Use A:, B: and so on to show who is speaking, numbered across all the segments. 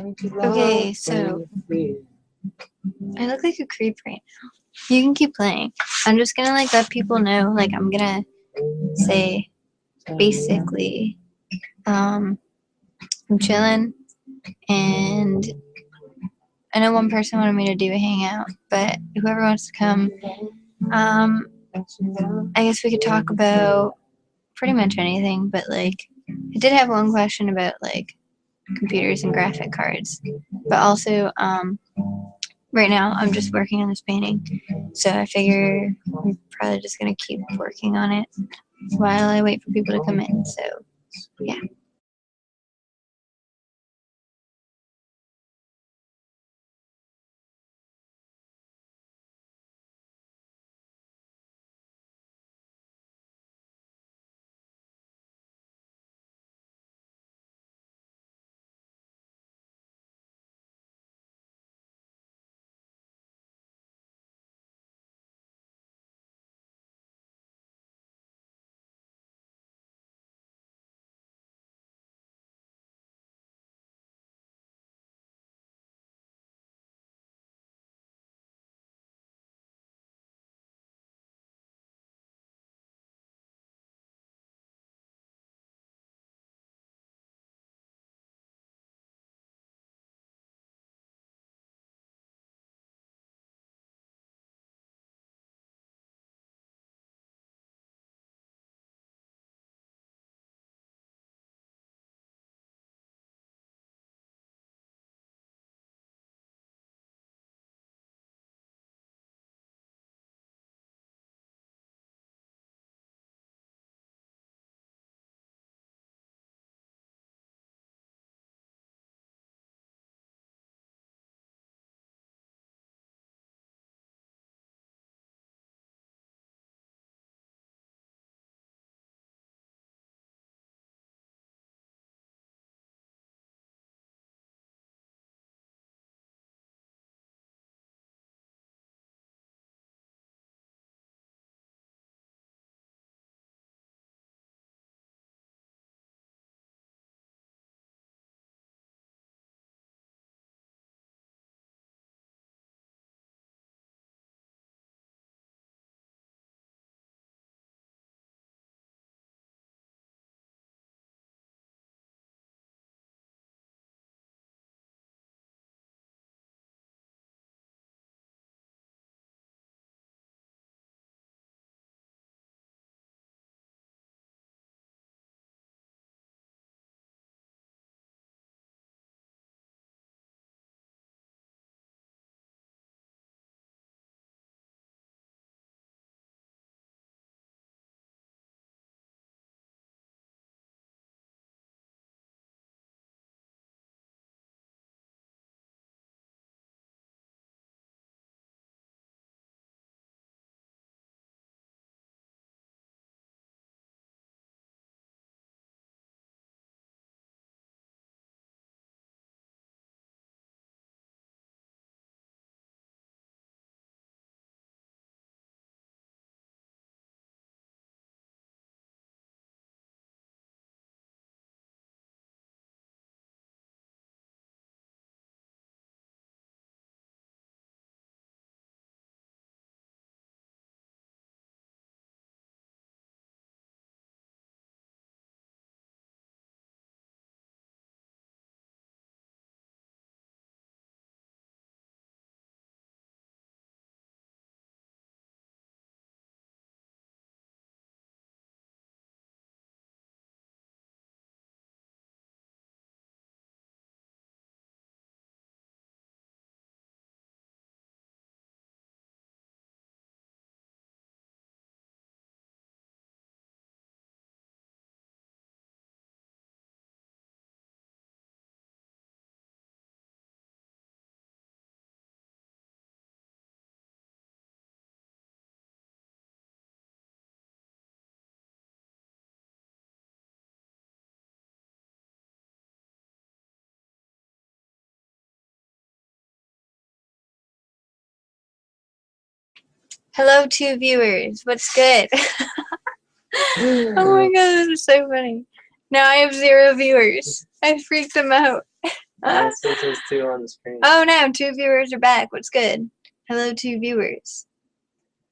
A: Okay, so I look like a creep right now. You can keep playing. I'm just gonna like let people know, like I'm gonna say basically, I'm chilling and I know one person wanted me to do a hangout, but whoever wants to come, I guess we could talk about pretty much anything, but like I did have one question about like computers and graphic cards. But also, right now I'm just working on this painting. So I figure I'm probably just gonna keep working on it while I wait for people to come in. So yeah. Hello, two viewers. What's good? Oh my god, this is so funny. Now I have 0 viewers. I freaked them out.
B: It says there's 2 on the screen.
A: Oh no, 2 viewers are back. What's good? Hello, 2 viewers.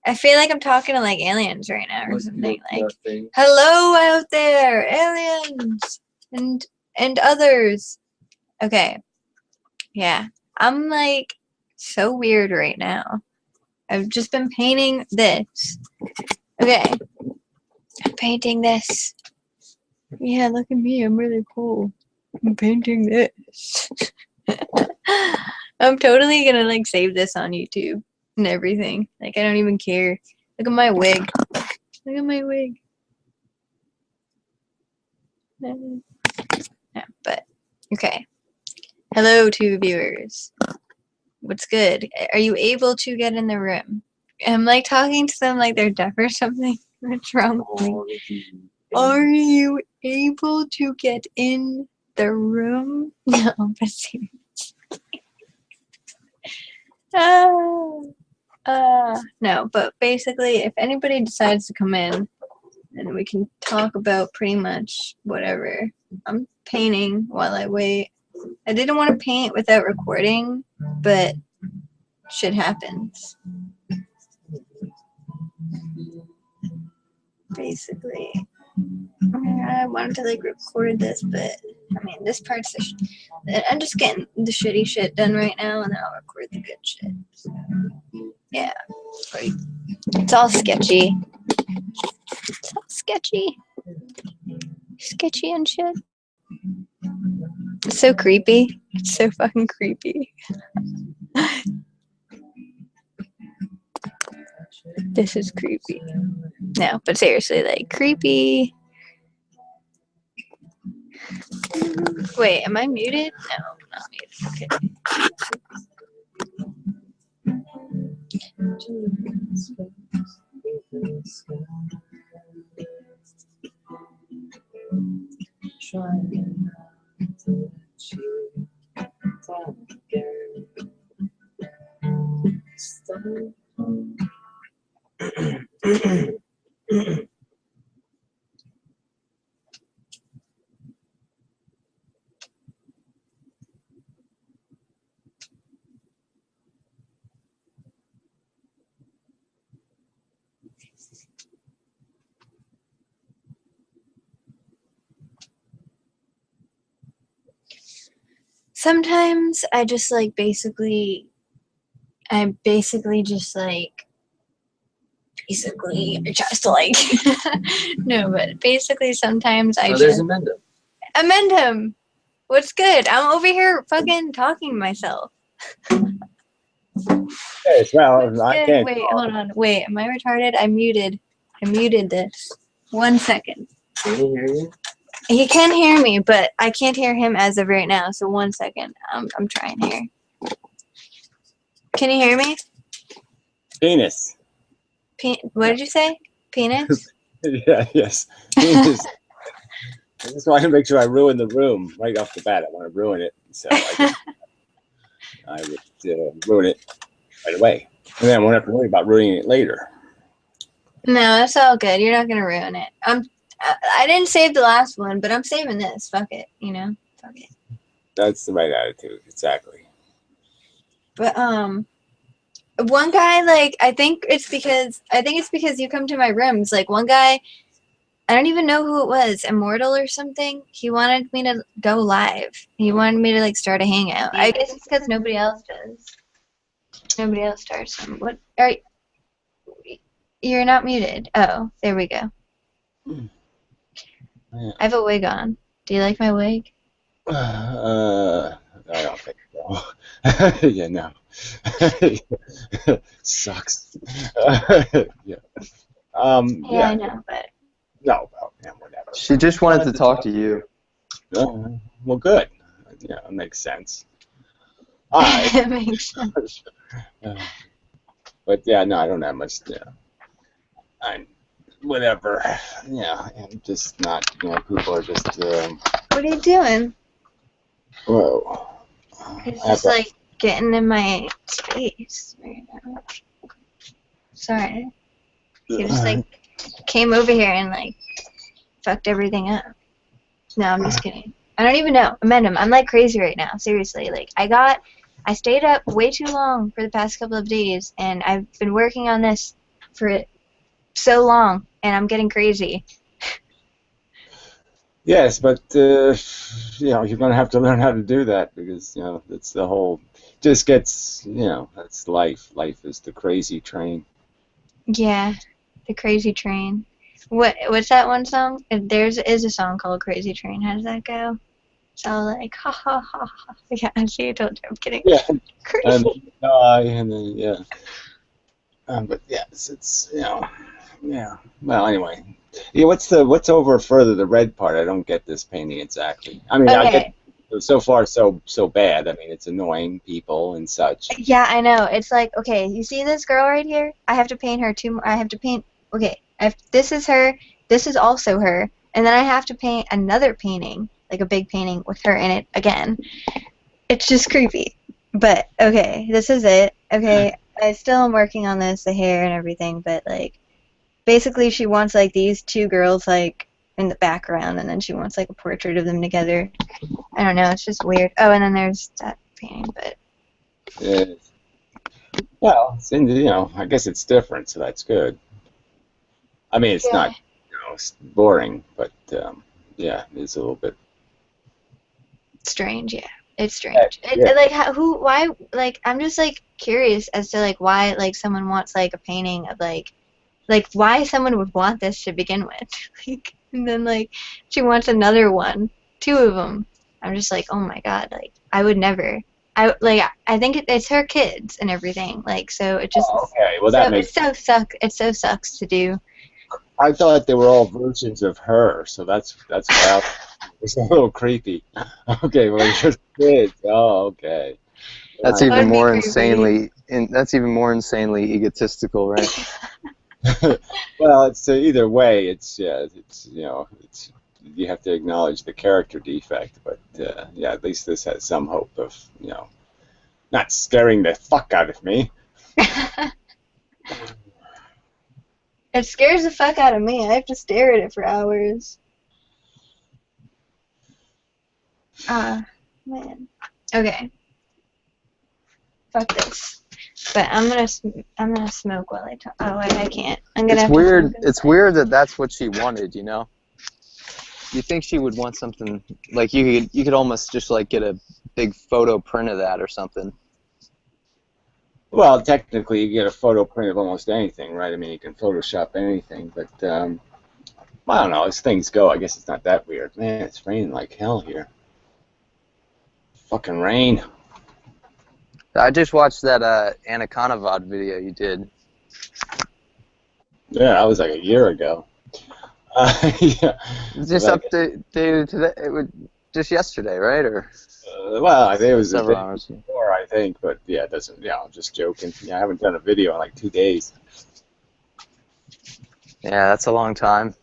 A: I feel like I'm talking to like aliens right now or something. Like,
B: nothing.
A: hello out there, aliens and others. Okay, yeah, I'm like so weird right now. I've just been painting this. Okay, I'm painting this. Yeah, look at me. I'm really cool. I'm painting this. I'm totally gonna like save this on YouTube and everything. Like I don't even care. Look at my wig. Look at my wig. Yeah, but okay. Hello, 2 viewers. What's good? Are you able to get in the room? I'm like talking to them like they're deaf or something. What's wrong with me? Are you able to get in the room? No, but seriously. No, but basically, if anybody decides to come in, then we can talk about pretty much whatever. I'm painting while I wait. I didn't want to paint without recording, but shit happens. Basically. I wanted to like record this, but I mean, this part's I'm just getting the shitty shit done right now, and then I'll record the good shit. So, yeah, it's all sketchy. It's all sketchy, sketchy and shit. It's so creepy. It's so fucking creepy. This is creepy. No, but seriously, like creepy. Wait, am I muted? No, I'm not muted. Okay. Sometimes I just like basically just like just like no, but basically sometimes I
B: there's
A: just
B: amend
A: him. What's good? I'm over here fucking talking to myself.
C: Yes, well, I can't.
A: Wait, hold on. Wait, am I retarded? I muted this. 1 second.
B: Can he hear you?
A: He can hear me, but I can't hear him as of right now. So 1 second. I'm trying here. Can you hear me?
C: Penis.
A: What did you say? Penis?
C: Yeah, yes. Penis. I just want to make sure I ruin the room right off the bat. I want to ruin it, so I would ruin it right away, and then I won't have to worry about ruining it later.
A: No, that's all good. You're not gonna ruin it. I didn't save the last one, but I'm saving this. Fuck it, you know. Fuck it.
C: That's the right attitude, exactly.
A: But one guy, like, I think it's because you come to my rooms. Like one guy, I don't even know who it was, Immortal or something. He wanted me to go live. He wanted me to like start a hangout. I guess it's because nobody else does. Nobody else starts them. What are you? You're not muted. Oh, there we go.
C: Yeah.
A: I have a wig on. Do you like my wig?
C: I don't think so. Yeah, no. Sucks. Yeah.
A: Yeah,
C: Yeah.
A: I know, but
C: No, well, yeah, whatever.
D: She just wanted to talk to you.
C: Well, good. Yeah, it makes sense. All right.
A: it makes sense.
C: But yeah, no, I don't have much. Yeah, I'm whatever. Yeah, I'm just not. You know, people are just.
A: What are you doing?
C: Whoa.
A: It's just like getting in my space right now. Sorry. You just like came over here and like fucked everything up. No, I'm just kidding. I don't even know. Amend them. I'm like crazy right now. Seriously. Like I stayed up way too long for the past couple of days, and I've been working on this for so long, and I'm getting crazy.
C: Yes, but you know, you're gonna have to learn how to do that because you know it's the whole. Just gets you know that's life. Life is the crazy train.
A: Yeah, the crazy train. What's that one song? There's is a song called Crazy Train. How does that go? So like ha ha ha ha. Yeah, see, I told you I'm kidding.
C: Yeah, and
A: Crazy.
C: then you die, and then yeah. But yes, it's you know, yeah. Well, anyway, yeah. What's over further the red part? I don't get this painting exactly. I mean, I get
A: Okay.
C: so far so bad. I mean, it's annoying people and such.
A: Yeah, I know. It's like, okay, you see this girl right here? I have to paint her two more. I have to paint. Okay, this is her. This is also her. And then I have to paint another painting, like a big painting with her in it again. It's just creepy. But, okay, this is it. Okay, I still am working on this, the hair and everything, but, like, basically she wants, like, these two girls, like, in the background, and then she wants, like, a portrait of them together. I don't know, it's just weird. Oh, and then there's that painting, but...
C: Yeah. Well, it's in, you know, I guess it's different, so that's good. I mean, it's not, you know, it's boring, but yeah, it's a little bit.
A: Strange, yeah. It's strange.
C: Yeah.
A: Like, why, like, I'm just, like, curious as to, like, why, like, someone wants, like, a painting of, like, why someone would want this to begin with. Like, and then, like, she wants another one. Two of them. I'm just like, oh my god, like, I would never. I think it's her kids and everything, like, so it just,
C: Oh, okay, well that
A: so,
C: makes.
A: it so sucks to do.
C: I thought they were all versions of her, so that's why it's a little creepy. Okay, well, you're just kids. Oh, okay.
D: That's
A: That'd
D: even
A: be
D: more
A: creepy.
D: insanely egotistical, right?
C: Well, it's either way. It's yeah. It's you know. It's you have to acknowledge the character defect, but yeah, at least this has some hope of you know not scaring the fuck out of me.
A: It scares the fuck out of me. I have to stare at it for hours. Man. Okay. Fuck this. But I'm gonna smoke while I talk. Oh, wait, I can't. I'm gonna.
D: It's
A: have
D: weird.
A: To
D: It's weird that that's what she wanted. You know. You think she would want something like you could almost just like get a big photo print of that or something.
C: Well, technically, you get a photo print of almost anything, right? I mean, you can Photoshop anything, but I don't know. As things go, I guess it's not that weird. Man, it's raining like hell here. Fucking rain.
D: I just watched that Anaconda VOD video you did.
C: Yeah, that was like a year ago. Yeah.
D: Just
C: Like,
D: updated today. It was just yesterday, right? Or
C: well, I think it was a
D: several
C: day
D: hours.
C: before, I think, but yeah, it doesn't. Yeah, I'm just joking. Yeah, I haven't done a video in like 2 days.
D: Yeah, that's a long time.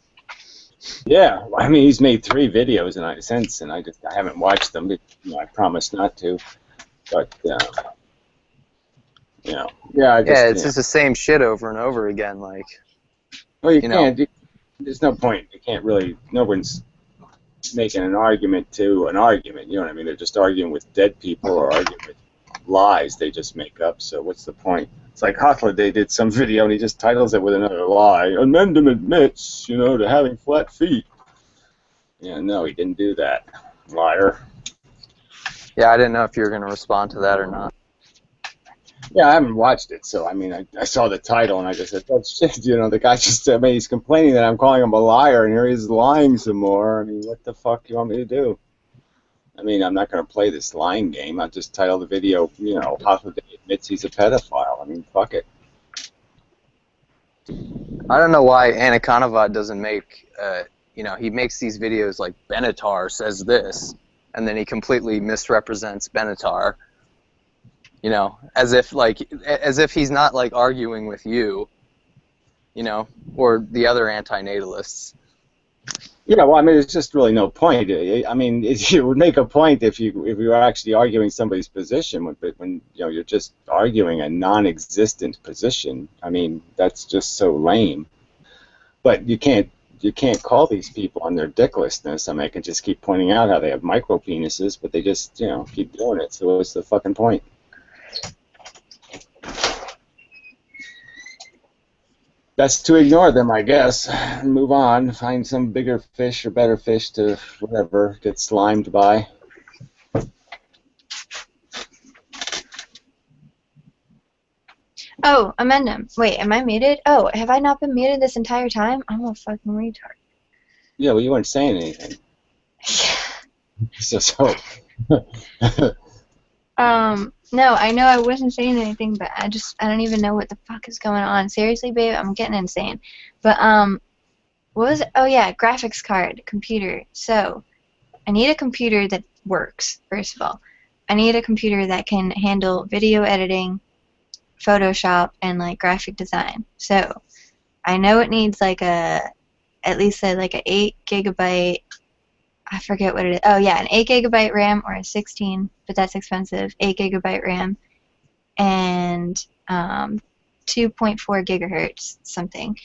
C: Yeah, I mean, he's made 3 videos since, and I haven't watched them. But, you know, I promised not to. But you know, yeah,
D: Yeah, it's
C: you know.
D: just the same shit over and over again. Like,
C: Well, you
D: you know.
C: can't. There's no point. You can't really. No one's making an argument to an argument. You know what I mean? They're just arguing with dead people or arguing with lies they just make up. So what's the point? It's like Hotler. They did some video and he just titles it with another lie. Amendment admits, you know, to having flat feet. Yeah, no, he didn't do that. Liar.
D: Yeah, I didn't know if you were gonna respond to that or not.
C: Yeah, I haven't watched it, so I mean, I saw the title and I just said, "Oh shit!" You know, the guy just, I mean, he's complaining that I'm calling him a liar, and here he's lying some more. I mean, what the fuck do you want me to do? I mean, I'm not going to play this lying game. I'll just title the video, you know, Hoffa admits he's a pedophile. I mean, fuck it.
D: I don't know why Anaconda VOD doesn't make. You know, he makes these videos like Benatar says this, and then he completely misrepresents Benatar. You know, as if he's not like arguing with you, you know, or the other antinatalists.
C: Yeah, well, I mean, there's just really no point. I mean, it would make a point if you were actually arguing somebody's position, but when you know you're just arguing a non-existent position, I mean, that's just so lame. But you can't you can't call these people on their dicklessness. I mean, I can just keep pointing out how they have micro penises, but they just, you know, keep doing it. So what's the fucking point? Best to ignore them, I guess, and move on. Find some bigger fish or better fish to, whatever, get slimed by.
A: Oh, Amanda. Wait, am I muted? Oh, have I not been muted this entire time? I'm a fucking retard.
C: Yeah, well, you weren't saying anything. So.
A: No, I know I wasn't saying anything, but I don't even know what the fuck is going on. Seriously, babe, I'm getting insane. But, what was it? Oh, yeah, graphics card, computer. So, I need a computer that works, first of all. I need a computer that can handle video editing, Photoshop, and, like, graphic design. So, I know it needs, like, at least, like, a 8 gigabyte, I forget what it is. Oh, yeah, an 8 gigabyte RAM or a 16, but that's expensive. 8 gigabyte RAM and 2.4 gigahertz something.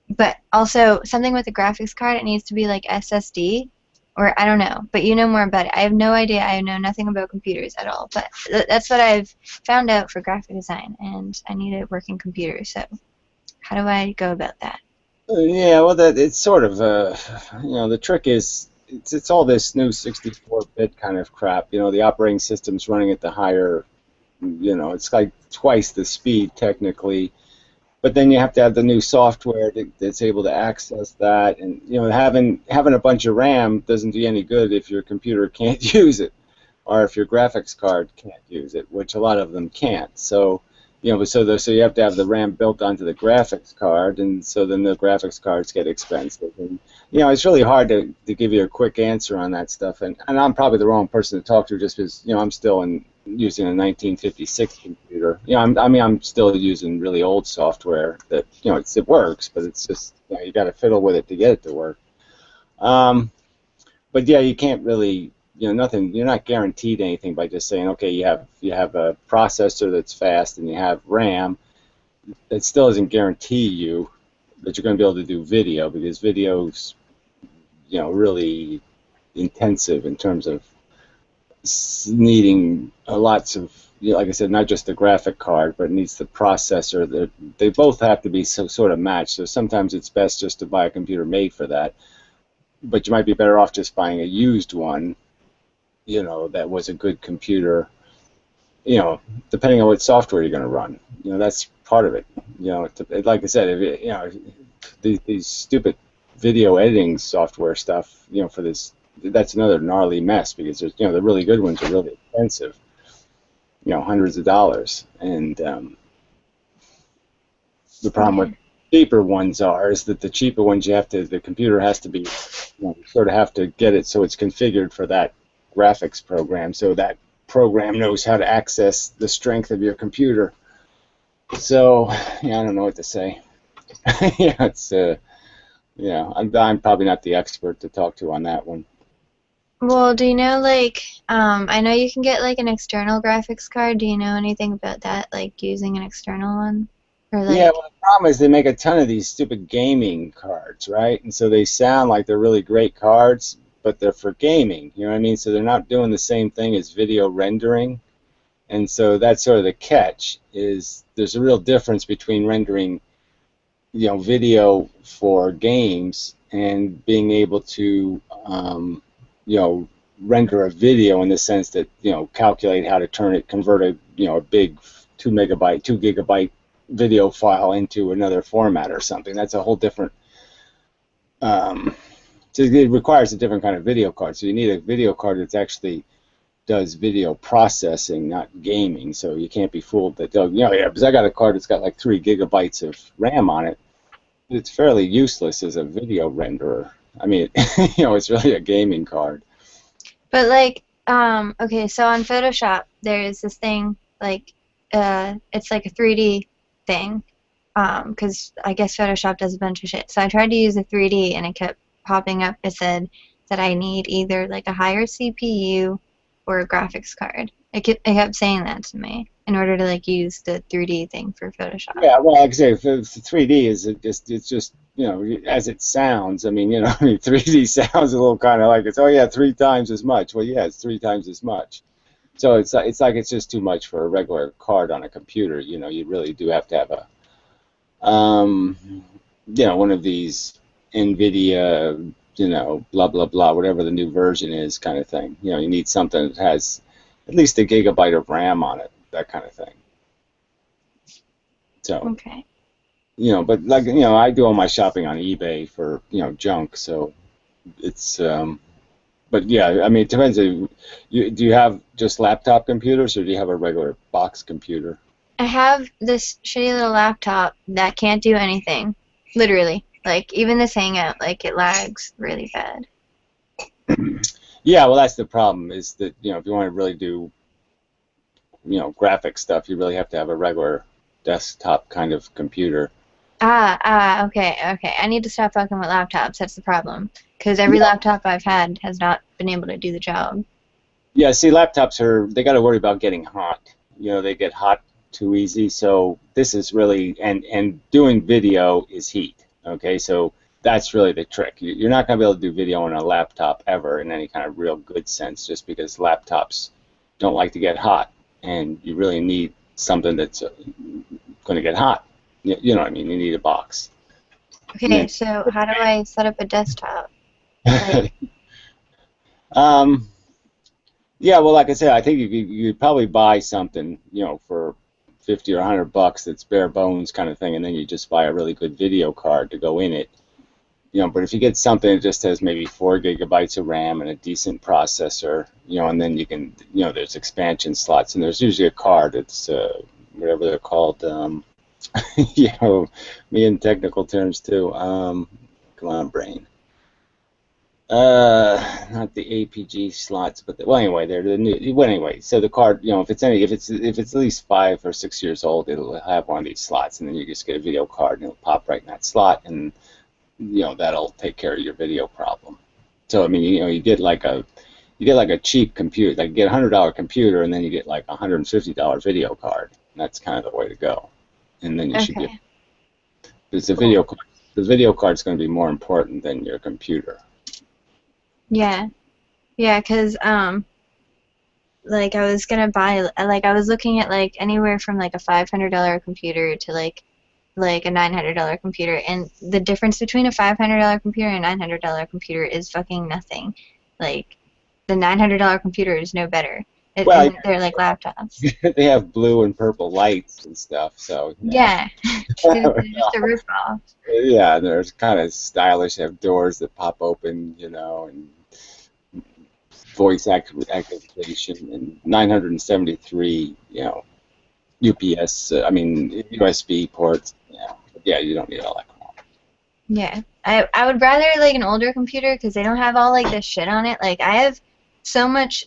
A: But also, something with a graphics card, it needs to be like SSD, or I don't know. But you know more about it. I have no idea. I know nothing about computers at all. But that's what I've found out for graphic design, and I need a working computer. So how do I go about that?
C: Yeah, well, that it's sort of, you know, the trick is it's all this new 64-bit kind of crap. You know, the operating system's running at the higher, you know, it's like twice the speed technically. But then you have to have the new software that's able to access that, and you know, having a bunch of RAM doesn't do you any good if your computer can't use it, or if your graphics card can't use it, which a lot of them can't. So, you know, so you have to have the RAM built onto the graphics card, and so then the graphics cards get expensive. And you know, it's really hard to give you a quick answer on that stuff. And I'm probably the wrong person to talk to, just because you know I'm still using a 1956 computer. You know, I'm still using really old software that, you know, it works, but it's just, you know, you got to fiddle with it to get it to work. But yeah, you can't really, you know, nothing. You're not guaranteed anything by just saying, okay, you have a processor that's fast and you have RAM. It still doesn't guarantee you that you're going to be able to do video, because video's, you know, really intensive in terms of needing lots of, you know, like I said, not just the graphic card, but it needs the processor. They both have to be sort of matched. So sometimes it's best just to buy a computer made for that. But you might be better off just buying a used one, you know, that was a good computer, you know, depending on what software you're going to run. You know, that's part of it. You know, like I said, you know, these stupid video editing software stuff, you know, for this, that's another gnarly mess, because there's, you know, the really good ones are really expensive, you know, hundreds of dollars, and the problem with cheaper ones is that the cheaper ones the computer has to be, you know, you sort of have to get it so it's configured for that graphics program, so that program knows how to access the strength of your computer. So yeah, I don't know what to say. Yeah, it's yeah, I'm probably not the expert to talk to on that one.
A: Well, do you know, like, I know you can get, like, an external graphics card. Do you know anything about that, like, using an external one? Or, like...
C: Yeah, well, the problem is they make a ton of these stupid gaming cards, right? And so they sound like they're really great cards, but they're for gaming, you know what I mean? So they're not doing the same thing as video rendering. And so that's sort of the catch, is there's a real difference between rendering, you know, video for games and being able to, you know, render a video in the sense that, you know, calculate how to convert a, you know, a big 2 gigabyte video file into another format or something. That's a whole different, so it requires a different kind of video card. So you need a video card that's actually does video processing, not gaming. So you can't be fooled that, you know, yeah, because I got a card that's got like 3 gigabytes of RAM on it. It's fairly useless as a video renderer. I mean, you know, it's really a gaming card.
A: But, like, okay, so on Photoshop, there is this thing, like, it's like a 3D thing, because I guess Photoshop does a bunch of shit. So I tried to use a 3D, and it kept popping up. It said that I need either, like, a higher CPU or a graphics card. It kept saying that to me in order to, like, use the 3D thing for Photoshop.
C: Yeah, well, like I say, if it's 3D it's just you know, as it sounds. I mean, you know, I mean, 3D sounds a little kind of like it's, oh yeah, 3 times as much. Well, yeah, it's 3 times as much. So it's like it's just too much for a regular card on a computer. You know, you really do have to have a, you know, one of these NVIDIA, you know, blah blah blah, whatever the new version is, kind of thing. You know, you need something that has at least a gigabyte of RAM on it, that kind of thing. So.
A: Okay.
C: You know, but like, you know, I do all my shopping on eBay for, you know, junk, so it's, but yeah, I mean, it depends. Do you have just laptop computers, or do you have a regular box computer?
A: I have this shitty little laptop that can't do anything. Literally. Like, even this Hangout, like, it lags really bad.
C: Yeah, well, that's the problem, is that, you know, if you want to really do, you know, graphic stuff, you really have to have a regular desktop kind of computer.
A: Okay. I need to stop fucking with laptops. That's the problem. Because every laptop I've had has not been able to do the job.
C: Yeah, see, laptops they got to worry about getting hot. You know, they get hot too easy. So this is really, and doing video is heat. Okay, so that's really the trick. You're not going to be able to do video on a laptop ever in any kind of real good sense, just because laptops don't like to get hot, and you really need something that's going to get hot. You know what I mean? You need a box.
A: Okay,
C: Yeah.
A: so how do I set up a desktop? Like,
C: Yeah, well, like I said, I think you'd probably buy something, you know, for 50 or $100 that's bare bones kind of thing, and then you just buy a really good video card to go in it. You know, but if you get something that just has maybe 4 gigabytes of RAM and a decent processor, you know, and then you can, you know, there's expansion slots, and there's usually a card that's whatever they're called. You know, me in technical terms too. Come on, brain. Not the APG slots, but well, anyway, they're the new. Well, anyway, so the card, you know, if it's at least 5 or 6 years old, it'll have one of these slots, and then you just get a video card, and it'll pop right in that slot, and you know that'll take care of your video problem. So I mean, you know, you get like a cheap computer, like you get $100 computer, and then you get like a $150 video card. And that's kind of the way to go. And then you should get, because the video card's going to be more important than your computer.
A: yeah, because like I was gonna buy, like I was looking at like anywhere from like a $500 computer to like a $900 computer, and the difference between a $500 computer and a $900 computer is fucking nothing. Like the $900 computer is no better.
C: Well,
A: and they're like laptops.
C: They have blue and purple lights and stuff, so
A: Yeah, they're just a ripoff.
C: yeah, they're kind of stylish. They have doors that pop open, you know, and voice activation, and 973, you know, UPS. I mean USB ports. Yeah, you don't need all that crap.
A: Yeah, I would rather like an older computer because they don't have all like this shit on it. Like I have so much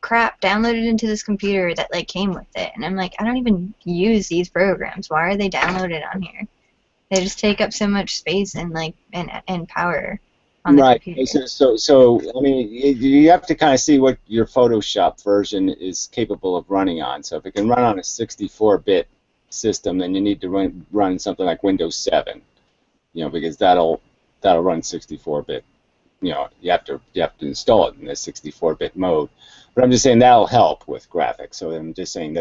A: crap downloaded into this computer that like came with it, and I'm like, I don't even use these programs. Why are they downloaded on here? They just take up so much space and like and power on the
C: Right.
A: computer.
C: So I mean, you have to kind of see what your Photoshop version is capable of running on. So if it can run on a 64-bit system, then you need to run something like Windows 7, you know, because that'll run 64-bit. You know, you have to install it in the 64-bit mode. But I'm just saying that'll help with graphics. So I'm just saying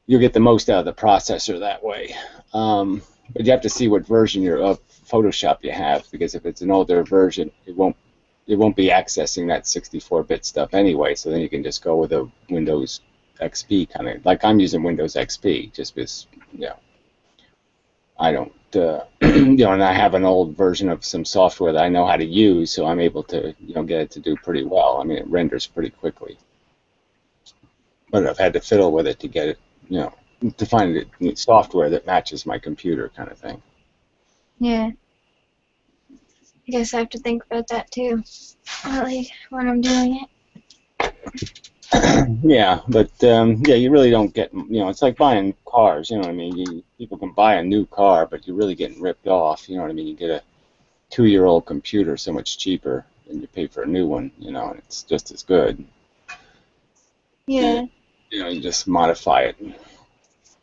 C: you'll get the most out of the processor that way. But you have to see what version of Photoshop you have, because if it's an older version, it won't be accessing that 64-bit stuff anyway. So then you can just go with a Windows XP kind of, like I'm using Windows XP just because, you know, I don't, you know, and I have an old version of some software that I know how to use, so I'm able to, you know, get it to do pretty well. I mean, it renders pretty quickly. But I've had to fiddle with it to get it, you know, to find software that matches my computer kind of thing.
A: Yeah. I guess I have to think about that too, like when I'm doing it.
C: Yeah, but yeah, you really don't get, you know, it's like buying cars, you know what I mean? People can buy a new car, but you're really getting ripped off, you know what I mean? You get a 2-year-old computer so much cheaper than you pay for a new one, you know, and it's just as good.
A: Yeah.
C: You know, you just modify it.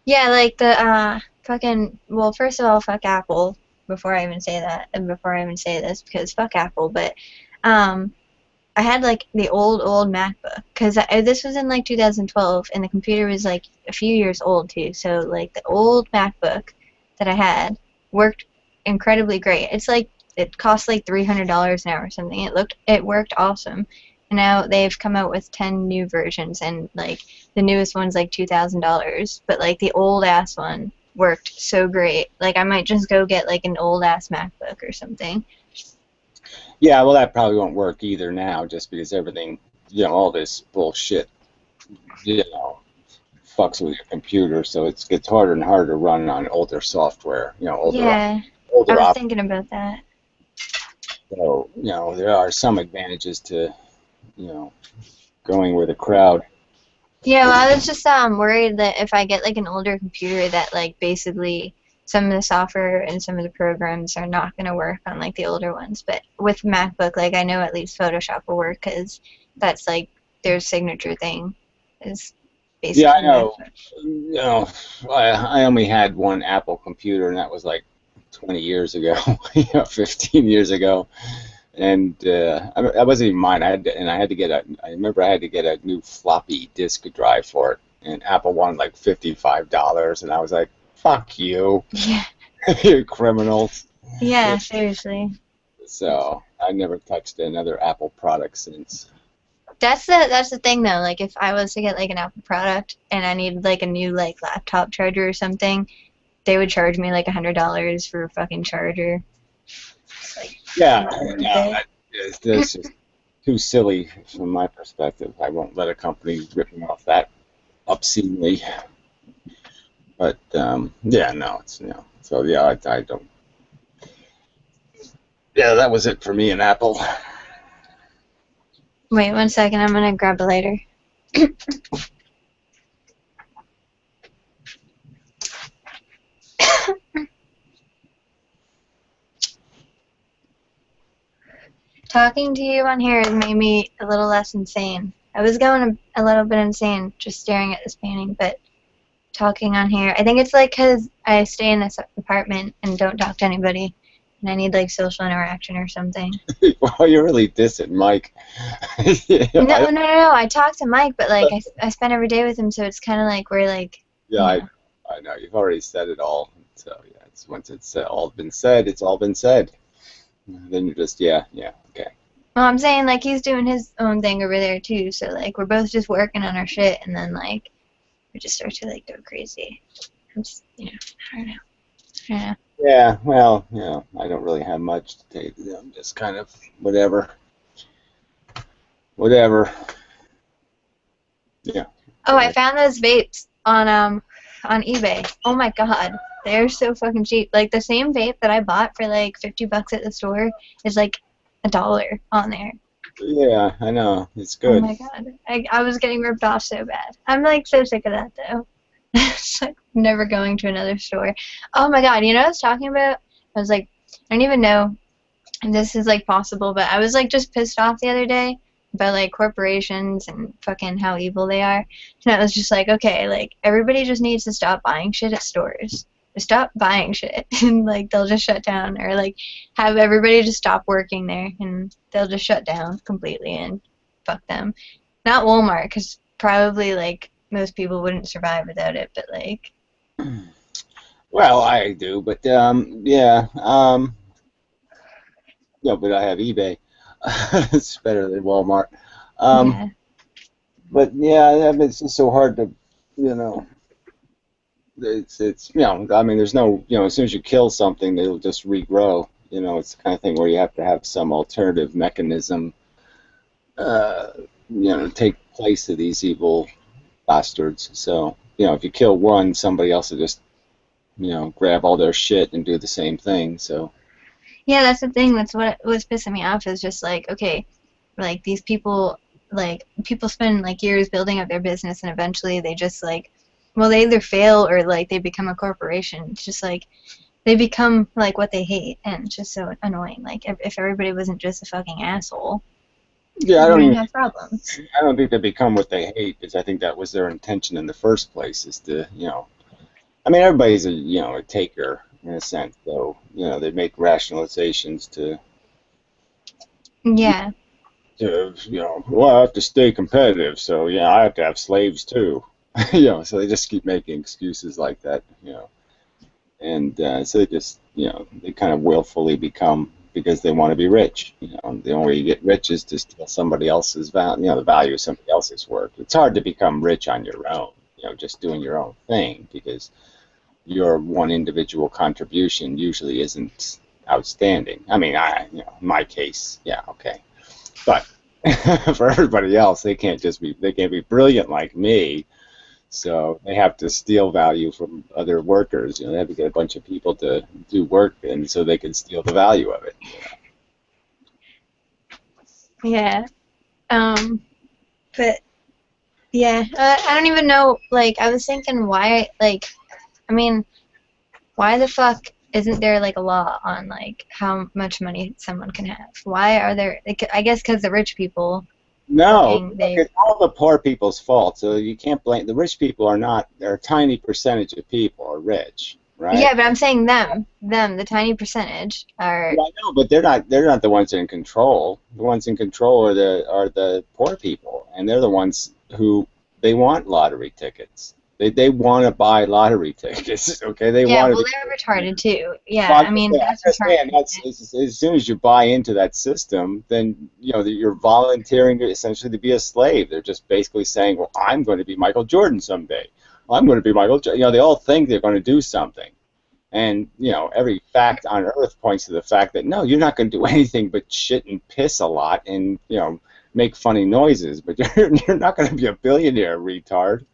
A: Yeah, like the fucking, well, first of all, fuck Apple, before I even say that, and before I even say this, because fuck Apple, but, I had, like, the old MacBook, because this was in, like, 2012, and the computer was, like, a few years old, too, so, like, the old MacBook that I had worked incredibly great. It's, like, it cost, like, $300 now or something. It worked awesome. And now they've come out with 10 new versions, and, like, the newest one's, like, $2,000, but, like, the old-ass one worked so great. Like, I might just go get, like, an old-ass MacBook or something.
C: Yeah, well, that probably won't work either now, just because everything, all this bullshit, fucks with your computer, so it gets harder and harder to run on older software, older.
A: Yeah,
C: older
A: I was
C: op-
A: thinking about that.
C: So, there are some advantages to, going with a crowd.
A: Yeah, well, I was just worried that if I get, like, an older computer that, like, basically some of the software and some of the programs are not going to work on, like, the older ones. But with MacBook, like, I know at least Photoshop will work, because that's, like, their signature thing is basically
C: Yeah, I know.
A: MacBook.
C: I only had one Apple computer, and that was like 20 years ago, 15 years ago. And I wasn't even mine. I remember I had to get a new floppy disk drive for it, and Apple wanted like $55, and I was like, "Fuck you,
A: Yeah.
C: you criminals!"
A: Yeah, seriously.
C: So I never touched another Apple product since.
A: That's the thing though. Like, if I was to get, like, an Apple product and I needed, like, a new, like, laptop charger or something, they would charge me like $100 for a fucking charger. It's like,
C: Yeah,
A: not worth
C: no,
A: it.
C: that's just too silly from my perspective. I won't let a company rip me off that obscenely. But yeah, no, it's So yeah, I don't. Yeah, that was it for me and Apple.
A: Wait 1 second, I'm gonna grab a lighter. Talking to you on here has made me a little less insane. I was going a little bit insane just staring at this painting, but talking on here, I think it's like because I stay in this apartment and don't talk to anybody, and I need, like, social interaction or something.
C: Well, you're really dissing Mike.
A: No. I talk to Mike, but, like, I spend every day with him, so it's kind of like we're, like,
C: Yeah, I know. You've already said it all. So yeah, once it's all been said, it's all been said. Then you're just okay.
A: well, I'm saying, like, he's doing his own thing over there, too, so, like, we're both just working on our shit, and then, like, we just start to, like, go crazy. I'm just, I don't know. Yeah.
C: Yeah, well, I don't really have much to take. I'm just kind of whatever. Yeah.
A: Oh, I found those vapes on eBay. Oh my god, they're so fucking cheap. Like, the same vape that I bought for like $50 at the store is like $1 on there.
C: Yeah, I know. It's
A: Oh
C: good.
A: my god, I was getting ripped off so bad. I'm like so sick of that though. It's like never going to another store. Oh my god, you know what I was talking about? I was like, I don't even know if this is like possible, but I was like just pissed off the other day about like corporations and fucking how evil they are. And I was just like, okay, like everybody just needs to stop buying shit at stores. Just stop buying shit and like they'll just shut down, or like have everybody just stop working there and they'll just shut down completely and fuck them. Not Walmart, because probably like most people wouldn't survive without it, but like.
C: Well, I do, but but I have eBay. It's better than Walmart.
A: Yeah.
C: But yeah, it's just so hard to, it's I mean, there's no, as soon as you kill something, it'll just regrow. It's the kind of thing where you have to have some alternative mechanism, to take place of these evil bastards. So, if you kill one, somebody else will just, grab all their shit and do the same thing. So.
A: Yeah, that's the thing. That's what was pissing me off, is just like, okay, like these people, like people spend like years building up their business, and eventually they just like, well, they either fail or like they become a corporation. It's just like they become like what they hate, and it's just so annoying. Like if everybody wasn't just a fucking asshole,
C: yeah,
A: we wouldn't have problems.
C: I don't think they become what they hate, because I think that was their intention in the first place, is to, I mean, everybody's a taker in a sense. So they make rationalizations
A: Yeah.
C: well, I have to stay competitive, so yeah, I have to have slaves too. So they just keep making excuses like that. And so they just, they kind of willfully become, because they want to be rich. The only way you get rich is to steal somebody else's value, the value of somebody else's work. It's hard to become rich on your own, just doing your own thing, because your one individual contribution usually isn't outstanding. I mean, in my case, yeah, okay. But for everybody else, they can't be brilliant like me. So they have to steal value from other workers. They have to get a bunch of people to do work, and so they can steal the value of it.
A: Yeah. But yeah, I don't even know. Like, I was thinking, why? Like, I mean, why the fuck isn't there like a law on like how much money someone can have? Why are there? Like, I guess because the rich people.
C: No,
A: They,
C: it's all the poor people's fault. So you can't blame the rich people. They're a tiny percentage of people are rich, right?
A: yeah, but I'm saying them, the tiny percentage are.
C: Well, I know, but they're not the ones in control. The ones in control are the poor people, and they're the ones who they want lottery tickets. They want to buy lottery tickets. Okay, they
A: Yeah,
C: want
A: well,
C: to.
A: they're retarded too. Yeah,
C: Well,
A: I mean that's
C: I'm just saying,
A: retarded.
C: as soon as you buy into that system, then you're volunteering essentially to be a slave. They're just basically saying, "Well, I'm going to be Michael Jordan someday. I'm going to be Michael." They all think they're going to do something, and every fact on earth points to the fact that no, you're not going to do anything but shit and piss a lot and make funny noises. But you're not going to be a billionaire, retard.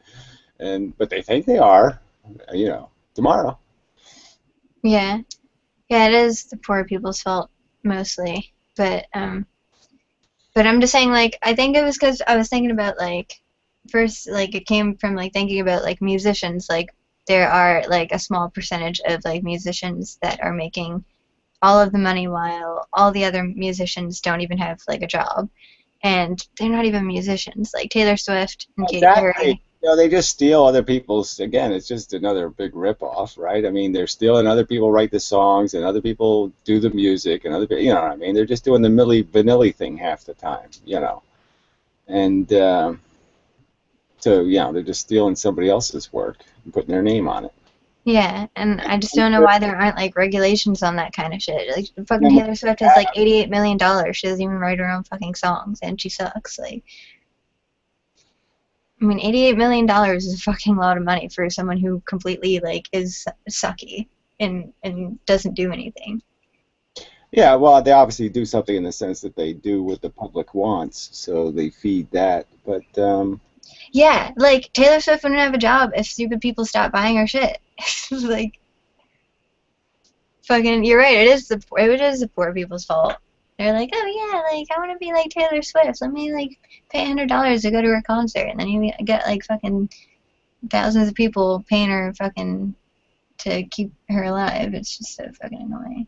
C: But they think they are, tomorrow.
A: Yeah, yeah, it is the poor people's fault mostly, but I'm just saying, like, I think it was because I was thinking about like first, like it came from like thinking about like musicians, like there are like a small percentage of like musicians that are making all of the money while all the other musicians don't even have like a job, and they're not even musicians, like Taylor Swift and Katy Perry.
C: Exactly. They just steal other people's. Again, it's just another big ripoff, right? I mean, they're stealing other people write the songs, and other people do the music, and other people, what I mean? They're just doing the Milli Vanilli thing half the time, And so, they're just stealing somebody else's work and putting their name on it.
A: Yeah, and I just don't know why there aren't like regulations on that kind of shit. Like fucking Taylor Swift has like $88 million. She doesn't even write her own fucking songs, and she sucks. Like, I mean, $88 million is a fucking lot of money for someone who completely like is sucky and doesn't do anything.
C: Yeah, well, they obviously do something in the sense that they do what the public wants, so they feed that. But
A: yeah, like Taylor Swift wouldn't have a job if stupid people stopped buying her shit. Like, fucking, you're right. It is the poor people's fault. They're like, oh yeah, like I want to be like Taylor Swift. Let me like pay $100 to go to her concert, and then you get like fucking thousands of people paying her fucking to keep her alive. It's just so fucking annoying.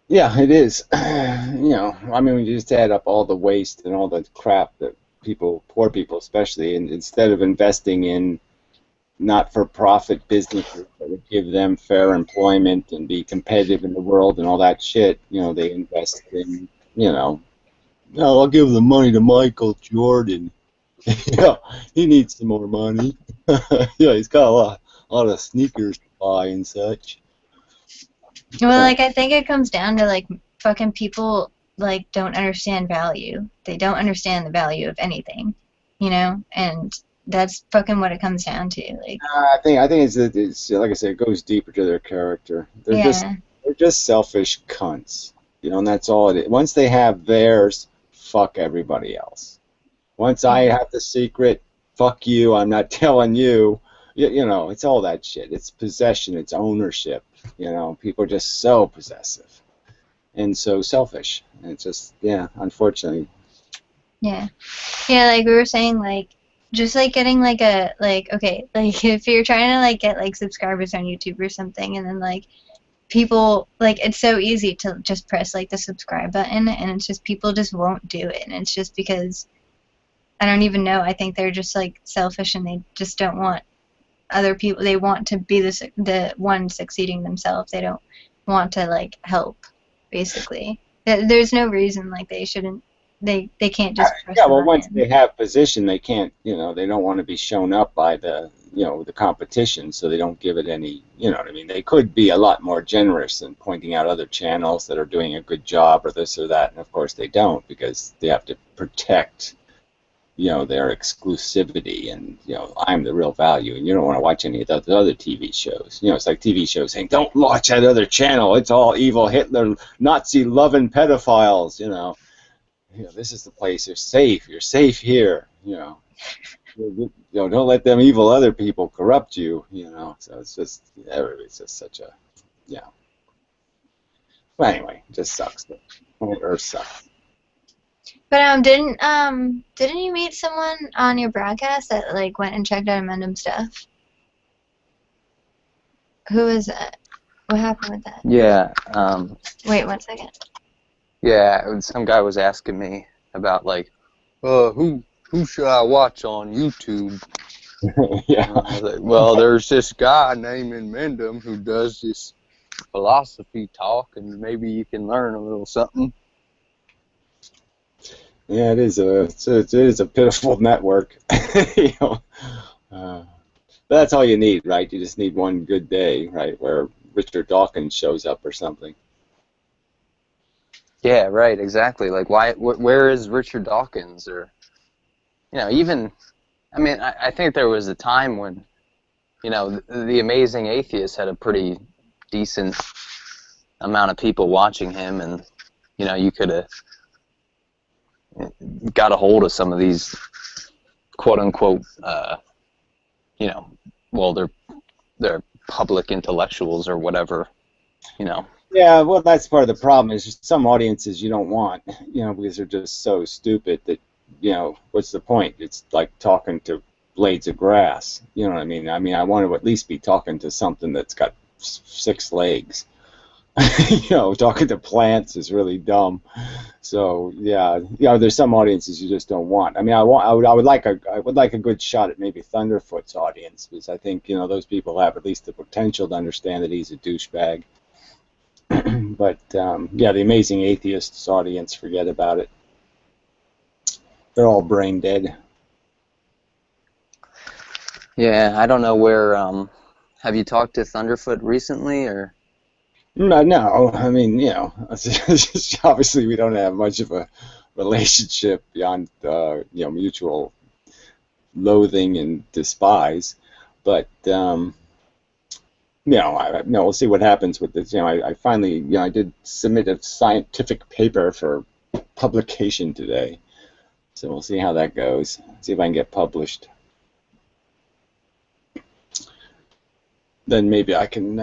C: yeah, it is. I mean, when you just add up all the waste and all the crap that poor people especially, and instead of investing in not-for-profit businesses that would give them fair employment and be competitive in the world and all that shit, they invest in, no, I'll give the money to Michael Jordan. He needs some more money. He's got a lot of sneakers to buy and such.
A: Well, like I think it comes down to like fucking people like don't understand value. They don't understand the value of anything, and that's fucking what it comes down to. Like,
C: I think it's like I said, it goes deeper to their character. They're just selfish cunts, and that's all it is. Once they have theirs, fuck everybody else. Once I have the secret, fuck you. I'm not telling you. It's all that shit. It's possession. It's ownership. People are just so possessive and so selfish. And it's just, unfortunately.
A: Yeah, like we were saying, like just like getting like okay, like if you're trying to like get like subscribers on YouTube or something, and then like people like it's so easy to just press like the subscribe button, and it's just people just won't do it, and it's just because I don't even know. I think they're just like selfish and they just don't want other people. They want to be the one succeeding themselves. They don't want to like help, basically. There's no reason like they shouldn't. They can't just press
C: Yeah,
A: the
C: well, once
A: button.
C: they have position, they can't, they don't want to be shown up by the competition, so they don't give it any, you know what I mean? They could be a lot more generous in pointing out other channels that are doing a good job or this or that, and of course they don't because they have to protect, their exclusivity and, I'm the real value, and you don't want to watch any of the other TV shows. It's like TV shows saying, don't watch that other channel, it's all evil, Hitler, Nazi-loving pedophiles, this is the place. You're safe. You're safe here. Don't let them evil other people corrupt you. So it's just such a, Well, anyway, it just sucks. Earth sucks.
A: But didn't you meet someone on your broadcast that like went and checked out Amendum stuff? Who was that? What happened with that?
D: Yeah.
A: Wait 1 second.
D: Yeah, some guy was asking me about like, who should I watch on YouTube?
C: Yeah.
D: I was like, well, there's this guy named Mendham who does this philosophy talk, and maybe you can learn a little something.
C: Yeah, it is a pitiful network. But that's all you need, right? You just need one good day, right, where Richard Dawkins shows up or something.
D: Yeah, right, exactly. Like, where is Richard Dawkins? Or, even, I mean, I think there was a time when, the Amazing Atheist had a pretty decent amount of people watching him, and, you could have got a hold of some of these quote-unquote, well, they're public intellectuals or whatever,
C: Yeah, well, that's part of the problem. Is just some audiences you don't want, because they're just so stupid that, what's the point? It's like talking to blades of grass. You know what I mean? I want to at least be talking to something that's got 6 legs. Talking to plants is really dumb. So yeah, there's some audiences you just don't want. I would like a good shot at maybe Thunderfoot's audience, because I think those people have at least the potential to understand that he's a douchebag. But yeah, the Amazing Atheists audience, forget about it. They're all brain dead.
D: Yeah, I don't know where. Have you talked to Thunderfoot recently, or?
C: No. I mean, obviously we don't have much of a relationship beyond mutual loathing and despise. But we'll see what happens with this. I finally, I did submit a scientific paper for publication today, so we'll see how that goes. See if I can get published. Then maybe I can,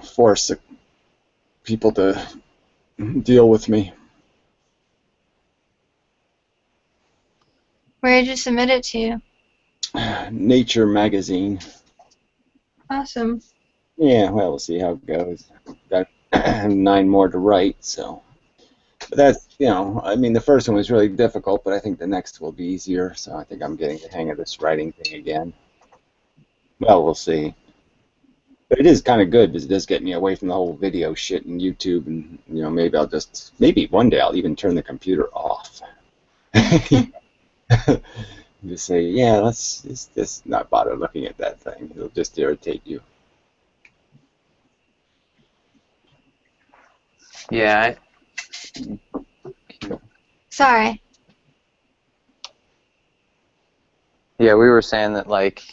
C: force people to deal with me.
A: Where did you submit it to?
C: Nature magazine.
A: Awesome.
C: Yeah, well, we'll see how it goes. Got 9 more to write, so. But that's, the first one was really difficult, but I think the next will be easier, so I think I'm getting the hang of this writing thing again. Well, we'll see. But it is kind of good because it does get me away from the whole video shit and YouTube, and maybe one day I'll even turn the computer off. Just say, yeah, let's just not bother looking at that thing. It'll just irritate you.
D: Yeah.
A: Sorry.
D: Yeah, we were saying that, like,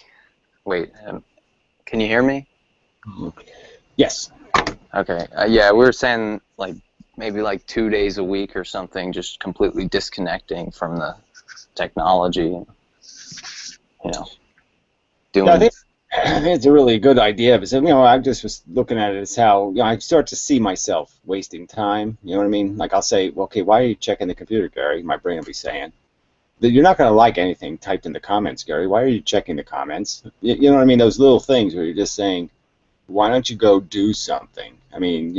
D: wait, can you hear me?
C: Yes.
D: Okay. Yeah, we were saying like maybe like 2 days a week or something, just completely disconnecting from the technology. Doing.
C: Yeah, I think it's a really good idea because I just was looking at it as how I start to see myself wasting time. You know what I mean? Like I'll say, okay, why are you checking the computer, Gary? My brain will be saying, you're not going to like anything typed in the comments, Gary. Why are you checking the comments? You know what I mean? Those little things where you're just saying, why don't you go do something? I mean,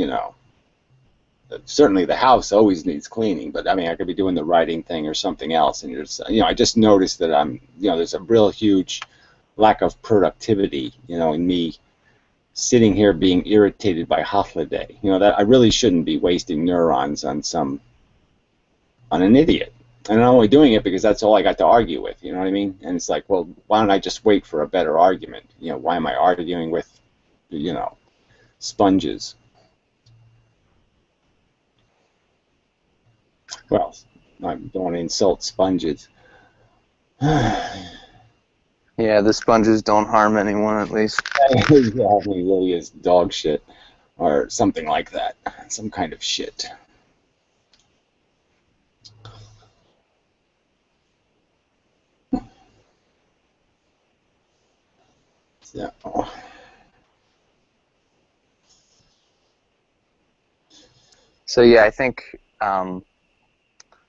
C: certainly the house always needs cleaning, but I could be doing the writing thing or something else, and I just noticed that there's a real huge lack of productivity, you know, in me sitting here being irritated by holiday. You know, that I really shouldn't be wasting neurons on an idiot. And I'm only doing it because that's all I got to argue with, you know what I mean? And it's like, well, why don't I just wait for a better argument? You know, why am I arguing with, you know, sponges? Well, I don't want to insult sponges.
D: Yeah, the sponges don't harm anyone, at least.
C: Yeah, I mean, really is dog shit or something like that. Some kind of shit. So,
D: So yeah, I think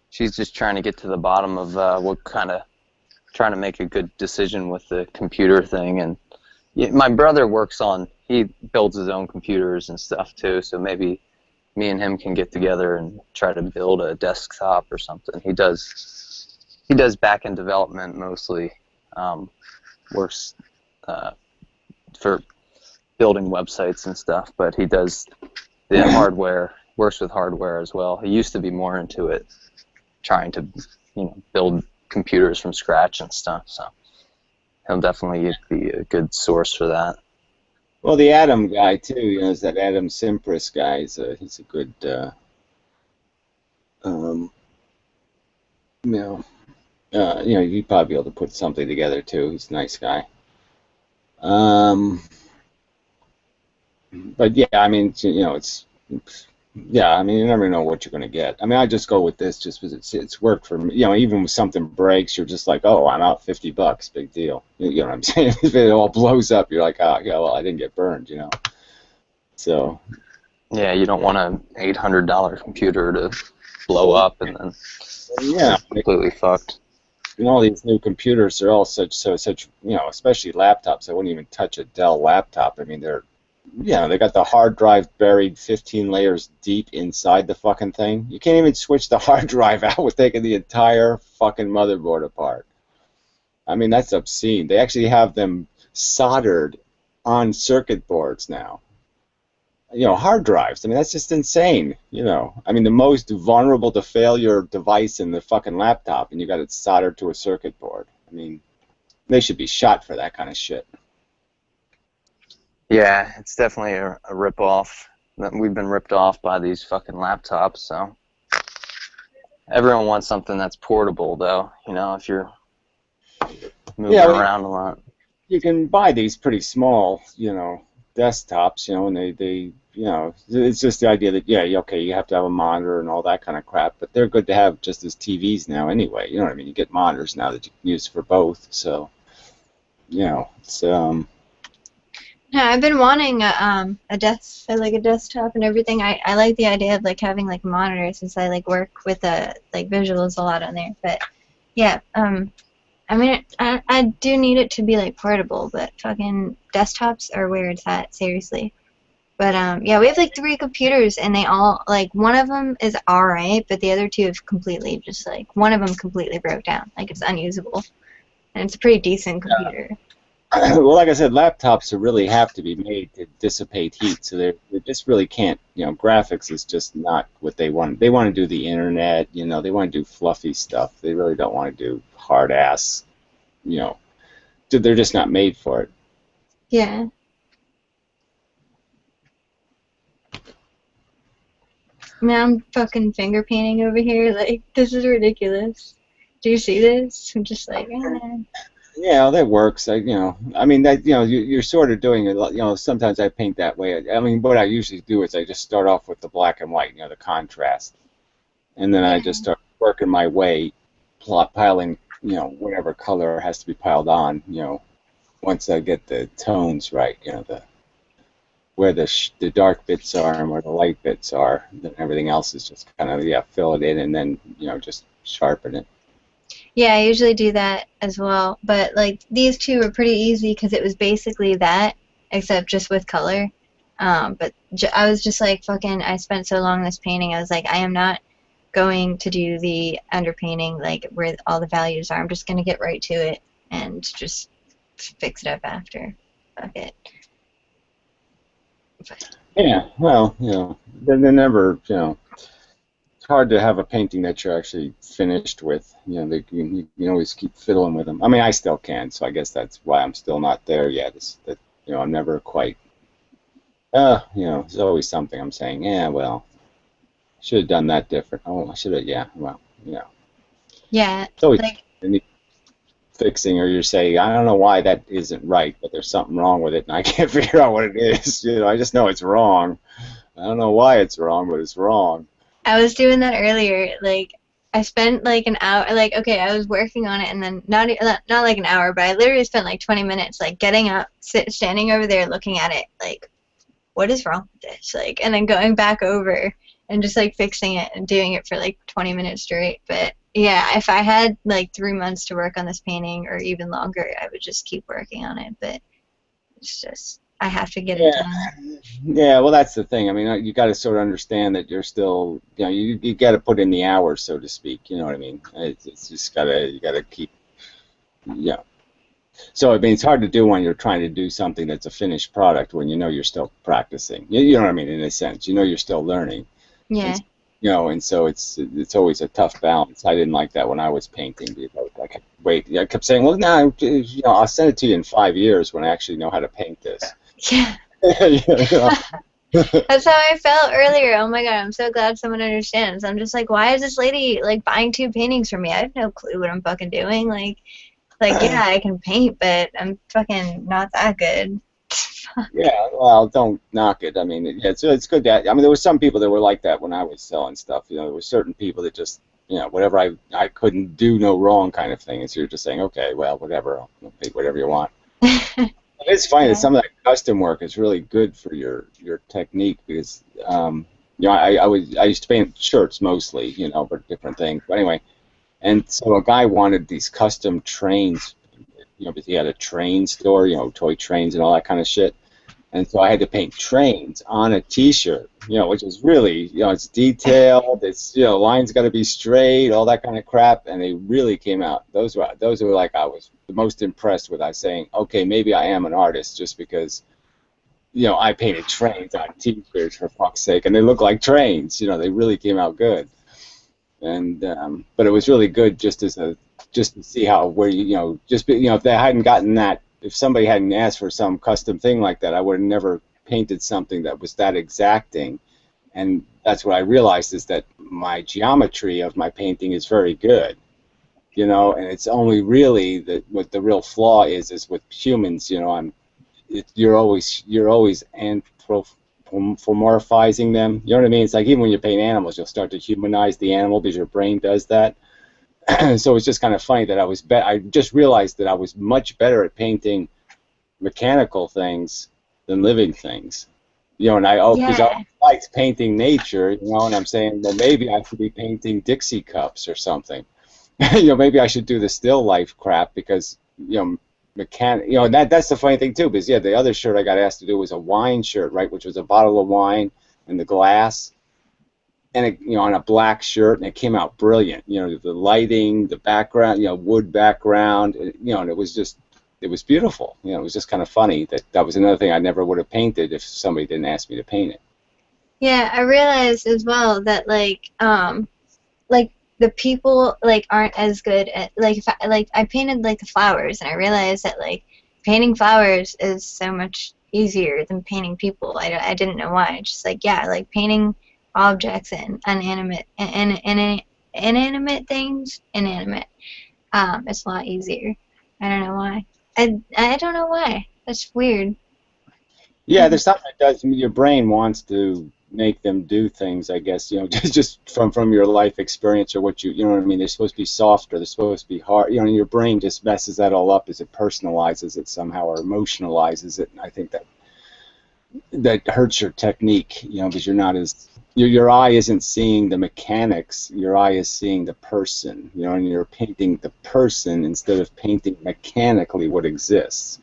D: she's just trying to get to the bottom of what kind of trying to make a good decision with the computer thing. And yeah, my brother he builds his own computers and stuff too, so maybe me and him can get together and try to build a desktop or something. He does back-end development mostly, works for building websites and stuff, but he does the hardware, works with hardware as well. He used to be more into it, trying to, you know, build computers from scratch and stuff, so he'll definitely be a good source for that.
C: well, the Adam guy too, you know, is that Adam Simpris guy. He's a good, you know, he'd probably be able to put something together too. He's a nice guy. But yeah, I mean, you know, yeah, I mean, you never know what you're going to get. I mean, I just go with this just because it's worked for me. You know, even when something breaks, you're just like, oh, I'm out $50, big deal. You know what I'm saying? If it all blows up, you're like, oh, yeah, well, I didn't get burned, you know. So.
D: Yeah, you don't want an $800 computer to blow up and then
C: yeah,
D: completely fucked.
C: And all these new computers are all such, you know, especially laptops. I wouldn't even touch a Dell laptop. I mean, they got the hard drive buried 15 layers deep inside the fucking thing. You can't even switch the hard drive out with taking the entire fucking motherboard apart. I mean, that's obscene. They actually have them soldered on circuit boards now. You know, hard drives. I mean, that's just insane. You know, I mean, the most vulnerable to failure device in the fucking laptop, and you got it soldered to a circuit board. I mean, they should be shot for that kind of shit.
D: Yeah, it's definitely a rip-off. We've been ripped off by these fucking laptops, so everyone wants something that's portable, though. You know, if you're moving around a lot.
C: You can buy these pretty small, you know, desktops, you know, and they you know, it's just the idea that, yeah, okay, you have to have a monitor and all that kind of crap, but they're good to have just as TVs now anyway, you know what I mean? You get monitors now that you can use for both, so, you know, it's,
A: Yeah, I've been wanting a desktop and everything. I like the idea of like having like a monitor since I like work with like visuals a lot on there. But yeah, I mean I do need it to be like portable, but fucking desktops are where it's at, seriously. But yeah, we have like 3 computers and they all like one of them is alright, but the other 2 have completely just like one of them completely broke down, like it's unusable, and it's a pretty decent computer.
C: well, like I said, laptops really have to be made to dissipate heat, so they just really can't, you know, graphics is just not what they want. They want to do the internet, you know, they want to do fluffy stuff. They really don't want to do hard-ass, you know, they're just not made for it.
A: Yeah. Man, I'm fucking finger painting over here, like, this is ridiculous. Do you see this? I'm just like,
C: Yeah, that works. You know, I mean, that, you know, you're sort of doing it. You know, sometimes I paint that way. I mean, what I usually do is I just start off with the black and white, you know, the contrast, and then I just start working my way, piling, you know, whatever color has to be piled on. You know, once I get the tones right, you know, where the dark bits are and where the light bits are, then everything else is just kind of fill it in and then, you know, just sharpen it.
A: yeah, I usually do that as well, but like these 2 were pretty easy because it was basically that, except just with color. But I was just like, fucking, I spent so long this painting, I was like, I am not going to do the underpainting, like where all the values are. I'm just going to get right to it and just fix it up after. Fuck it.
C: Yeah, well, you know, they're never, you know, it's hard to have a painting that you're actually finished with. You know, you can always keep fiddling with them. I mean, I still can, so I guess that's why I'm still not there yet. Is that, you know, I'm never quite, you know, there's always something I'm saying, yeah, well, should have done that different. Oh, I should have, yeah, well, you know.
A: Yeah,
C: It's always
A: like,
C: fixing, or you're saying, I don't know why that isn't right, but there's something wrong with it, and I can't figure out what it is. You know, I just know it's wrong. I don't know why it's wrong, but it's wrong.
A: I was doing that earlier. Like, I spent like an hour. Like, okay, I was working on it, and then not like an hour, but I literally spent like 20 minutes, like getting up, standing over there, looking at it, like, what is wrong with this? Like, and then going back over and just like fixing it and doing it for like 20 minutes straight. But yeah, if I had like 3 months to work on this painting or even longer, I would just keep working on it. But it's just, I have to get it done.
C: Yeah, well, that's the thing. I mean, you got to sort of understand that you're still, you know, you got to put in the hours, so to speak. You know what I mean? It's just you gotta keep, yeah. So I mean, it's hard to do when you're trying to do something that's a finished product when you know you're still practicing. You know what I mean? In a sense, you know you're still learning.
A: Yeah.
C: And, you know, and so it's always a tough balance. I didn't like that when I was painting. Because I kept saying, well, no, you know, I'll send it to you in 5 years when I actually know how to paint this.
A: Yeah.
C: You know?
A: That's how I felt earlier. Oh my god, I'm so glad someone understands. I'm just like, why is this lady like buying 2 paintings from me? I have no clue what I'm fucking doing. Like yeah, I can paint, but I'm fucking not that good.
C: Yeah, well, don't knock it. I mean, yeah, it's good that, I mean, there were some people that were like that when I was selling stuff. You know, there were certain people that just, you know, whatever I couldn't do no wrong kind of thing. And so you're just saying, okay, well, whatever, I'll paint whatever you want. It's funny that some of that custom work is really good for your technique because, you know, I used to paint shirts mostly, you know, but different things. But anyway, and so a guy wanted these custom trains, you know, because he had a train store, you know, toy trains and all that kind of shit. And so I had to paint trains on a T-shirt, you know, which is really, you know, it's detailed, it's, you know, lines got to be straight, all that kind of crap, and they really came out. Those were like I was the most impressed with. I was saying, okay, maybe I am an artist just because, you know, I painted trains on T-shirts for fuck's sake, and they look like trains. You know, they really came out good. And but it was really good just to see how where you know just you know if they hadn't gotten that. If somebody hadn't asked for some custom thing like that, I would have never painted something that was that exacting. And that's what I realized is that my geometry of my painting is very good, you know, and it's only really that what the real flaw is with humans, you know, you're always anthropomorphizing them. You know what I mean? It's like even when you paint animals, you'll start to humanize the animal because your brain does that. So it's just kind of funny that I just realized that I was much better at painting mechanical things than living things. You know, and because I liked painting nature, you know, and I'm saying, well, maybe I should be painting Dixie cups or something. You know, maybe I should do the still life crap because, you know, you know, that's the funny thing too, because yeah, the other shirt I got asked to do was a wine shirt, right, which was a bottle of wine and the glass. And it, you know, on a black shirt, and it came out brilliant. You know, the lighting, the background, you know, wood background, you know, and it was beautiful. You know, it was just kind of funny that was another thing I never would have painted if somebody didn't ask me to paint it.
A: Yeah, I realized as well that like the people like aren't as good at like if I painted like the flowers, and I realized that like painting flowers is so much easier than painting people. I didn't know why. Just like yeah, like painting objects and inanimate things, it's a lot easier. I don't know why. I don't know why. That's weird.
C: Yeah, there's something that does. Your brain wants to make them do things, I guess. You know, just from your life experience or what you know what I mean. They're supposed to be softer. They're supposed to be hard. You know, and your brain just messes that all up as it personalizes it somehow or emotionalizes it. And I think that hurts your technique. You know, because you're not as your eye isn't seeing the mechanics. Your eye is seeing the person. You know, and you're painting the person instead of painting mechanically what exists.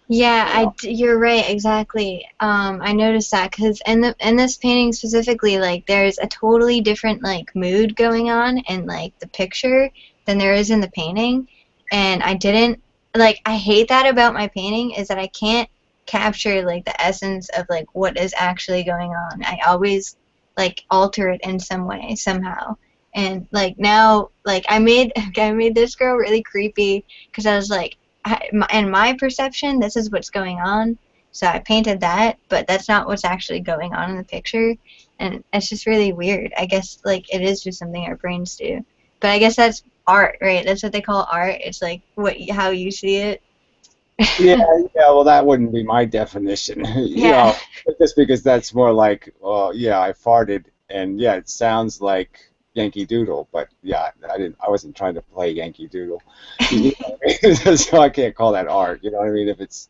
A: Yeah, you're right, exactly. I noticed that because in this painting specifically, like there's a totally different like mood going on in like the picture than there is in the painting, and I didn't like, I hate that about my painting, is that I can't capture, like, the essence of, like, what is actually going on. I always, like, alter it in some way, somehow. And, like, now, like, I made this girl really creepy, because I was like, in my perception, this is what's going on. So I painted that, but that's not what's actually going on in the picture. And it's just really weird. I guess, like, it is just something our brains do. But I guess that's art, right? That's what they call art. It's like how you see it.
C: Yeah, yeah. Well, that wouldn't be my definition. You
A: Yeah.
C: know, just because that's more like, well, yeah, I farted, and yeah, it sounds like Yankee Doodle, but yeah, I wasn't trying to play Yankee Doodle. You know what I mean? So I can't call that art. You know what I mean? If it's,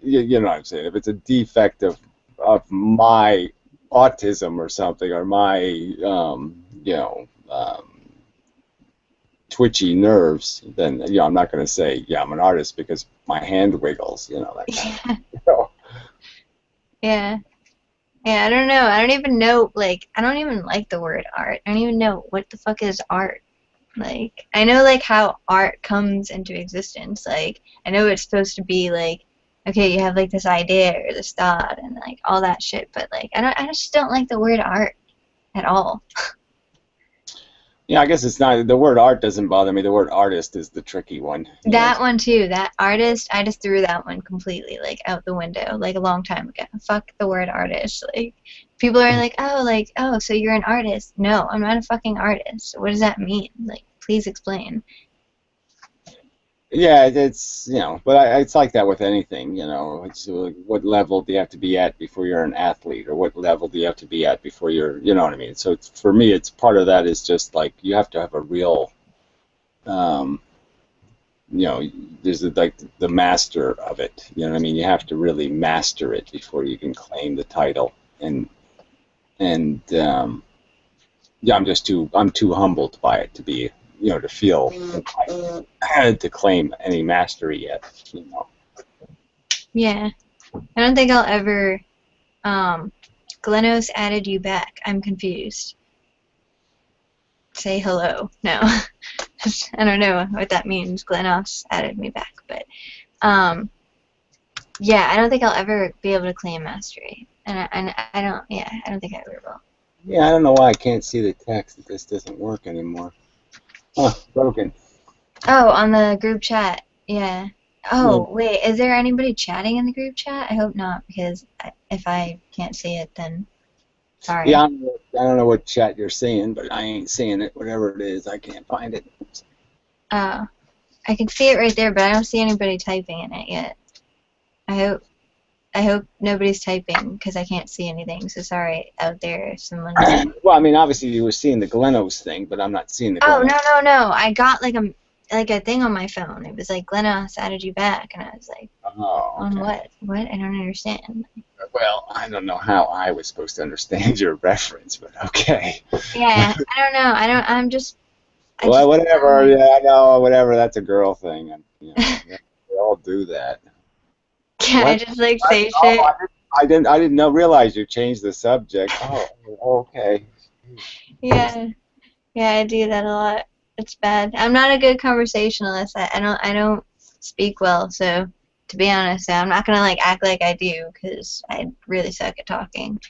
C: you know what I'm saying? If it's a defect of my autism or something, or my, you know, twitchy nerves, then I'm not going to say I'm an artist because my hand wiggles, that kind
A: Yeah.
C: of, you know.
A: Yeah. Yeah, I don't know. I don't even know, like, I don't even like the word art. I don't even know what the fuck is art. Like, I know, like, how art comes into existence. Like, I know it's supposed to be, like, okay, you have, like, this idea or this thought and, like, all that shit, but, like, I just don't like the word art at all.
C: Yeah, I guess it's not, the word art doesn't bother me. The word artist is the tricky one.
A: That one too, that artist, I just threw that one completely, like, out the window, like, a long time ago. Fuck the word artist. Like, people are like, oh, so you're an artist. No, I'm not a fucking artist. What does that mean? Like, please explain.
C: Yeah, it's, but it's like that with anything, It's what level do you have to be at before you're an athlete, or what level do you have to be at before you're, you know what I mean? So for me, it's part of that is just like you have to have a real, there's like the master of it, you know what I mean? You have to really master it before you can claim the title, and I'm too humbled by it to be, to feel to claim any mastery yet,
A: Yeah. I don't think I'll ever, Glenos added you back. I'm confused. Say hello. No. I don't know what that means. Glenos added me back, but, yeah, I don't think I'll ever be able to claim mastery. And I don't think I ever will.
C: Yeah, I don't know why I can't see the text. This doesn't work anymore. Oh, broken.
A: Oh, on the group chat. Yeah. Oh, wait, is there anybody chatting in the group chat? I hope not, because if I can't see it, then sorry.
C: Yeah, I don't know what chat you're seeing, but I ain't seeing it. Whatever it is, I can't find it.
A: Oh, I can see it right there, but I don't see anybody typing in it yet. I hope nobody's typing, because I can't see anything, so sorry out there if someone's...
C: Well, I mean, obviously you were seeing the Glenos thing, but I'm not seeing the
A: Oh,
C: Glenos.
A: no. I got, like a thing on my phone. It was like, Glenos added you back, and I was like,
C: Oh, okay.
A: on what? What? I don't understand.
C: Well, I don't know how I was supposed to understand your reference, but okay.
A: Yeah, I don't know. I'm just...
C: Well, whatever. Yeah, I know. Whatever. That's a girl thing. And, we all do that.
A: Can I just like say shit?
C: I didn't realize you changed the subject. Oh, okay.
A: Yeah, I do that a lot. It's bad. I'm not a good conversationalist. I don't speak well. So to be honest, I'm not gonna like act like I do, because I really suck at talking.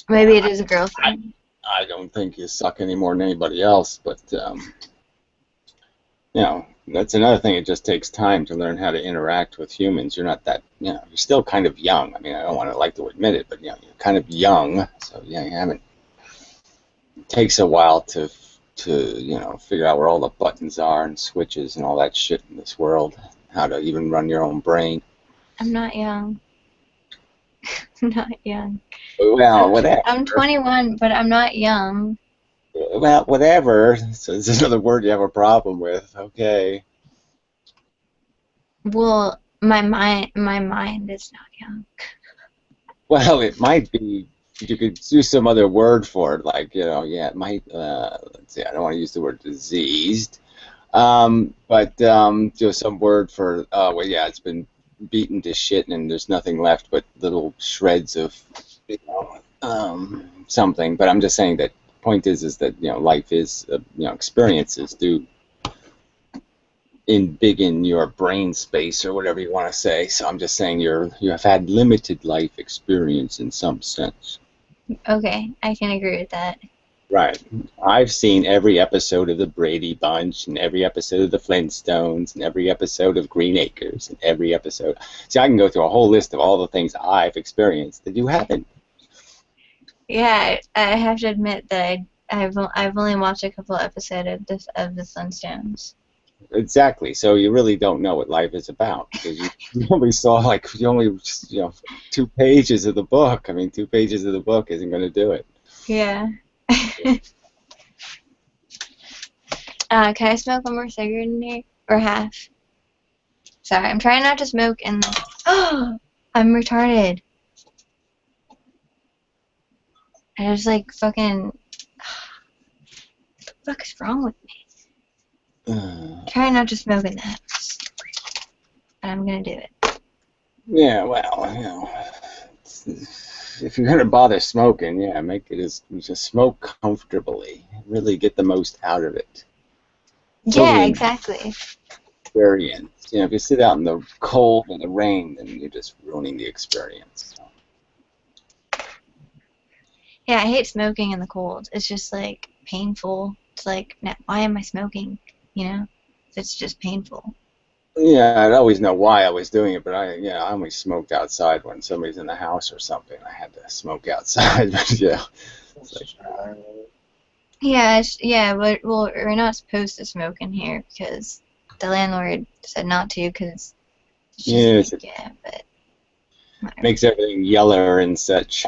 A: Maybe it is a girl thing.
C: I don't think you suck any more than anybody else, but that's another thing. It just takes time to learn how to interact with humans. You're not that, you're still kind of young. I mean, I don't want to like to admit it, but you're kind of young. So you haven't. It takes a while to figure out where all the buttons are and switches and all that shit in this world. How to even run your own brain.
A: I'm not young. I'm not young.
C: Well, whatever.
A: I'm 21, but I'm not young.
C: Well, whatever. So this is another word you have a problem with. Okay.
A: Well, my mind is not young.
C: Well, it might be. You could use some other word for it, like it might. Let's see. I don't want to use the word diseased, but just some word for. It's been beaten to shit, and there's nothing left but little shreds of, something. But I'm just saying that. Point is that life is experiences do big in your brain space or whatever you want to say. So I'm just saying you have had limited life experience in some sense.
A: Okay, I can agree with that.
C: Right. I've seen every episode of the Brady Bunch and every episode of the Flintstones and every episode of Green Acres and every episode. See, I can go through a whole list of all the things I've experienced that you haven't.
A: Yeah, I have to admit that I've only watched a couple episodes of the Flintstones.
C: Exactly. So you really don't know what life is about because you only saw you only 2 pages of the book. I mean, 2 pages of the book isn't going to do it.
A: Yeah. Can I smoke one more cigarette in here? Or half? Sorry, I'm trying not to smoke and oh, I'm retarded. I just like fucking. What the fuck is wrong with me? Trying not to smoke in the house. And I'm gonna do it.
C: Yeah, well, if you're gonna bother smoking, yeah, make it just smoke comfortably. Really get the most out of it.
A: Yeah, exactly.
C: Experience. If you sit out in the cold and the rain, then you're just ruining the experience.
A: Yeah, I hate smoking in the cold. It's just like painful. It's like, why am I smoking? It's just painful.
C: Yeah, I always know why I was doing it, but I only smoked outside when somebody's in the house or something. I had to smoke outside, but yeah.
A: Yeah, but we're not supposed to smoke in here because the landlord said not to because but whatever.
C: Makes everything yeller and such.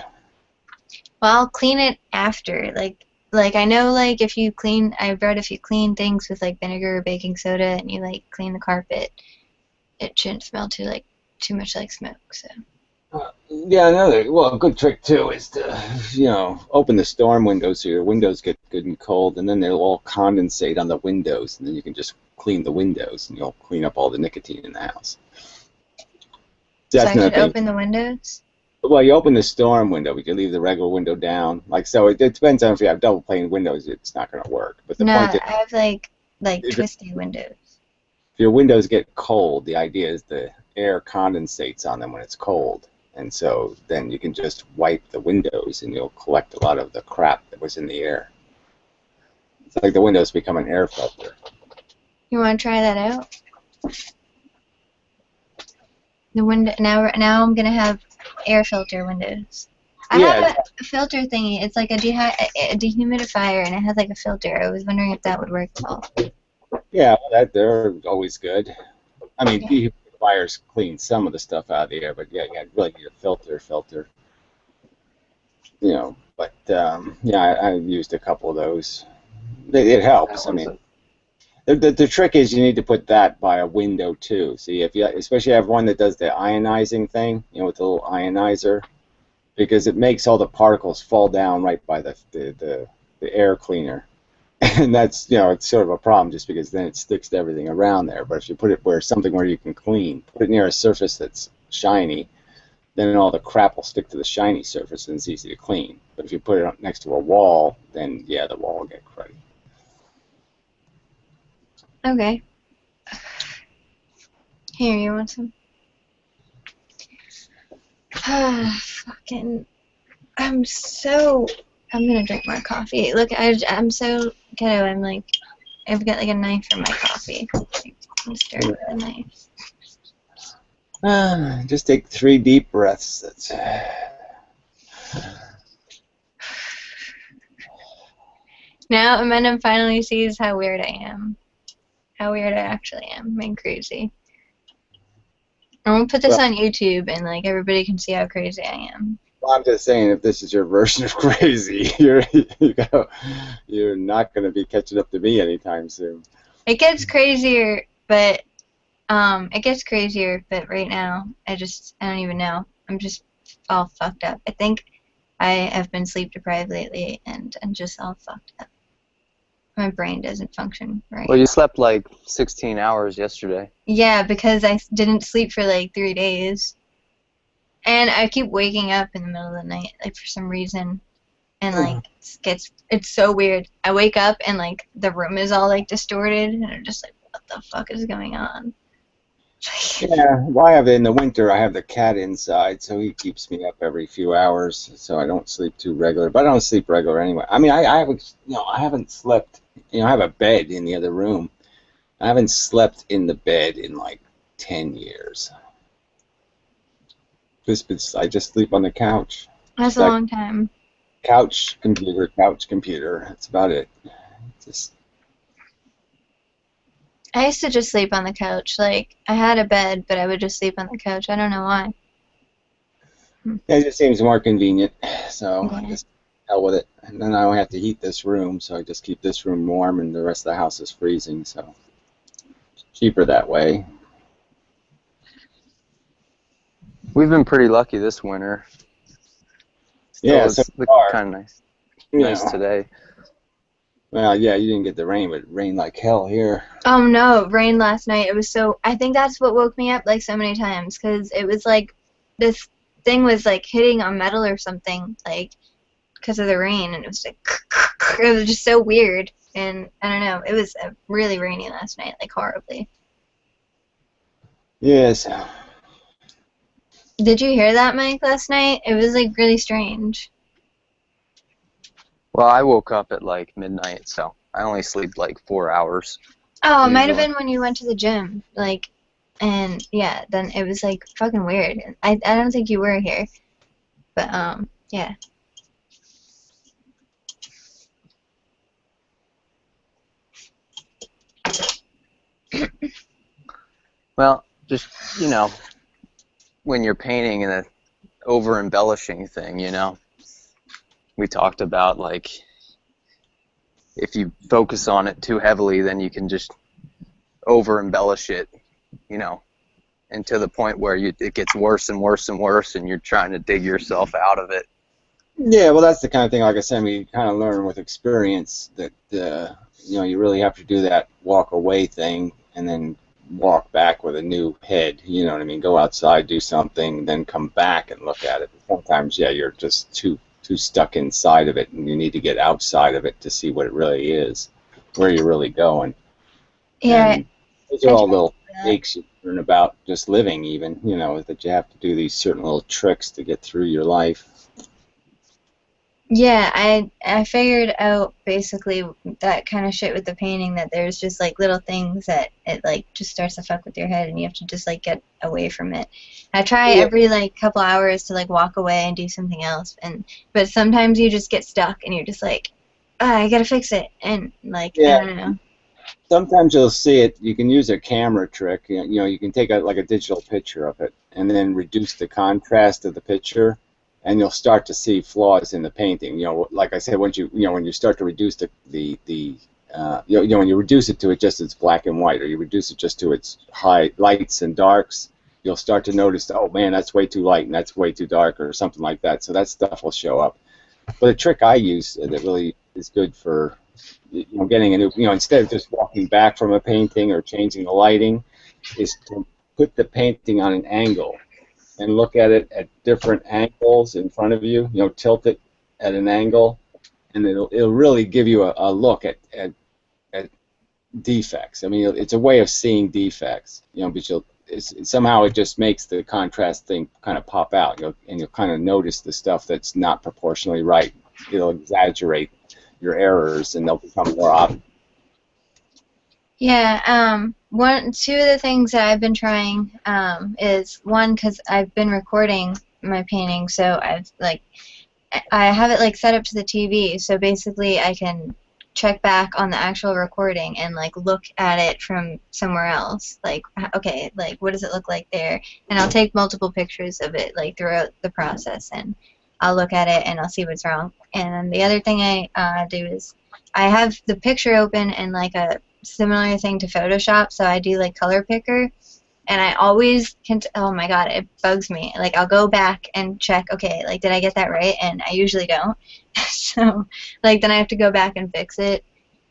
A: Well, I'll clean it after. Like I know, like I've read if you clean things with like vinegar or baking soda and you like clean the carpet, it shouldn't smell too much like smoke. So.
C: Yeah, a good trick too is to open the storm windows so your windows get good and cold, and then they'll all condensate on the windows, and then you can just clean the windows, and you'll clean up all the nicotine in the house.
A: So I should open the windows?
C: Well, you open the storm window, but you leave the regular window down. So it depends on if you have double pane windows, it's not going to work. But the point is,
A: I have like twisty windows.
C: If your windows get cold, the idea is the air condensates on them when it's cold. And so then you can just wipe the windows and you'll collect a lot of the crap that was in the air. It's like the windows become an air filter.
A: You want to try that out? The window now I'm gonna have air filter windows. I have a filter thingy. It's like a dehumidifier, and it has like a filter. I was wondering if that would work at all.
C: Yeah, they're always good. I mean, dehumidifiers clean some of the stuff out of the air, but yeah, you really need a filter. But I used a couple of those. It helps. I mean, the trick is you need to put that by a window too. See, especially have one that does the ionizing thing, with the little ionizer, because it makes all the particles fall down right by the air cleaner, and that's it's sort of a problem just because then it sticks to everything around there. But if you put it where you can clean, put it near a surface that's shiny, then all the crap will stick to the shiny surface and it's easy to clean. But if you put it next to a wall, then the wall will get cruddy.
A: Okay. Here, you want some? I'm gonna drink more coffee. Look, I'm so ghetto. I've got like a knife for my coffee. I'm stirring with a knife.
C: Just take 3 deep breaths. That's.
A: Now Amanda finally sees how weird I am. How weird I actually am. I'm crazy. I'm gonna put this on YouTube and like everybody can see how crazy I am.
C: Well, I'm just saying, if this is your version of crazy, you're not gonna be catching up to me anytime soon.
A: It gets crazier, but right now I don't even know. I'm just all fucked up. I think I have been sleep deprived lately and I'm just all fucked up. My brain doesn't function right.
D: Well, you slept like 16 hours yesterday.
A: Yeah, because I didn't sleep for like 3 days. And I keep waking up in the middle of the night, like for some reason. And like it's so weird. I wake up and like the room is all like distorted and I'm just like, what the the fuck is going on?
C: Yeah, well, I have in the winter. I have the cat inside, so he keeps me up every few hours, so I don't sleep too regular. But I don't sleep regular anyway. I mean, I haven't, I haven't slept. I have a bed in the other room. I haven't slept in the bed in like 10 years. I just sleep on the couch.
A: That's a long time.
C: Couch, computer, couch, computer. That's about it. Just.
A: I used to just sleep on the couch. Like, I had a bed, but I would just sleep on the couch. I don't know why.
C: It just seems more convenient, so
A: Yeah.
C: I just hell with it. And then I don't have to heat this room, so I just keep this room warm, and the rest of the house is freezing, so it's cheaper that way.
D: We've been pretty lucky this winter.
C: Yeah,
D: It's
C: so far.
D: kind of nice.
C: You
D: Nice
C: know.
D: today.
C: Well, yeah, you didn't get the rain, but it rained like hell here.
A: Oh no, it rained last night. It was so, I think that's what woke me up like so many times, because it was like this thing was like hitting on metal or something, like because of the rain, and it was like it was just so weird. And I don't know, it was really rainy last night, like horribly.
C: Yes.
A: Did you hear that, Mike, last night? It was like really strange.
D: Well, I woke up at like midnight, so I only sleep like 4 hours.
A: Oh, it might have
D: Usually.
A: been when you went to the gym, like, and yeah, then it was like fucking weird. I don't think you were here, but yeah.
D: Well, just, when you're painting and the over embellishing thing, we talked about like if you focus on it too heavily, then you can just over embellish it, and to the point where it gets worse and worse and worse, and you're trying to dig yourself out of it.
C: Yeah, well, that's the kind of thing, like I said, we kind of learn with experience that, you really have to do that walk away thing and then walk back with a new head, you know what I mean? Go outside, do something, then come back and look at it. Sometimes, yeah, you're just too stuck inside of it, and you need to get outside of it to see what it really is, where you're really going.
A: Yeah.
C: And those are all little mistakes you learn about just living, even, that you have to do these certain little tricks to get through your life.
A: Yeah, I figured out basically that kind of shit with the painting, that there's just like little things that it like just starts to fuck with your head, and you have to just like get away from it. I try every like couple hours to like walk away and do something else, but sometimes you just get stuck and you're just like, I gotta fix it, and like I don't know.
C: Sometimes you'll see it. You can use a camera trick. You can take a digital picture of it and then reduce the contrast of the picture, and you'll start to see flaws in the painting. Like I said, when you start to reduce when you reduce it to it just its black and white, or you reduce it just to its high lights and darks, you'll start to notice, oh man, that's way too light and that's way too dark, or something like that. So that stuff will show up. But a trick I use that really is good for getting a new, instead of just walking back from a painting or changing the lighting, is to put the painting on an angle and look at it at different angles in front of you. Tilt it at an angle, and it'll really give you a look at defects. I mean, it's a way of seeing defects. But somehow it just makes the contrast thing kind of pop out. And you'll kind of notice the stuff that's not proportionally right. It'll exaggerate your errors, and they'll become more obvious.
A: Yeah, two of the things that I've been trying is one, because I've been recording my painting, so I have it like set up to the TV, so basically I can check back on the actual recording and like look at it from somewhere else. Like, okay, like what does it look like there? And I'll take multiple pictures of it like throughout the process, and I'll look at it and I'll see what's wrong. And then the other thing I do is I have the picture open and like a similar thing to Photoshop, so I do like color picker, and I always can oh my god, it bugs me. Like I'll go back and check, okay, like did I get that right? And I usually don't. So like then I have to go back and fix it.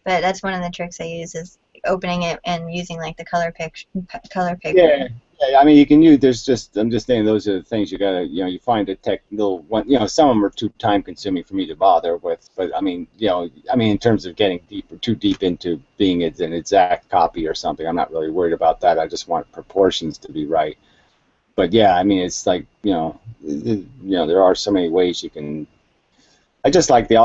A: But that's one of the tricks I use, is opening it and using like the color picker.
C: Yeah, Yeah, I mean, you can use. There's just. I'm just saying those are the things you gotta. You find a little one. Some of them are too time consuming for me to bother with. But I mean, in terms of getting too deep into being an exact copy or something, I'm not really worried about that. I just want proportions to be right. But yeah, I mean, it's like there are so many ways you can. I just like the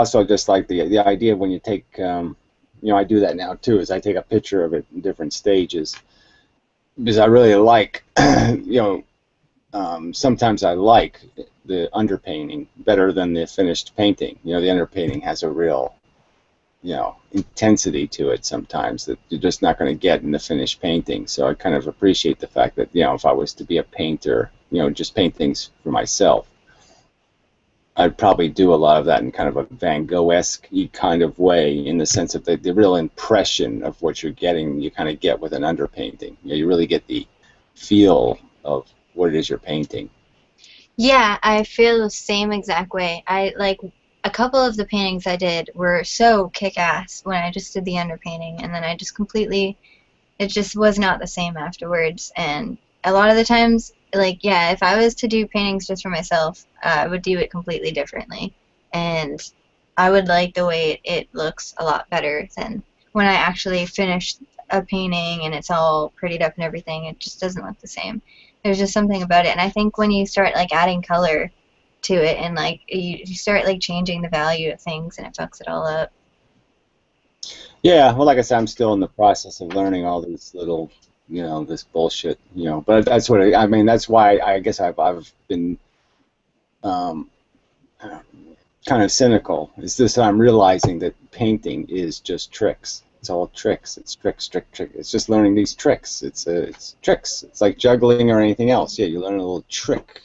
C: idea when you take. I do that now too. Is I take a picture of it in different stages. Because I really like, sometimes I like the underpainting better than the finished painting. The underpainting has a real, intensity to it sometimes that you're just not going to get in the finished painting. So I kind of appreciate the fact that, if I was to be a painter, just paint things for myself, I'd probably do a lot of that in kind of a Van Gogh-esque kind of way, in the sense of the real impression of what you're getting, you kind of get with an underpainting. You really get the feel of what it is you're painting.
A: Yeah, I feel the same exact way. I like a couple of the paintings I did were so kick-ass when I just did the underpainting, and then I just completely, it just was not the same afterwards. And a lot of the times, like, yeah, if I was to do paintings just for myself, I would do it completely differently. And I would like the way it looks a lot better than when I actually finish a painting and it's all prettied up and everything. It just doesn't look the same. There's just something about it. And I think when you start, like, adding color to it and, like, you start, like, changing the value of things and it fucks it all up.
C: Yeah, well, like I said, I'm still in the process of learning all these little, this bullshit, but that's what I mean. That's why I guess I've been um, kind of cynical. Is this I'm realizing that painting is just tricks. It's all tricks. It's tricks. It's just learning these tricks. It's tricks. It's like juggling or anything else. Yeah, you learn a little trick,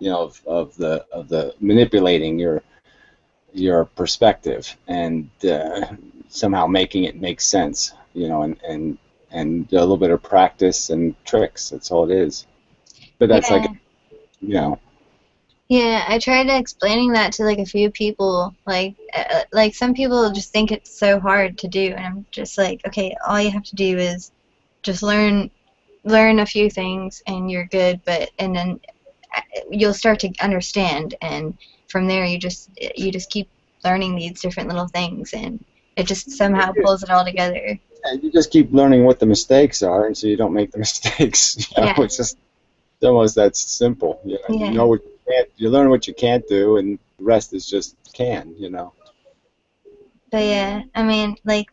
C: of the manipulating your perspective and somehow making it make sense. And a little bit of practice and tricks. That's all it is. But that's
A: Yeah. Yeah, I tried explaining that to, like, a few people. Like some people just think it's so hard to do, and I'm just like, okay, all you have to do is just learn a few things, and you're good. And then you'll start to understand, and from there you just keep learning these different little things, and it just somehow pulls it all together.
C: And you just keep learning what the mistakes are, and so you don't make the mistakes.
A: Yeah.
C: It's almost that simple.
A: Yeah.
C: You know what you can't. You learn what you can't do, and the rest is just can.
A: But yeah, I mean, like,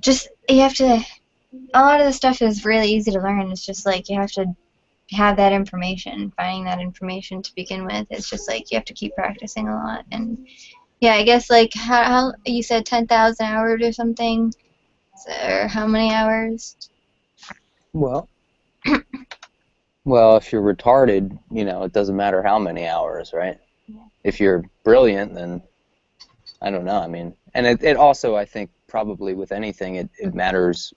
A: just you have to. A lot of the stuff is really easy to learn. It's just like you have to have that information. Finding that information to begin with, it's just like you have to keep practicing a lot. And yeah, I guess, like, how you said 10,000 hours or something, or how many hours?
D: Well, if you're retarded, it doesn't matter how many hours, right?
A: Yeah.
D: If you're brilliant, then I don't know. I mean, and it also, I think, probably with anything, it matters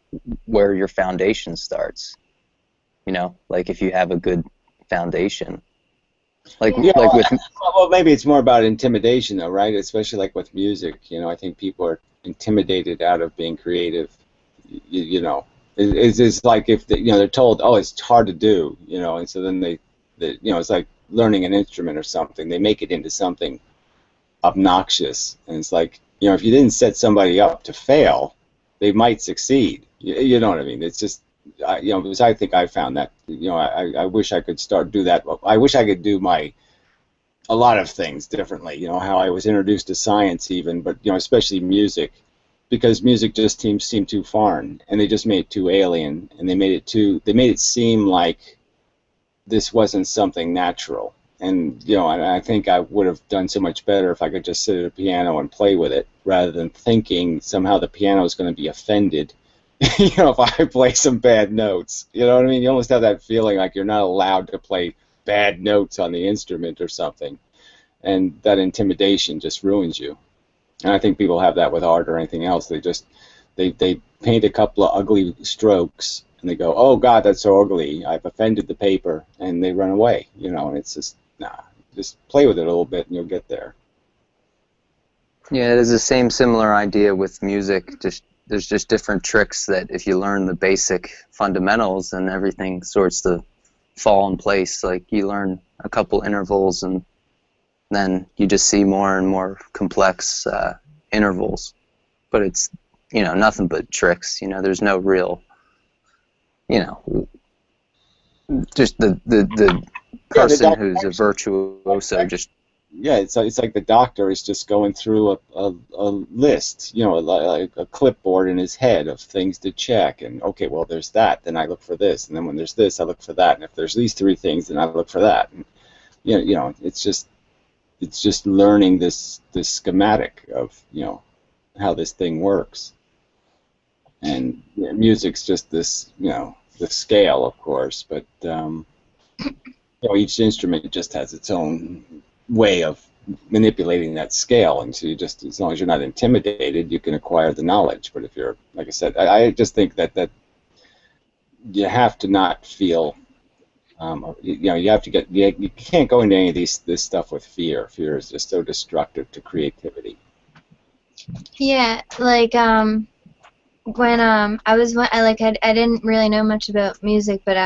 D: where your foundation starts. Like if you have a good foundation. Like with.
C: Well, maybe it's more about intimidation, though, right? Especially like with music. I think people are intimidated out of being creative. It's like if they're told, oh, it's hard to do, and so then they it's like learning an instrument or something. They make it into something obnoxious, and it's like, if you didn't set somebody up to fail, they might succeed. You know what I mean? It's just, because I think I found that, I wish I could do that. I wish I could do a lot of things differently. How I was introduced to science even, but especially music. Because music just seemed too foreign, and they just made it too alien, and they made it seem like this wasn't something natural. And and I think I would have done so much better if I could just sit at a piano and play with it, rather than thinking somehow the piano is going to be offended, if I play some bad notes. You know what I mean? You almost have that feeling like you're not allowed to play bad notes on the instrument or something, and that intimidation just ruins you. And I think people have that with art or anything else. They paint a couple of ugly strokes and they go, oh God, that's so ugly. I've offended the paper, and they run away. And it's just, nah, just play with it a little bit and you'll get there.
D: Yeah, it is the same similar idea with music. Just there's just different tricks that if you learn the basic fundamentals, then everything sorts to fall in place. Like you learn a couple intervals and then you just see more and more complex intervals. But it's, you know, nothing but tricks. You know, there's no real, you know, just the person who's a virtuoso just.
C: Yeah, it's like the doctor is just going through a list, you know, like a clipboard in his head of things to check. And okay, well, there's that, then I look for this, and then when there's this, I look for that, and if there's these three things, then I look for that. And, you know, it's just learning this schematic of, you know, how this thing works. And you know, music's just this, you know, the scale, of course, but you know, each instrument just has its own way of manipulating that scale, and so you just, as long as you're not intimidated, you can acquire the knowledge. But if you're, like I said, I just think that you have to not feel, you know, you have to get, you can't go into any of this stuff with fear. Fear is just so destructive to creativity.
A: Yeah, like when I didn't really know much about music, but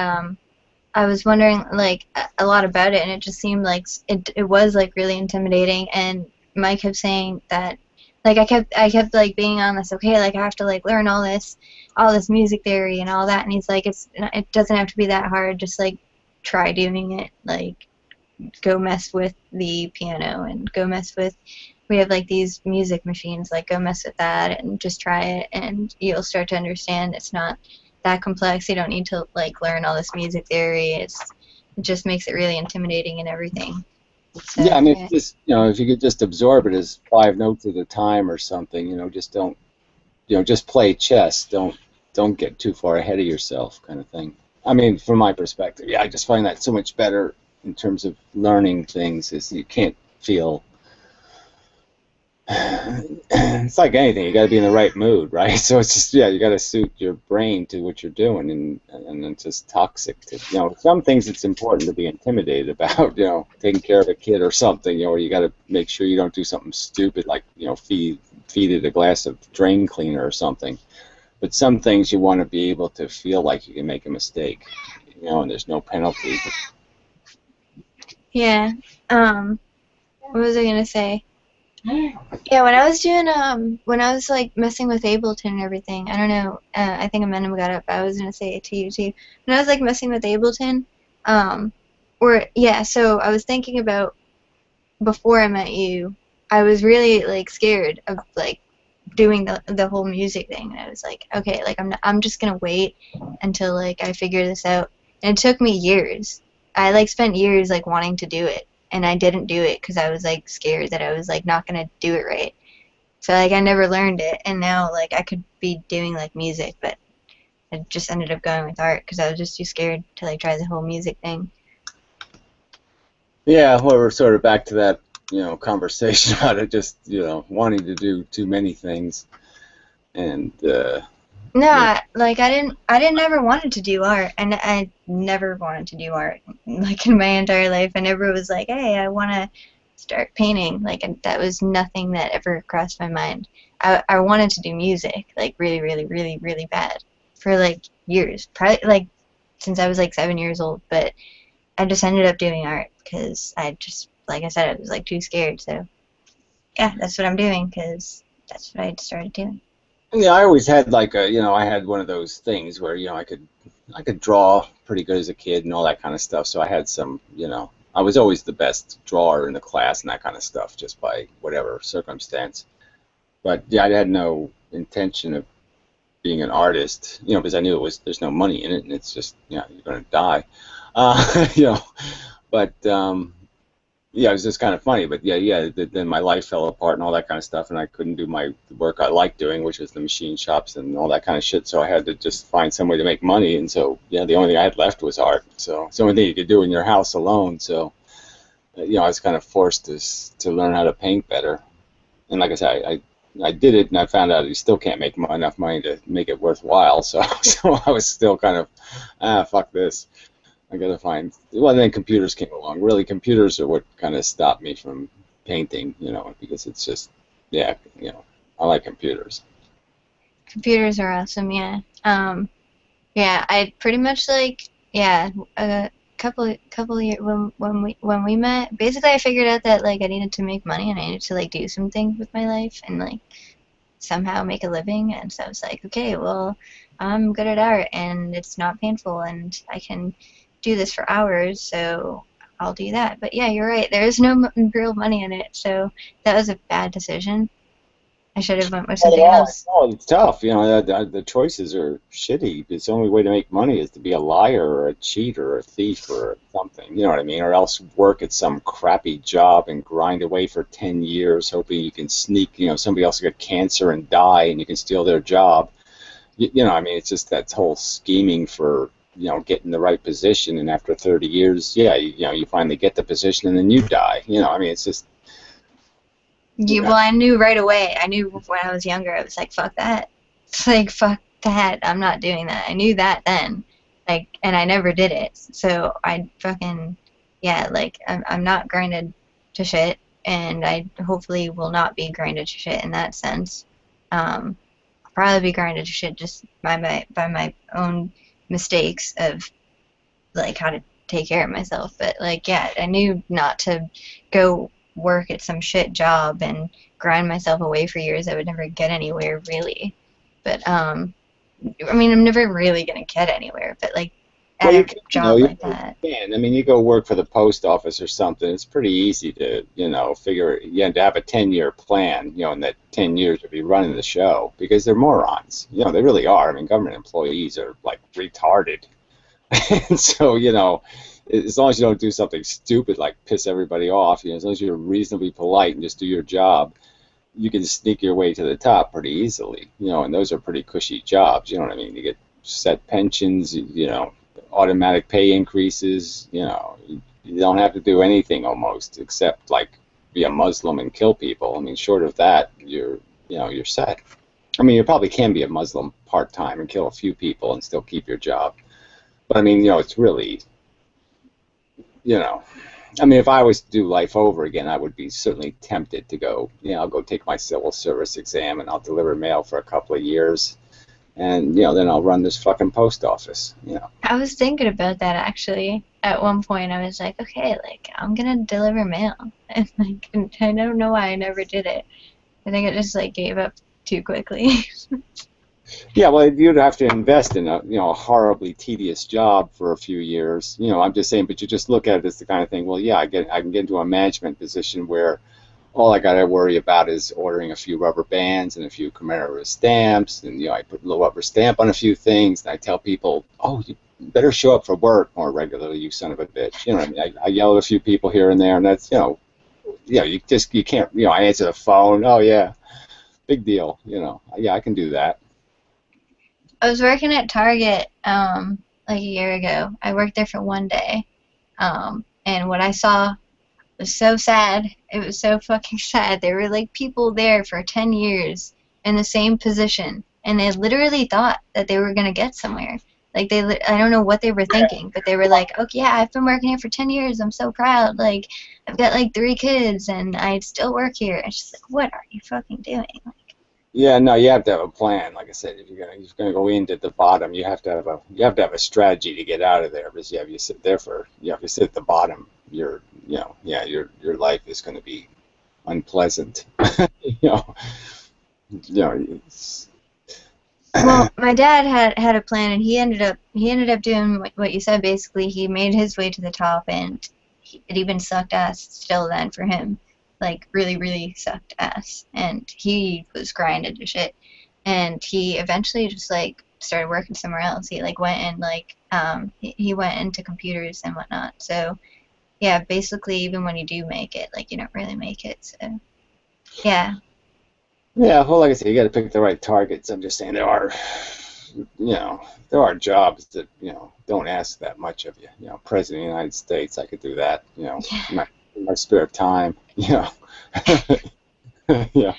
A: I was wondering like a lot about it, and it just seemed like it was like really intimidating. And Mike kept saying that, like I kept like being on this, okay, like I have to like learn all this music theory and all that, and he's like, it doesn't have to be that hard, just like try doing it, like go mess with the piano and go mess with, we have like these music machines, like go mess with that and just try it, and you'll start to understand it's not that complex. You don't need to like learn all this music theory. It just makes it really intimidating and everything. So,
C: yeah, I mean, just, you know, if you could just absorb it as 5 notes at a time or something, you know, just don't, you know, just play chess. Don't get too far ahead of yourself, kind of thing. I mean, from my perspective, yeah, I just find that so much better in terms of learning things. Is you can't feel. It's like anything, you got to be in the right mood, right? So it's just, yeah, you got to suit your brain to what you're doing, and it's just toxic to, you know, some things it's important to be intimidated about, you know, taking care of a kid or something, you know, or you got to make sure you don't do something stupid like, you know, feed it a glass of drain cleaner or something. But some things you want to be able to feel like you can make a mistake, you know, and there's no penalty.
A: yeah. What was I gonna say? Yeah, when I was doing when I was like messing with Ableton and everything, I don't know, I think Amanda got up. I was gonna say it to you too. When I was like messing with Ableton, so I was thinking about before I met you, I was really like scared of like doing the whole music thing. And I was like, okay, like I'm just gonna wait until like I figure this out. And it took me years. I like spent years like wanting to do it. And I didn't do it because I was like scared that I was like not gonna do it right. So like I never learned it, and now like I could be doing like music, but I just ended up going with art because I was just too scared to like try the whole music thing.
C: Yeah, well, we're sort of back to that, you know, conversation about it, just, you know, wanting to do too many things, and
A: No,
C: yeah.
A: like I didn't ever wanted to do art, and I never wanted to do art like in my entire life. I never was like, hey, I want to start painting. Like that was nothing that ever crossed my mind. I wanted to do music, like really, really, really, really bad for like years, probably like since I was like 7 years old. But I just ended up doing art because I just, like I said, I was like too scared. So yeah, that's what I'm doing because that's what I started doing.
C: Yeah, I always had like a, you know, I had one of those things where, you know, I could draw pretty good as a kid and all that kind of stuff. So I had some, you know, I was always the best drawer in the class and that kind of stuff, just by whatever circumstance. But yeah, I had no intention of being an artist, you know, because I knew there's no money in it, and it's just, you know, you're going to die, you know. But yeah, it was just kind of funny, but then my life fell apart and all that kind of stuff, and I couldn't do the work I liked doing, which was the machine shops and all that kind of shit, so I had to just find some way to make money, and so, yeah, the only thing I had left was art, so it's the only thing you could do in your house alone, so, you know, I was kind of forced to learn how to paint better, and like I said, I did it, and I found out you still can't make enough money to make it worthwhile, so I was still kind of, fuck this. I gotta find. Well, then computers came along. Really, computers are what kind of stopped me from painting, you know, because it's just, yeah, you know, I like computers.
A: Computers are awesome, yeah. Yeah, I pretty much like, yeah, a couple of years when we met, basically I figured out that like I needed to make money and I needed to like do something with my life and like somehow make a living, and so I was like, okay, well, I'm good at art and it's not painful and I can do this for hours, so I'll do that. But yeah, you're right, there is no real money in it, so that was a bad decision. I should have went with something else.
C: Oh, it's tough. You know, the choices are shitty. It's the only way to make money is to be a liar or a cheat or a thief or something. You know what I mean? Or else work at some crappy job and grind away for 10 years, hoping you can sneak, you know, somebody else will get cancer and die and you can steal their job. You know, I mean, it's just that whole scheming for, you know, getting the right position. And after 30 years, yeah, you know, you finally get the position and then you die. You know, I mean, it's just.
A: Yeah, well, I knew right away. I knew when I was younger. I was like, "Fuck that!" It's like, "Fuck that!" I'm not doing that. I knew that then, like, and I never did it. So I fucking, yeah, like, I'm not grinded to shit, and I hopefully will not be grinded to shit in that sense. I'll probably be grinded to shit just by my own mistakes of like how to take care of myself. But like, yeah, I knew not to go work at some shit job and grind myself away for years. I would never get anywhere really. But I mean, I'm never really gonna get anywhere. But like at a job like that.
C: I mean, you go work for the post office or something. It's pretty easy to, you know, figure. You have to have a 10-year plan. You know, in that 10 years to be running the show because they're morons. You know, they really are. I mean, government employees are like retarded. And so, you know, as long as you don't do something stupid like piss everybody off, you know, as long as you're reasonably polite and just do your job, you can sneak your way to the top pretty easily. You know, and those are pretty cushy jobs. You know what I mean? You get set pensions, you know, automatic pay increases. You know, you don't have to do anything almost except like be a Muslim and kill people. I mean, short of that, you're set. I mean, you probably can be a Muslim part-time and kill a few people and still keep your job. But I mean, you know, it's really, you know, I mean, if I was to do life over again, I would be certainly tempted to go, you know, I'll go take my civil service exam and I'll deliver mail for a couple of years. And, you know, then I'll run this fucking post office, you know.
A: I was thinking about that actually. At one point, I was like, okay, like, I'm gonna deliver mail. And, like, I don't know why I never did it. I think I just, like, gave up too quickly.
C: Yeah, well, you'd have to invest in a, you know, a horribly tedious job for a few years. You know, I'm just saying, but you just look at it as the kind of thing, well, yeah, I can get into a management position where all I got to worry about is ordering a few rubber bands and a few commemorative stamps, and, you know, I put a little rubber stamp on a few things, and I tell people, oh, you better show up for work more regularly, you son of a bitch. You know what I mean? I yell at a few people here and there, and that's, you know, you can't, you know, I answer the phone, oh, yeah, big deal, you know, yeah, I can do that.
A: I was working at Target like a year ago. I worked there for one day. And what I saw was so sad. It was so fucking sad. There were like people there for 10 years in the same position. And they literally thought that they were going to get somewhere. Like I don't know what they were thinking, but they were like, "Okay, yeah, I've been working here for 10 years. I'm so proud. Like, I've got like 3 kids and I still work here." It's just like, what are you fucking doing?
C: Yeah, no, you have to have a plan. Like I said, if you're gonna go in at the bottom, you have to have a strategy to get out of there. Because if you sit there if you sit at the bottom, your life is going to be unpleasant. you know.
A: Well, my dad had a plan, and he ended up doing what you said. Basically, he made his way to the top, and it even sucked ass still then for him. Like, really, really sucked ass. And he was grinded to shit. And he eventually just, like, started working somewhere else. He, like, went and, like, he went into computers and whatnot. So, yeah, basically, even when you do make it, like, you don't really make it. So, yeah.
C: Yeah, well, like I said, you got to pick the right targets. I'm just saying there are jobs that, you know, don't ask that much of you. You know, President of the United States, I could do that, you know.
A: Yeah.
C: In my spare time, you know. Yeah.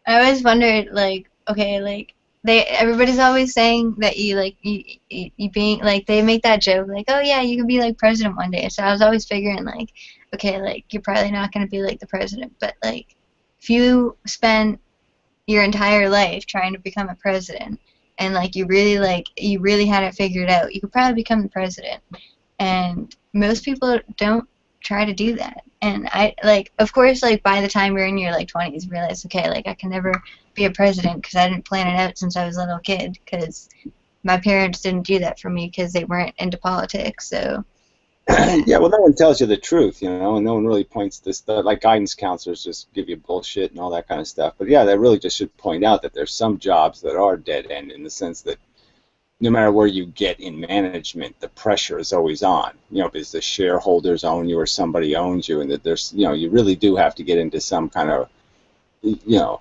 A: I always wondered, like, okay, like, everybody's always saying that you being, like, they make that joke, like, oh, yeah, you can be, like, president one day. So I was always figuring, like, okay, like, you're probably not going to be, like, the president. But, like, if you spend your entire life trying to become a president, and like you really had it figured out, you could probably become the president. And most people don't try to do that. And I like, of course, like by the time you're in your like 20s, you realize, okay, like I can never be a president because I didn't plan it out since I was a little kid, because my parents didn't do that for me because they weren't into politics. So
C: Yeah, well, no one tells you the truth, you know, and no one really points this stuff. Like guidance counselors just give you bullshit and all that kind of stuff. But yeah, they really just should point out that there's some jobs that are dead end, in the sense that no matter where you get in management, the pressure is always on. You know, because the shareholders own you or somebody owns you, and that there's, you know, you really do have to get into some kind of, you know,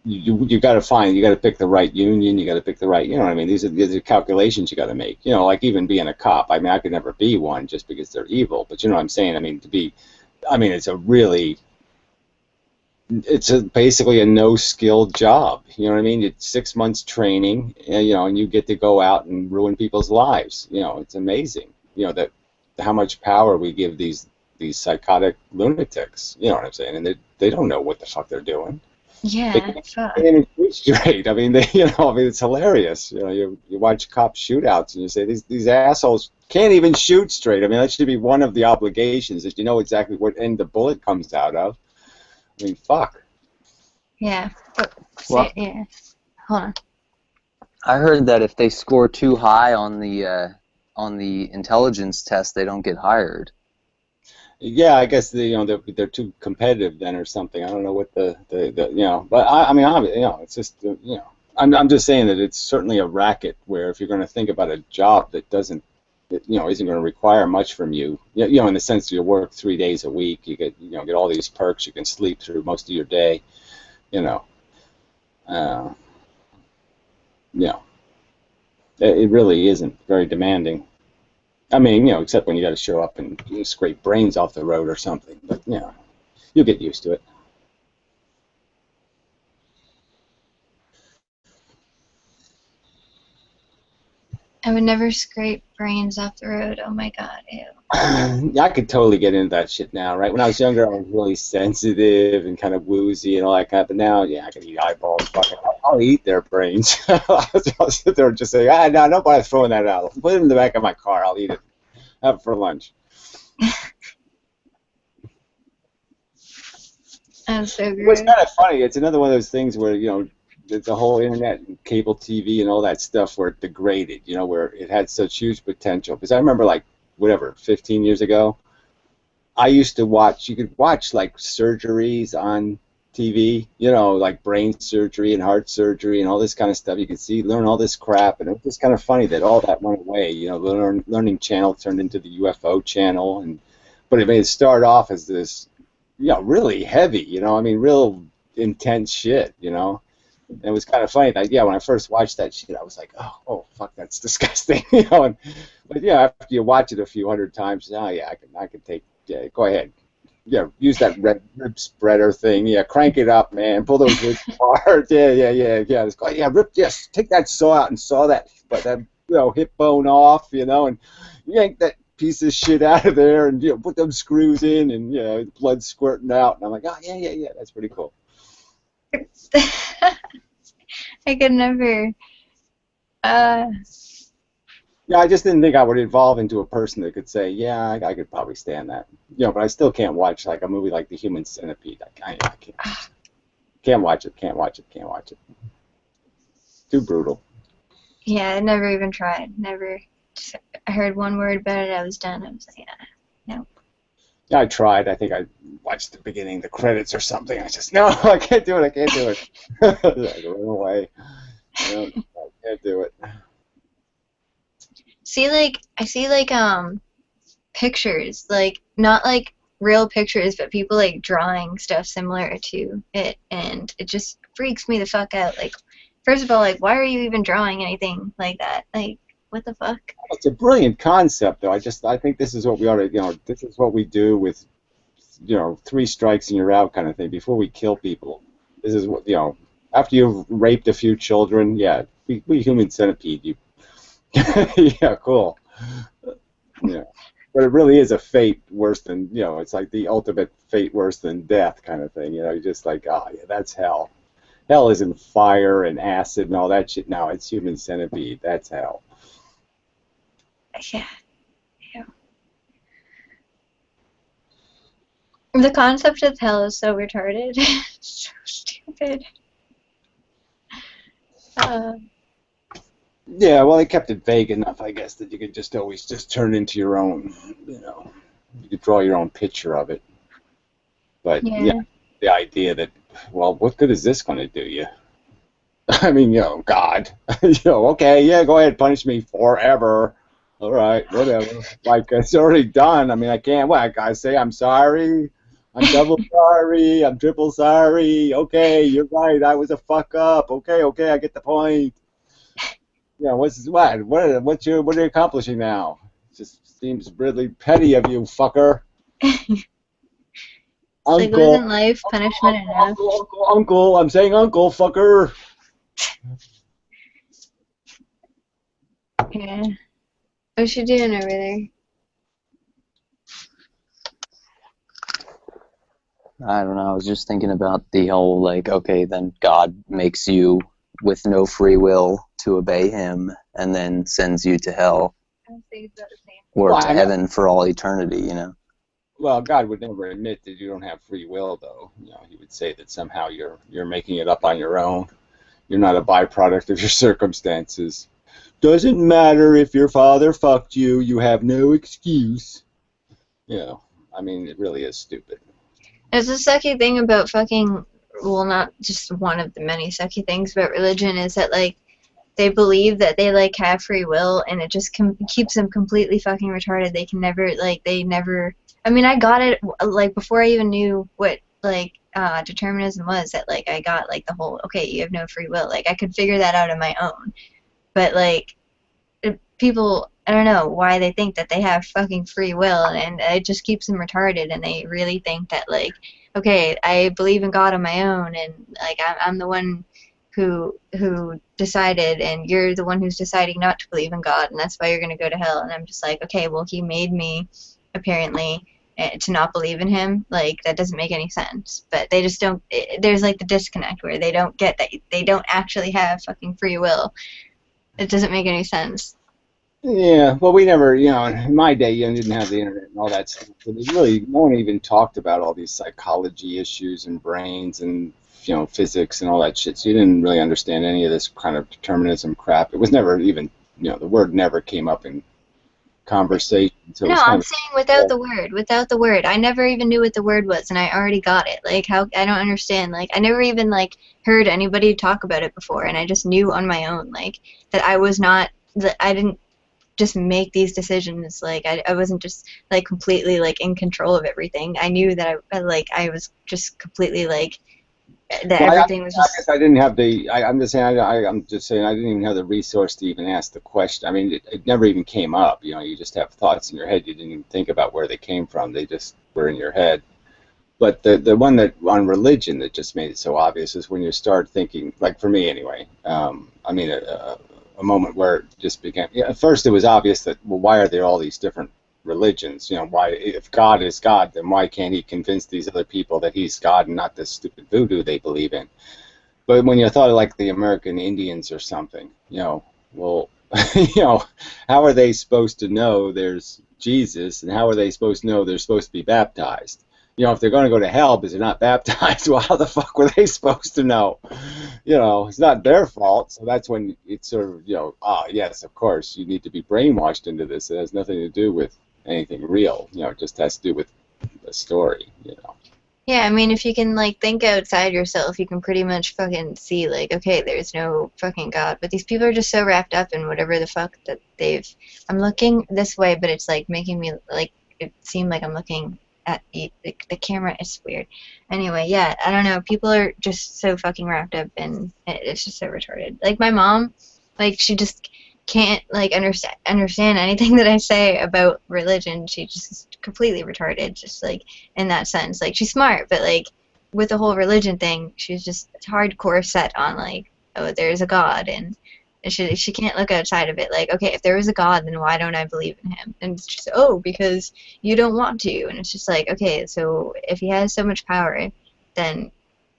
C: you got to pick the right union, you got to pick the right, you know what I mean, these are calculations you got to make, you know, like even being a cop. I mean, I could never be one just because they're evil, but you know what I'm saying. I mean, it's basically a no-skill job, you know what I mean. It's 6 months training, you know, and you get to go out and ruin people's lives. You know, it's amazing, you know, that how much power we give these psychotic lunatics, you know what I'm saying, and they don't know what the fuck they're doing.
A: yeah,
C: They can't
A: fuck.
C: even shoot straight. I mean, it's hilarious. You know, you watch cop shootouts and you say these assholes can't even shoot straight. I mean, that should be one of the obligations, that you know exactly what end the bullet comes out of. I mean, fuck.
A: Yeah.
D: Well-
A: Yeah. Hold on.
D: I heard that if they score too high on the intelligence test, they don't get hired.
C: Yeah, I guess they're too competitive then or something. I don't know what the you know, but I mean, you know, it's just you know, I'm just saying that it's certainly a racket where if you're going to think about a job that isn't going to require much from you, you know, in the sense that you work 3 days a week, you get all these perks, you can sleep through most of your day, you know, you know, it really isn't very demanding. I mean, you know, except when you got to show up and scrape brains off the road or something. But, you know, you'll get used to it.
A: I would never scrape brains off the road. Oh my god, ew.
C: Yeah, I could totally get into that shit now, right? When I was younger, I was really sensitive and kind of woozy and all that kind of. But now, yeah, I can eat eyeballs. Fucking, I'll eat their brains. I'll sit there and just say, no, don't bother throwing that out. Put it in the back of my car. I'll eat it. Have it for lunch.
A: That's so
C: Well,
A: gross.
C: it's kind of funny. It's another one of those things where, you know, the whole internet and cable TV and all that stuff where it degraded, you know, where it had such huge potential. Because I remember, like, 15 years ago, I used to watch, you could watch, like, surgeries on TV, you know, like brain surgery and heart surgery and all this kind of stuff. You could learn all this crap. And it was just kind of funny that all that went away. You know, the Learning Channel turned into the UFO channel. But it started off as this, you know, really heavy, you know, I mean, real intense shit, you know. And it was kind of funny that, yeah, when I first watched that shit, I was like, oh, fuck, that's disgusting, you know. But yeah, after you watch it a few hundred times, yeah, I can take, yeah, go ahead, yeah, use that rib spreader thing, yeah, crank it up, man, pull those ribs apart, yes, take that saw out and saw that hip bone off, you know, and yank that piece of shit out of there, and put them screws in, and blood squirting out, and I'm like, yeah, that's pretty cool.
A: I could never.
C: Yeah, I just didn't think I would evolve into a person that could say, yeah, I could probably stand that. You know, but I still can't watch like a movie like The Human Centipede. I can't watch it. Too brutal.
A: Yeah, I never even tried. Never. I heard one word about it, I was done. I was like, no.
C: Yeah, I tried. I think I watched the beginning, the credits or something. I just, no, I can't do it. I run away. I can't do it.
A: I see pictures, like not like real pictures, but people like drawing stuff similar to it, and it just freaks me the fuck out. Like, first of all, like, why are you even drawing anything like that? Like, what the fuck?
C: It's a brilliant concept, though. I think this is what we ought to, this is what we do with, 3 strikes and you're out kind of thing. Before we kill people, this is what, after you've raped a few children, yeah, we Human Centipede you. Yeah, cool. Yeah, but it really is a fate worse than, it's like the ultimate fate worse than death kind of thing. You're just like, oh yeah, that's hell. hell isn't fire and acid and all that shit. No, it's human centipede. That's hell.
A: Yeah. The concept of hell is so retarded. So stupid.
C: Yeah, well, they kept it vague enough, I guess, that you could just always just turn into your own, you know, you could draw your own picture of it. But yeah, the idea that, well, what good is this going to do you? I mean, you know, God, you know, okay, yeah, go ahead, punish me forever. All right, whatever. Like, it's already done. I mean, I can't, what, I gotta say I'm sorry. I'm double sorry. I'm triple sorry. Okay, you're right. I was a fuck up. Okay, I get the point. Yeah, what are you accomplishing now? It just seems really petty of you, fucker.
A: Like,
C: Uncle,
A: wasn't life punishment enough?
C: uncle, I'm saying uncle, fucker.
A: Yeah. What's she doing over there?
D: I don't know. I was just thinking about the whole, like, okay, then God makes you with no free will to obey him and then sends you to hell or
C: Well,
D: to heaven for all eternity, you know?
C: Well, God would never admit that you don't have free will, though. You know, he would say that somehow you're making it up on your own. You're not a byproduct of your circumstances. Doesn't matter if your father fucked you. You have no excuse. You know, I mean, it really is stupid.
A: It's a sucky thing about fucking, well, not just one of the many sucky things about religion is that, like, they believe that they, like, have free will, and it just keeps them completely fucking retarded. They can never, like, I mean, I got it, like, before I even knew what, like, determinism was, that, like, I got, like, the whole, okay, you have no free will. Like, I could figure that out on my own. But, like, people, I don't know why they think that they have fucking free will, and it just keeps them retarded, and they really think that, like, okay, I believe in God on my own, and, like, I'm the one who decided, and you're the one who's deciding not to believe in God, and that's why you're going to go to hell. And I'm just like, okay, well, he made me, apparently, to not believe in him. Like, that doesn't make any sense. But they just don't, there's, like, the disconnect where they don't get that they don't actually have fucking free will. It doesn't make any sense.
C: Yeah, well, we never, you know, in my day, you didn't have the internet and all that stuff. So there's really, no one even talked about all these psychology issues and brains and, you know, physics and all that shit. So you didn't really understand any of this kind of determinism crap. It was never even, you know, the word never came up in conversation. So
A: No, I'm saying without the word. I never even knew what the word was, and I already got it. Like, how, I don't understand. Like, I never even, like, heard anybody talk about it before, and I just knew on my own, like, that I was not, that I didn't just make these decisions. Like, I wasn't just, like, completely, like, in control of everything. I knew that I was just completely, like, that everything was just...
C: I guess I didn't have the, I'm just saying, I'm just saying I didn't even have the resource to even ask the question. I mean, it never even came up. You know, you just have thoughts in your head. You didn't even think about where they came from. They just were in your head. But the one that, on religion, that just made it so obvious is when you start thinking, like for me anyway, I mean, a moment where it just began, yeah, at first it was obvious that, well, why are there all these different religions? You know, why, if God is God, then why can't he convince these other people that he's God and not this stupid voodoo they believe in? But when you thought of, like, the American Indians or something, you know, well, you know, how are they supposed to know there's Jesus, and how are they supposed to know they're supposed to be baptized? You know, if they're going to go to hell because they're not baptized, well, how the fuck were they supposed to know? You know, it's not their fault. So that's when it's sort of, you know, yes, of course, you need to be brainwashed into this. It has nothing to do with anything real. You know, it just has to do with the story, you know.
A: Yeah, I mean, if you can, like, think outside yourself, you can pretty much fucking see, like, okay, there's no fucking God. But these people are just so wrapped up in whatever the fuck that they've... I'm looking this way, but it's, like, making me, like, it seemed like I'm looking at the camera. Is weird. Anyway, yeah, I don't know. People are just so fucking wrapped up, and it's just so retarded. Like, my mom, like, she just can't, like, understand anything that I say about religion. She just is completely retarded, just, like, in that sense. Like, she's smart, but, like, with the whole religion thing, she's just hardcore set on, like, oh, there's a God, and she can't look outside of it. Like, okay, if there was a God, then why don't I believe in him? And it's just, oh, because you don't want to. And it's just like, okay, so if he has so much power, then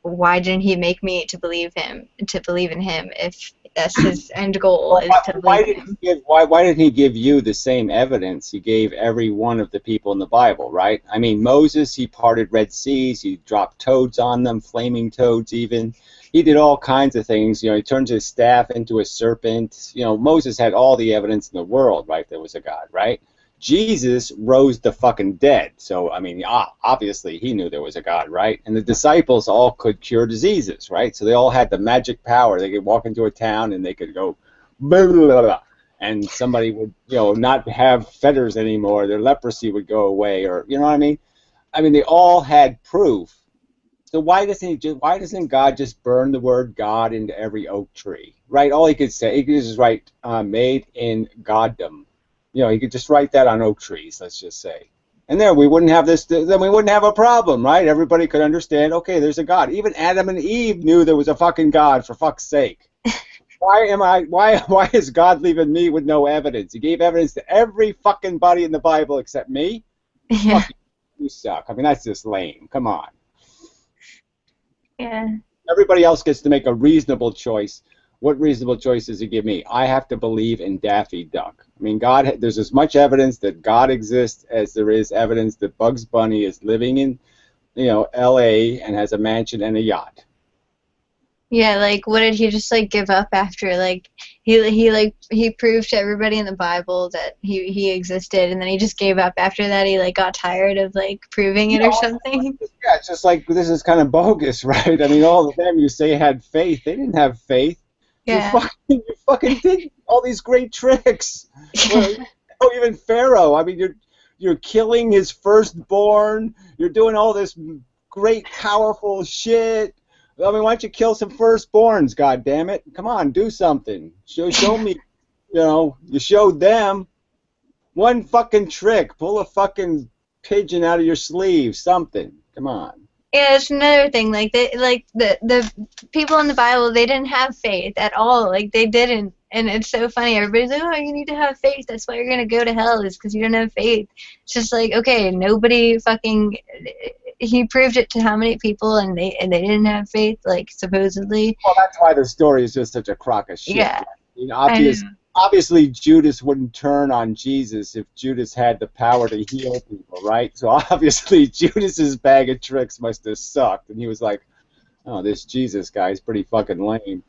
A: why didn't he make me to believe in him if that's his end goal is to believe in him?
C: Why didn't he give you the same evidence he gave every one of the people in the Bible, right? I mean, Moses, he parted Red Seas, he dropped toads on them, flaming toads even. He did all kinds of things. You know, he turned his staff into a serpent. You know, Moses had all the evidence in the world, right? There was a God, right? Jesus rose the fucking dead. So, I mean, obviously he knew there was a God, right? And the disciples all could cure diseases, right? So they all had the magic power. They could walk into a town and they could go, blah, blah, blah, blah, and somebody would, you know, not have fetters anymore. Their leprosy would go away, or, you know what I mean? I mean, they all had proof. So why doesn't God just burn the word God into every oak tree, right? All he could say, he could just write, made in Goddom. You know, he could just write that on oak trees, let's just say. And then we wouldn't have this, then we wouldn't have a problem, right? Everybody could understand, okay, there's a God. Even Adam and Eve knew there was a fucking God, for fuck's sake. Why is God leaving me with no evidence? He gave evidence to every fucking body in the Bible except me?
A: Yeah.
C: Fuck you suck. I mean, that's just lame. Come on.
A: Yeah.
C: Everybody else gets to make a reasonable choice. What reasonable choice does he give me? I have to believe in Daffy Duck. I mean, there's as much evidence that God exists as there is evidence that Bugs Bunny is living in, you know, L.A. and has a mansion and a yacht.
A: Yeah, like, what did he just, like, give up after? Like, he proved to everybody in the Bible that he existed, and then he just gave up after that. He, like, got tired of, like, proving it or something.
C: Yeah, it's just like, this is kind of bogus, right? I mean, all of them you say had faith. They didn't have faith.
A: Yeah.
C: You fucking did all these great tricks. Well, oh, even Pharaoh. I mean, you're killing his firstborn. You're doing all this great, powerful shit. I mean, why don't you kill some firstborns, God damn it? Come on, do something. Show me, you know, you showed them. One fucking trick. Pull a fucking pigeon out of your sleeve, something. Come on.
A: Yeah, it's another thing. Like, the people in the Bible, they didn't have faith at all. Like, they didn't. And it's so funny. Everybody's like, oh, you need to have faith. That's why you're going to go to hell, is because you don't have faith. It's just like, okay, nobody fucking... He proved it to how many people, and they didn't have faith, like, supposedly.
C: Well, that's why the story is just such a crock of shit.
A: Yeah.
C: I mean, obviously, Judas wouldn't turn on Jesus if Judas had the power to heal people, right? So obviously, Judas's bag of tricks must have sucked, and he was like, "Oh, this Jesus guy is pretty fucking lame."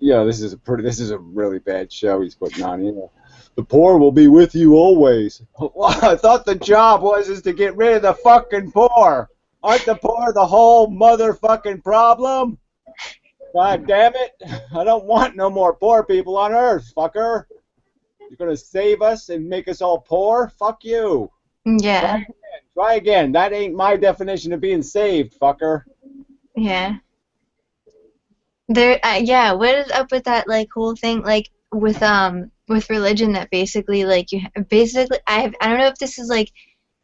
C: You know, this is a really bad show he's putting on here. The poor will be with you always. Well, I thought the job was to get rid of the fucking poor. Aren't the poor the whole motherfucking problem? God damn it. I don't want no more poor people on earth, fucker. You're going to save us and make us all poor? Fuck you.
A: Yeah.
C: Try again. That ain't my definition of being saved, fucker.
A: Yeah. Yeah, what is up with that, like, whole thing, like, with religion, that basically, like, I don't know if this is, like,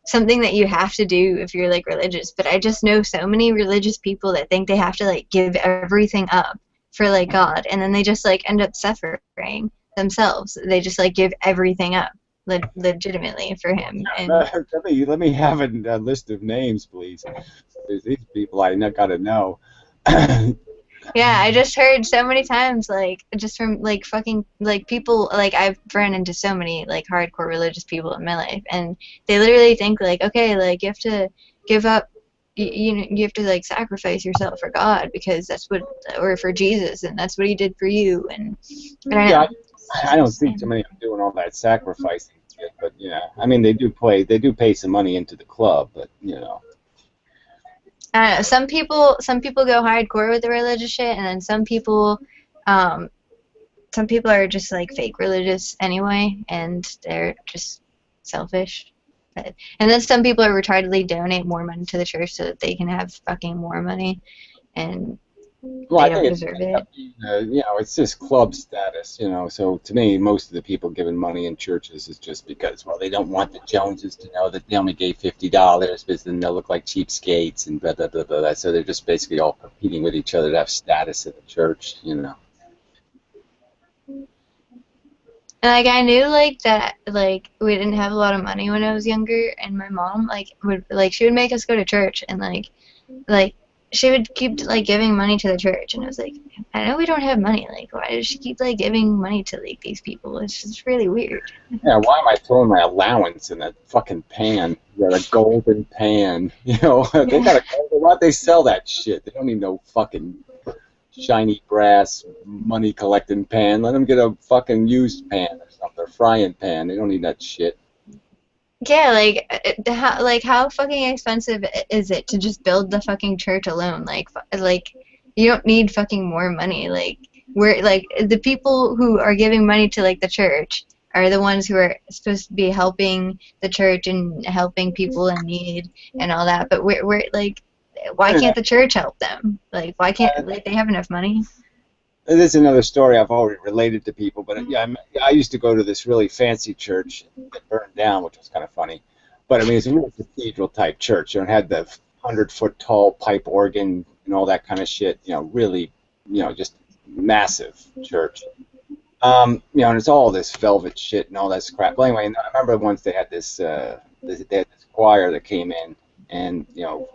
A: something that you have to do if you're, like, religious, but I just know so many religious people that think they have to, like, give everything up for, like, God, and then they just, like, end up suffering themselves. They just, like, give everything up legitimately for him. And
C: let me have a list of names, please. There's these people I gotta know.
A: yeah, I just heard so many times, like, just from, like, fucking, like, people, like, I've run into so many, like, hardcore religious people in my life, and they literally think, like, okay, like, you have to give up, you have to, like, sacrifice yourself for God, because that's what, or for Jesus, and that's what he did for you, and
C: yeah, I don't see too many of them doing all that sacrificing shit, but, yeah, I mean, they do pay some money into the club, but, you know.
A: I don't know, some people go hardcore with the religious shit, and then some people are just, like, fake religious anyway, and they're just selfish. And then some people are retardedly donate more money to the church so that they can have fucking more money, and they don't deserve it.
C: You know, it's just club status, you know. So to me, most of the people giving money in churches is just because, well, they don't want the Joneses to know that they only gave $50 because then they'll look like cheapskates and blah, blah, blah, blah. So they're just basically all competing with each other to have status in the church, you know.
A: And, like, I knew, like, that, like, we didn't have a lot of money when I was younger, and my mom, like, she would make us go to church, and, like, she would keep like giving money to the church, and I was like, I know we don't have money. Like, why does she keep like giving money to like these people? It's just really weird.
C: Yeah, why am I throwing my allowance in that fucking pan? You got a golden pan. You know, they got a golden. Why'd they sell that shit? They don't need no fucking shiny brass money collecting pan. Let them get a fucking used pan or something, a frying pan. They don't need that shit.
A: Yeah, like how fucking expensive is it to just build the fucking church alone? Like you don't need fucking more money. Like we're like the people who are giving money to like the church are the ones who are supposed to be helping the church and helping people in need and all that. But we're like, why can't the church help them? Like why can't like they have enough money?
C: This is another story I've already related to people, but yeah, I used to go to this really fancy church that burned down, which was kind of funny. But I mean, it's a real cathedral type church. You know, it had the 100-foot tall pipe organ and all that kind of shit. You know, really, you know, just massive church. You know, and it's all this velvet shit and all that crap. But anyway, I remember once they had this choir that came in, and you know,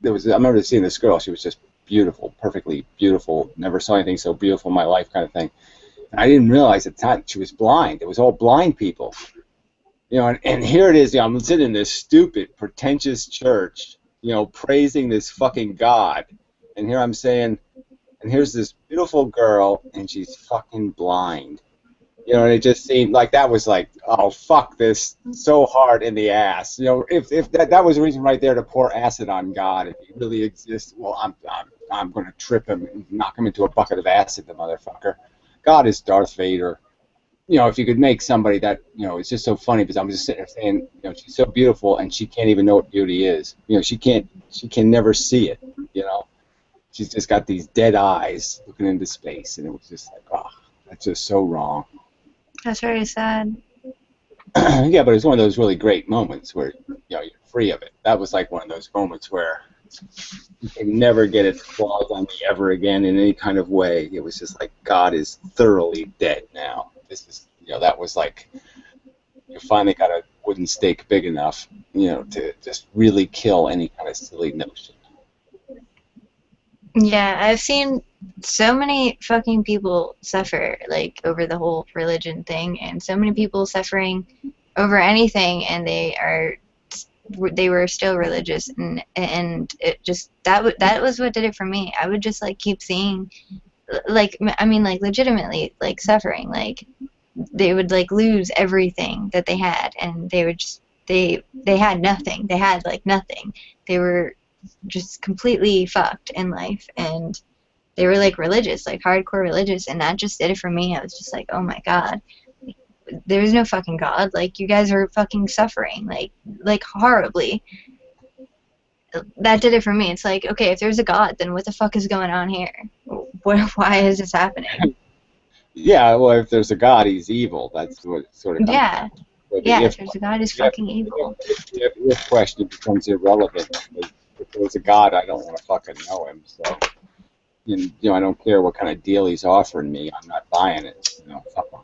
C: I remember seeing this girl. She was just beautiful, perfectly beautiful. Never saw anything so beautiful in my life, kind of thing. And I didn't realize at the time she was blind. It was all blind people. You know, and here it is. You know, I'm sitting in this stupid, pretentious church, you know, praising this fucking God. And here I'm saying, and here's this beautiful girl, and she's fucking blind. You know, and it just seemed like that was like, oh, fuck this so hard in the ass. You know, if that was a reason right there to pour acid on God, if he really exists, well, I'm going to trip him and knock him into a bucket of acid, the motherfucker. God is Darth Vader. You know, if you could make somebody that, you know, it's just so funny because I'm just sitting there saying, you know, she's so beautiful and she can't even know what beauty is. You know, she can never see it, you know. She's just got these dead eyes looking into space, and it was just like, oh, that's just so wrong.
A: That's very sad.
C: Yeah, but it's one of those really great moments where, you know, you're free of it. That was like one of those moments where you can never get its claws on me ever again in any kind of way. It was just like, God is thoroughly dead now. This is, you know, that was like, you finally got a wooden stake big enough, you know, to just really kill any kind of silly notion.
A: Yeah, I've seen so many fucking people suffer, like, over the whole religion thing, and so many people suffering over anything, and they were still religious, and it just, that was what did it for me. I would just, like, keep seeing, like, I mean, like, legitimately, like, suffering, like, they would, like, lose everything that they had, and they would just, they had nothing. They had, like, nothing. They were just completely fucked in life, and they were like religious, like hardcore religious, and that just did it for me. I was just like, oh my god, there is no fucking God. Like, you guys are fucking suffering, like horribly. That did it for me. It's like, okay, if there's a God, then what the fuck is going on here? Why is this happening?
C: Yeah, well, if there's a God, he's evil. That's what it sort of comes
A: Yeah.
C: down to.
A: Yeah, if there's a God, he's fucking evil.
C: If question becomes irrelevant. If there's a God, I don't want to fucking know him. So, you know, I don't care what kind of deal he's offering me. I'm not buying it. You know, fuck him.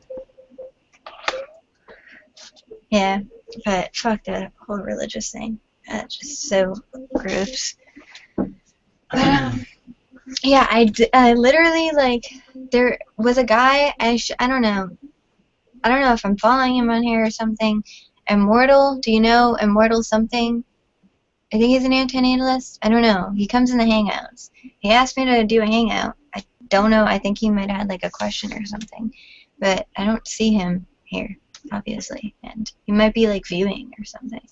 A: Yeah, but fuck that whole religious thing. That's just so gross. Yeah, I literally, like, there was a guy, I don't know if I'm following him on here or something. Immortal, do you know Immortal something? I think he's an antinatalist. I don't know. He comes in the Hangouts. He asked me to do a Hangout. I don't know. I think he might have had, like, a question or something. But I don't see him here, obviously. And he might be, like, viewing or something.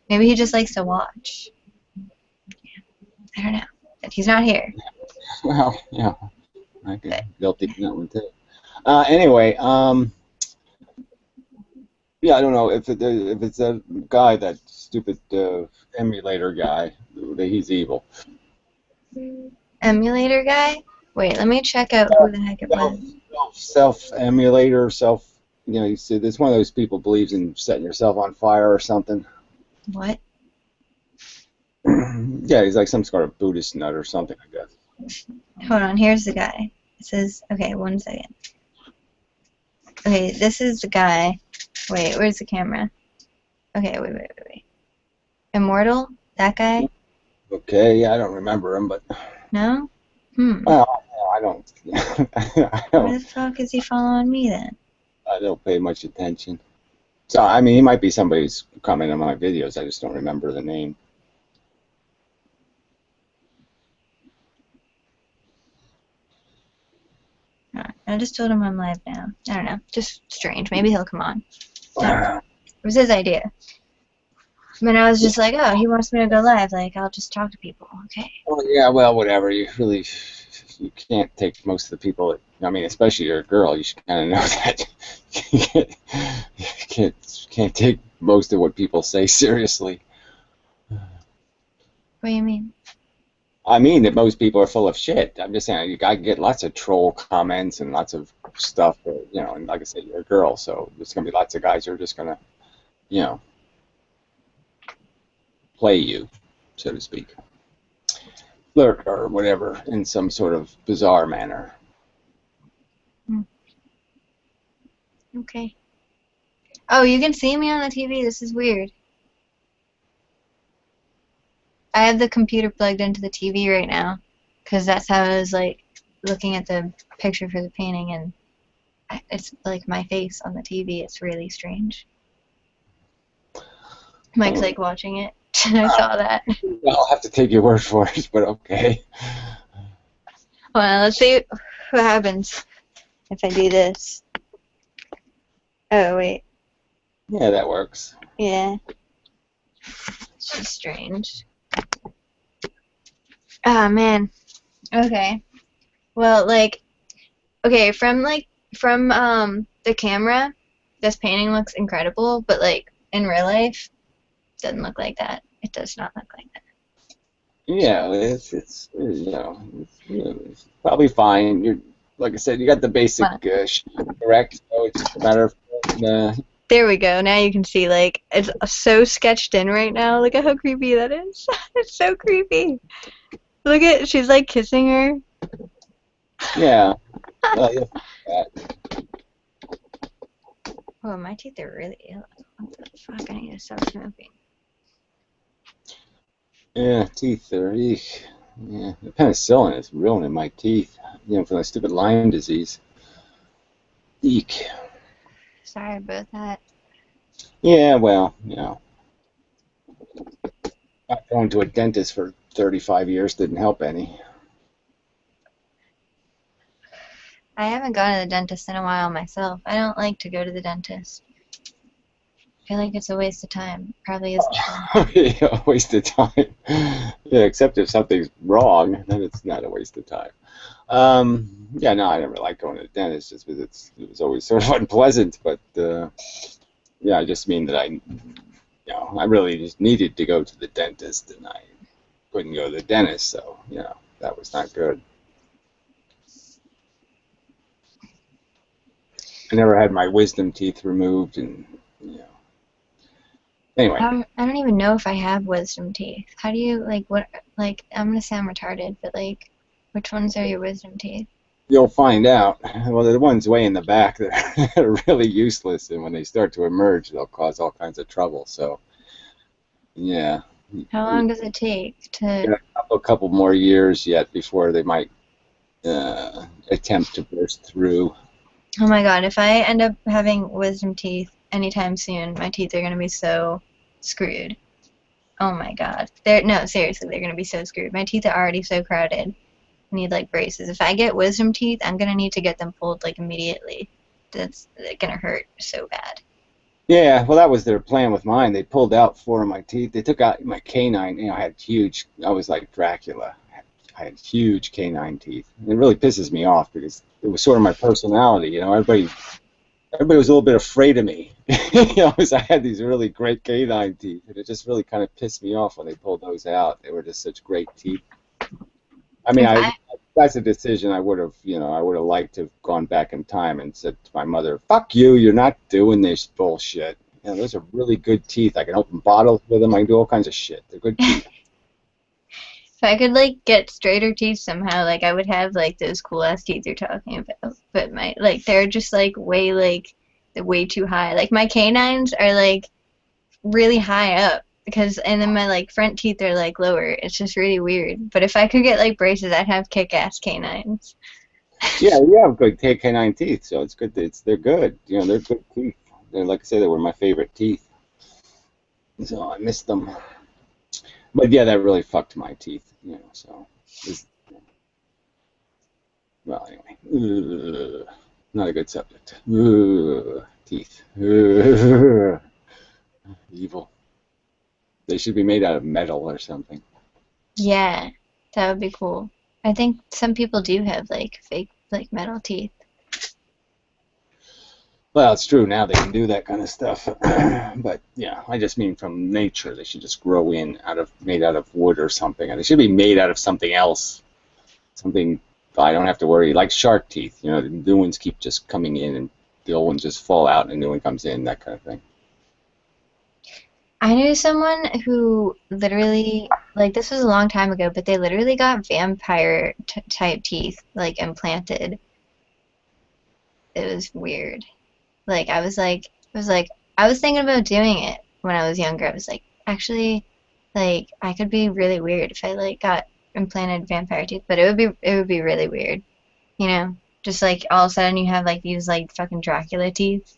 A: Maybe he just likes to watch. Yeah. I don't know. But he's not here.
C: Well, yeah, I get guilty of that one too. Anyway, yeah, I don't know if it's a guy, that stupid emulator guy, he's evil.
A: Emulator guy? Wait, let me check out who the heck it was.
C: Self-emulator, you know, you see, there's one of those people believes in setting yourself on fire or something.
A: What?
C: Yeah, he's like some sort of Buddhist nut or something, I guess.
A: Hold on, here's the guy. It says, okay, 1 second. Okay, this is the guy. Wait, where's the camera? Okay, wait. Immortal? That guy?
C: Okay, yeah, I don't remember him, but
A: No? Hmm.
C: well, I don't. I
A: Why
C: don't.
A: the fuck is he following me then?
C: I don't pay much attention. So I mean, he might be somebody who's commenting on my videos. I just don't remember the name.
A: I just told him I'm live now. I don't know. Just strange. Maybe he'll come on. I don't know. It was his idea. But I was just like, oh, he wants me to go live. Like, I'll just talk to people. Okay.
C: Well, yeah, well, whatever. You can't take most of the people. I mean, especially you're a girl. You should kind of know that you can't take most of what people say seriously.
A: What do you mean?
C: I mean that most people are full of shit. I'm just saying, I get lots of troll comments and lots of stuff. And like I said, you're a girl, so there's gonna be lots of guys who are just gonna, you know, play you, so to speak, flirt or whatever in some sort of bizarre manner.
A: Okay. Oh, you can see me on the TV? This is weird. I have the computer plugged into the TV right now, because that's how I was, like, looking at the picture for the painting, and it's, like, my face on the TV. It's really strange. Mike's, like, watching it. I saw that.
C: Well, I'll have to take your word for it, but okay.
A: Well, let's see what happens if I do this. Oh, wait.
C: Yeah, that works.
A: Yeah. It's just strange. Ah, man. Okay. Well, like, okay, from the camera, this painting looks incredible, but, like, in real life, it doesn't look like that. It does not look like that.
C: Yeah, it's it's probably fine. You're like I said, you got the basic correct, so it's just a matter of
A: There we go. Now you can see, like, it's so sketched in right now. Look at how creepy that is. It's so creepy. Look at, she's, like, kissing her.
C: yeah. Yeah.
A: Oh, my teeth are really ill. What the fuck? I need to stop smoking.
C: Yeah, teeth are eek. Yeah, the penicillin is ruining my teeth. From the stupid Lyme disease. Eek.
A: Sorry about that.
C: Yeah, well, not going to a dentist for 35 years didn't help any.
A: I haven't gone to the dentist in a while myself. I don't like to go to the dentist. I feel like it's a waste of time. Probably is.
C: Yeah, a waste of time. Yeah, except if something's wrong, then it's not a waste of time. Yeah, no, I never like going to the dentist just because it was always sort of unpleasant. But yeah, I just mean that I really just needed to go to the dentist, and I couldn't go to the dentist, so that was not good. I never had my wisdom teeth removed, and anyway.
A: I don't even know if I have wisdom teeth. How do you, like, what, like, I'm gonna sound retarded, but, like, which ones are your wisdom teeth?
C: You'll find out. Well, the ones way in the back that are really useless, and when they start to emerge, they'll cause all kinds of trouble. So, yeah.
A: How long does it take to...
C: A couple more years yet before they might attempt to burst through.
A: Oh my god, if I end up having wisdom teeth anytime soon, my teeth are going to be so screwed. Oh my god. No, seriously, they're going to be so screwed. My teeth are already so crowded. I need, like, braces. If I get wisdom teeth, I'm going to need to get them pulled, like, immediately. That's going to hurt so bad.
C: Yeah, well, that was their plan with mine. They pulled out 4 of my teeth. They took out my canine. I was like Dracula. I had huge canine teeth. It really pisses me off because it was sort of my personality. Everybody was a little bit afraid of me. Because I had these really great canine teeth, and it just really kind of pissed me off when they pulled those out. They were just such great teeth. I mean, that's a decision I would have liked to have gone back in time and said to my mother, "Fuck you! You're not doing this bullshit. Those are really good teeth. I can open bottles with them. I can do all kinds of shit. They're good teeth."
A: If I could, like, get straighter teeth somehow, like, I would have, like, those cool-ass teeth you're talking about. But they're just, like, way too high. Like, my canines are, like, really high up. because and then my like front teeth are like lower. It's just really weird. But if I could get like braces, I'd have kick-ass canines.
C: Yeah, you have good canine teeth, so it's good. They're good. You know, they're good teeth. They're, like I said, they were my favorite teeth. So I missed them. But yeah, that really fucked my teeth. You know, so. Well, anyway, not a good subject. Teeth. Evil. They should be made out of metal or something.
A: Yeah, that would be cool. I think some people do have like fake like metal teeth.
C: Well, it's true now they can do that kind of stuff. But yeah, I just mean from nature. They should just grow in made out of wood or something. And they should be made out of something else. Something I don't have to worry, like shark teeth. You know, the new ones keep just coming in and the old ones just fall out and a new one comes in, that kind of thing.
A: I knew someone who literally, like this was a long time ago, but they literally got vampire type teeth like implanted. It was weird. Like I was thinking about doing it when I was younger. I was like, actually, like I could be really weird if I like got implanted vampire teeth, but it would be really weird, you know? Just like all of a sudden you have like these like fucking Dracula teeth.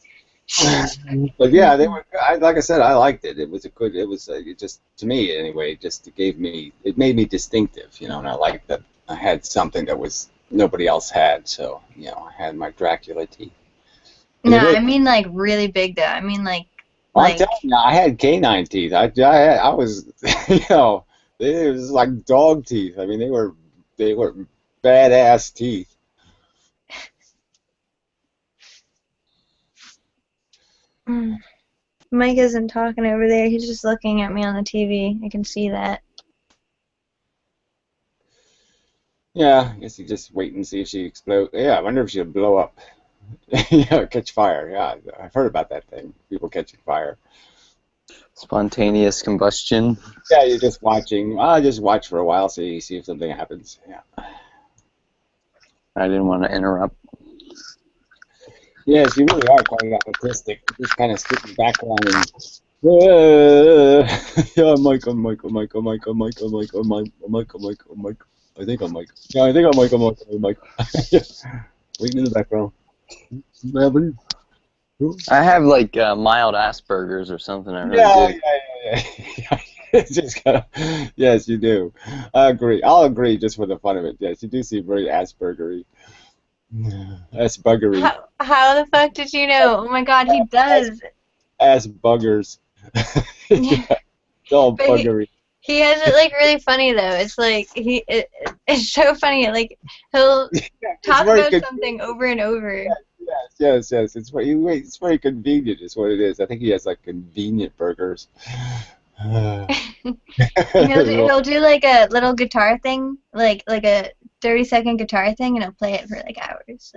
C: But yeah, they were. Like I said, I liked it. It was it just to me anyway. It made me distinctive, you know. And I liked that I had something that was nobody else had. So you know, I had my Dracula teeth.
A: No, I mean like really big though. I mean like.
C: I'm telling you, I had canine teeth. I was, you know, it was like dog teeth. I mean, they were badass teeth.
A: Mike isn't talking over there. He's just looking at me on the TV. I can see that.
C: Yeah, I guess you just wait and see if she explodes. Yeah, I wonder if she'll blow up. Yeah, catch fire. Yeah, I've heard about that thing. People catching fire.
D: Spontaneous combustion.
C: Yeah, you're just watching. I'll just watch for a while, see if something happens. Yeah.
D: I didn't want to interrupt.
C: Yes, you really are quite autistic. Just kind of sit in the background and. Yeah, Michael. I think I'm Michael. Yeah, I think I'm Michael. Waiting in the background.
D: I have like mild Asperger's or something. I really do.
C: Yeah. It's just kinda, yes, you do. I agree. I'll agree just for the fun of it. Yes, you do seem very Aspergery. Aspergery.
A: How the fuck did you know? Oh my god, he does.
C: Buggers. Yeah, it's all
A: But
C: buggery.
A: He has it like really funny though. It's like it's so funny. Like he'll talk about something over and over.
C: Yes. It's very convenient. Is what it is. I think he has like convenient burgers.
A: He'll do like a little guitar thing, like a 30-second guitar thing, and he'll play it for like hours,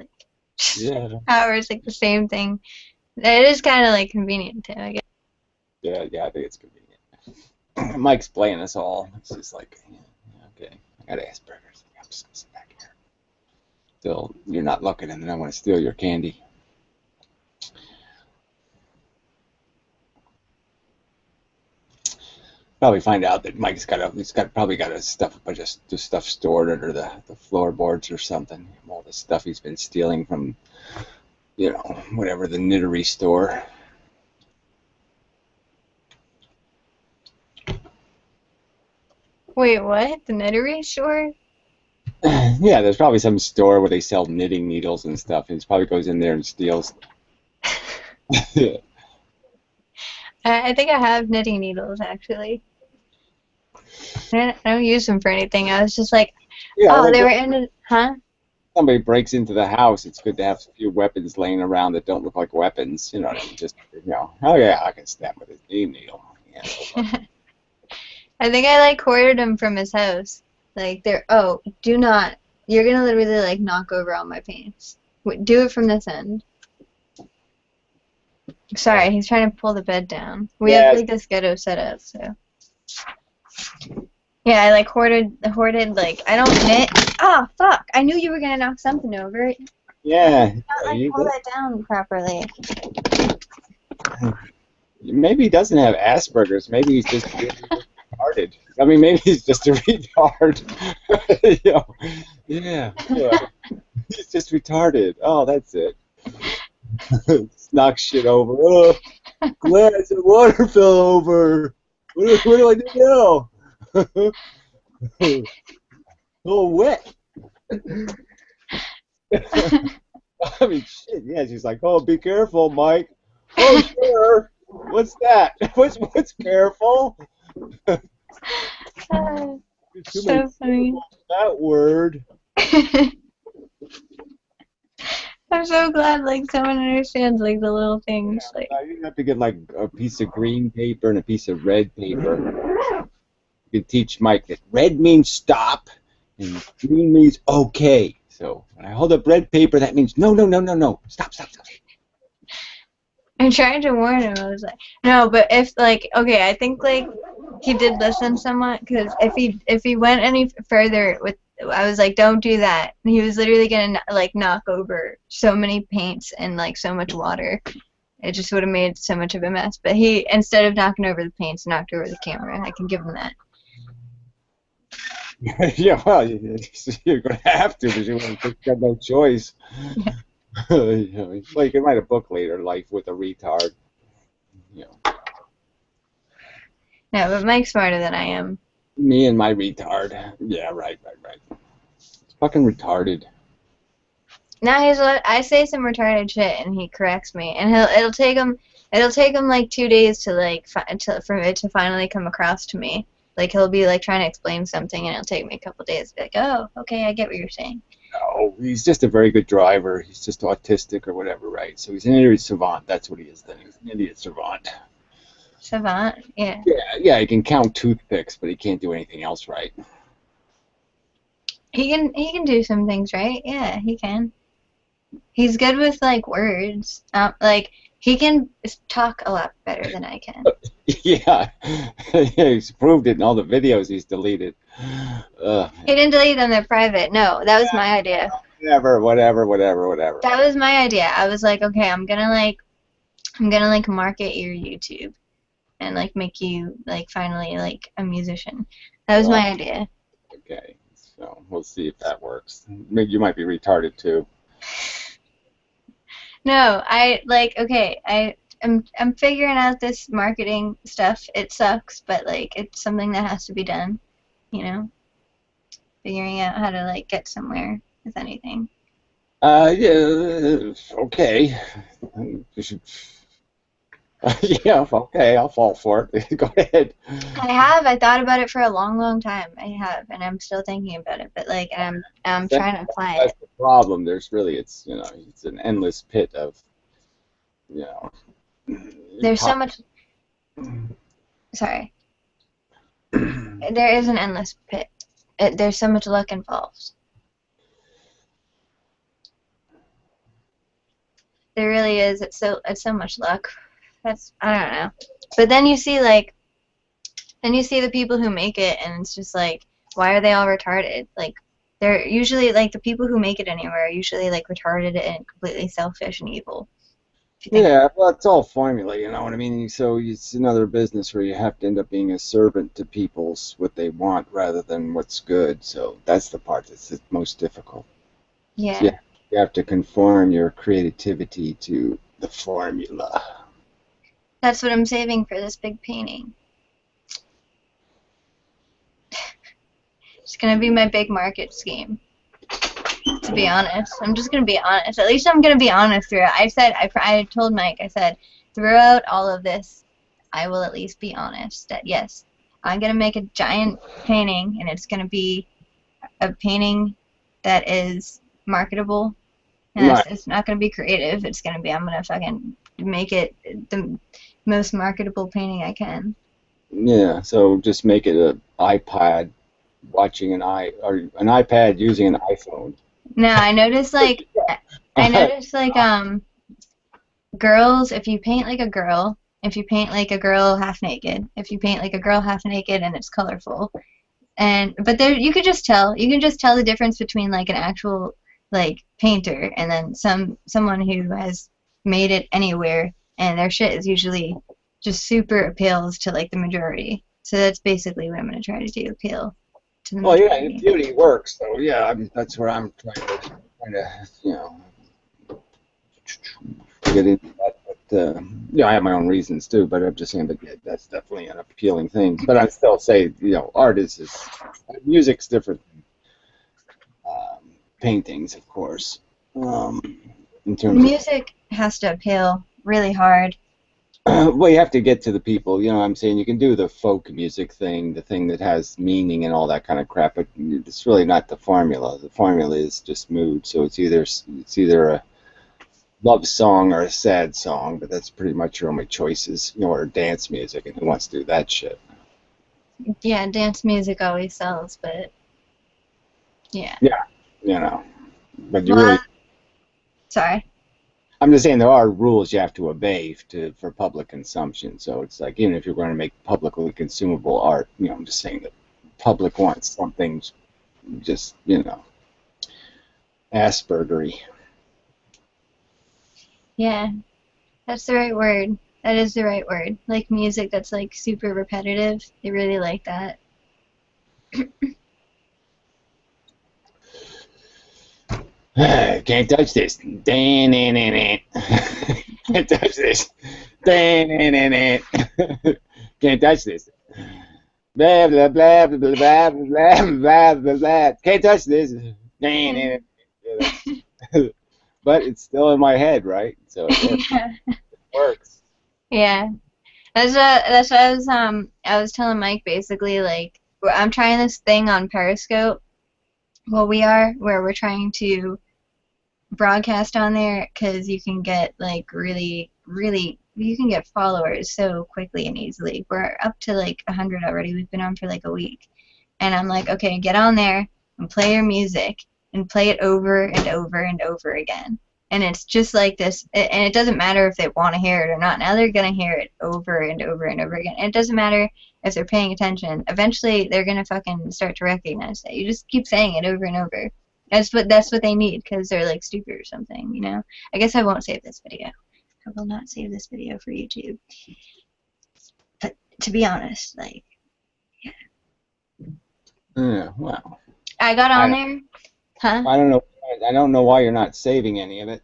A: hours, like the same thing. It is kind of like convenient too, I guess.
C: Yeah, I think it's convenient. Mike's playing us all. It's just like, okay, I got Asperger's. I'm just gonna sit back here. Still, you're not looking, and then I want to steal your candy. Probably find out that Mike's probably got a bunch of stuff stored under the floorboards or something. All the stuff he's been stealing from, you know, whatever, the knittery store.
A: Wait, what? The knittery store?
C: Yeah, there's probably some store where they sell knitting needles and stuff. And he probably goes in there and steals.
A: I think I have knitting needles actually. I don't use them for anything. I was just like, oh, they were in it, huh?
C: Somebody breaks into the house, it's good to have a few weapons laying around that don't look like weapons. You know what I mean? Just, you know, oh yeah, I can stab with a needle. Yeah,
A: I think I like hoarded them from his house. Like do not. You're gonna literally like knock over all my pants. Do it from this end. Sorry, he's trying to pull the bed down. We have like this ghetto set up, so. Yeah, I like hoarded like I don't knit. Oh fuck! I knew you were gonna knock something over.
C: Yeah.
A: Not like pull that down properly.
C: Maybe he doesn't have Asperger's. Maybe he's just really retarded. I mean, maybe he's just a retard. You know, yeah. He's just retarded. Oh, that's it. Knock shit over. Oh, glass of water fell over. What do I do now? Oh, wet. I mean, shit. Yeah, she's like, oh, be careful, Mike. Oh, sure. What's that? What's careful? Too many
A: So funny.
C: that word.
A: I'm so glad like someone understands like the little things. Like
C: You have to get like a piece of green paper and a piece of red paper. You can teach Mike that red means stop and green means okay. So when I hold up red paper, that means no, no, no, no, no. Stop, stop, stop.
A: I'm trying to warn him. I was like, no, but if like, okay, I think like he did listen somewhat, because if he went any further with, I was like, don't do that. And he was literally gonna like knock over so many paints and like so much water. It just would have made so much of a mess. But he, instead of knocking over the paints, knocked over the camera. I can give him that.
C: Yeah, well, you're going to have to because you got no choice.
A: Yeah.
C: You know, well, you can write a book later, Life with a Retard. You know,
A: No, but Mike's smarter than I am.
C: me and my retard. Yeah, right. It's fucking retarded.
A: Now he's what I say some retarded shit and he corrects me, and it'll take him like 2 days to like for it to finally come across to me. Like he'll be like trying to explain something and it'll take me a couple days to be like, oh, okay, I get what you're saying.
C: No, he's just a very good driver. He's just autistic or whatever, right? So he's an idiot savant. That's what he is then. He's an idiot savant.
A: Savant, yeah.
C: Yeah, he can count toothpicks, but he can't do anything else right.
A: He can do some things right. Yeah, he can. He's good with like words. Like he can talk a lot better than I can.
C: Yeah, he's proved it in all the videos he's deleted.
A: He didn't delete them; they're private. No, that was my idea.
C: Whatever.
A: That was my idea. I was like, okay, I'm gonna market your YouTube, and like make you like finally like a musician. That was my idea.
C: Okay, so we'll see if that works. Maybe you might be retarded too.
A: No, I'm figuring out this marketing stuff. It sucks, but like it's something that has to be done, you know? Figuring out how to like get somewhere with anything.
C: Yeah, okay. You should. Yeah, okay, I'll fall for it. Go ahead.
A: I thought about it for a long time. I have, and I'm still thinking about it, but like I'm trying to apply it.
C: That's the problem. There's really, it's an endless pit of,
A: There's so much. Sorry. There is an endless pit. There's so much luck involved. There really is. It's so much luck. I don't know. But then you see the people who make it, and it's just like, why are they all retarded? Like, they're usually like the people who make it anywhere are usually like retarded and completely selfish and evil.
C: Yeah, well, it's all formula, you know what I mean? So it's another business where you have to end up being a servant to people's what they want rather than what's good. So that's the part that's the most difficult.
A: Yeah.
C: So you have to conform your creativity to the formula.
A: That's what I'm saving for this big painting. It's gonna be my big market scheme. To be honest, I'm just gonna be honest. At least I'm gonna be honest throughout. I told Mike, I said, throughout all of this, I will at least be honest that yes, I'm gonna make a giant painting, and it's gonna be a painting that is marketable, and
C: Right.
A: it's not gonna be creative. It's gonna be, I'm gonna fucking make it the most marketable painting I can.
C: Yeah, so just make it an iPad watching an iPad using an iPhone.
A: No, I noticed girls, if you paint like a girl, if you paint like a girl half naked, if you paint like a girl half naked and it's colorful, but there you can just tell the difference between like an actual like painter and then someone who has made it anywhere, and their shit is usually just super appeals to like the majority. So that's basically what I'm gonna try to do, appeal to the
C: Well, yeah,
A: majority.
C: beauty works. So yeah, I mean, that's where I'm trying to get into that. But I have my own reasons too. But I'm just saying that yeah, that's definitely an appealing thing. But I still say, art is music's different than paintings, of course. In terms
A: Music has to appeal really hard.
C: well, you have to get to the people. I'm saying you can do the folk music thing, the thing that has meaning and all that kind of crap, but it's really not the formula. The formula is just mood. So it's either a love song or a sad song, but that's pretty much your only choices. Or dance music, and who wants to do that shit?
A: Yeah, dance music always sells, but yeah.
C: Yeah, but you
A: Well,
C: really.
A: sorry.
C: I'm just saying there are rules you have to obey for public consumption. So it's like, even if you're going to make publicly consumable art, I'm just saying that public wants something just, Aspergery.
A: Yeah, that's the right word. That is the right word. Like music that's like super repetitive. They really like that.
C: Can't touch this. Can't touch this. Can't touch this. Blah blah blah blah blah blah blah blah blah. Can't touch this. But it's still in my head, right? So it works.
A: Yeah.
C: It works.
A: Yeah. That's what I was telling Mike basically, like I'm trying this thing on Periscope. Well, where we're trying to broadcast on there because you can get like really you can get followers so quickly and easily. We're up to like 100 already. We've been on for like a week, and I'm like, okay, get on there and play your music and play it over and over and over again. And it's just like this, and it doesn't matter if they want to hear it or not. Now they're gonna hear it over and over and over again. And it doesn't matter if they're paying attention. Eventually, they're gonna fucking start to recognize that. You just keep saying it over and over. That's what they need because they're like stupid or something. I guess I won't save this video. I will not save this video for YouTube. But to be honest, like, yeah.
C: Yeah, well.
A: I got on there. Huh?
C: I don't know. I don't know why you're not saving any of it.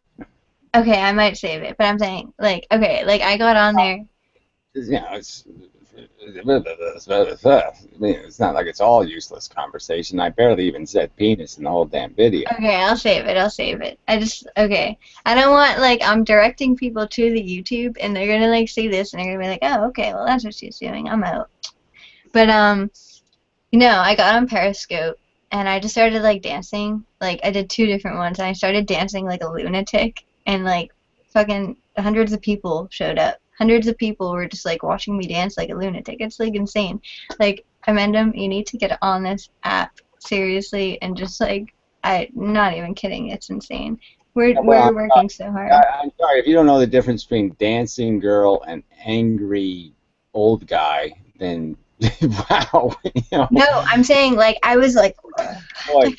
A: Okay, I might save it, but I'm saying, like, okay, like I got on there.
C: It's. I mean, it's not like it's all useless conversation. I barely even said penis in the whole damn video.
A: Okay, I'll save it. Okay. I don't want, like, I'm directing people to the YouTube, and they're gonna, like, see this, and they're gonna be like, oh, okay, well, that's what she's doing. I'm out. But, I got on Periscope, and I just started, like, dancing. Like, I did 2 different ones, and I started dancing like a lunatic, and, like, fucking hundreds of people showed up. Hundreds of people were just, like, watching me dance like a lunatic. It's, like, insane. Like, Amendum, you need to get on this app, seriously, and just, like, I'm not even kidding. It's insane. We're working so hard.
C: I'm sorry, if you don't know the difference between dancing girl and angry old guy, then, wow.
A: No, I'm saying, like, I was, like...
C: Boy.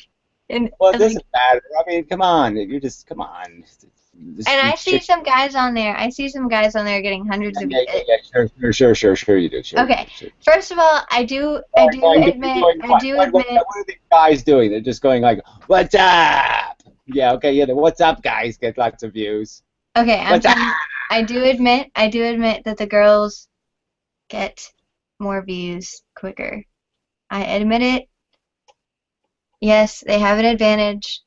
C: Well, it doesn't
A: like,
C: matter. I mean, come on. Come on.
A: And I see some guys on there. Getting hundreds of.
C: Yeah, sure you do. Sure.
A: Okay.
C: Sure.
A: First of all, I do admit.
C: What are the guys doing? They're just going like, "What's up?" Yeah. Okay. Yeah. What's up, guys? Get lots of views.
A: Okay. I do admit that the girls get more views quicker. I admit it. Yes, they have an advantage,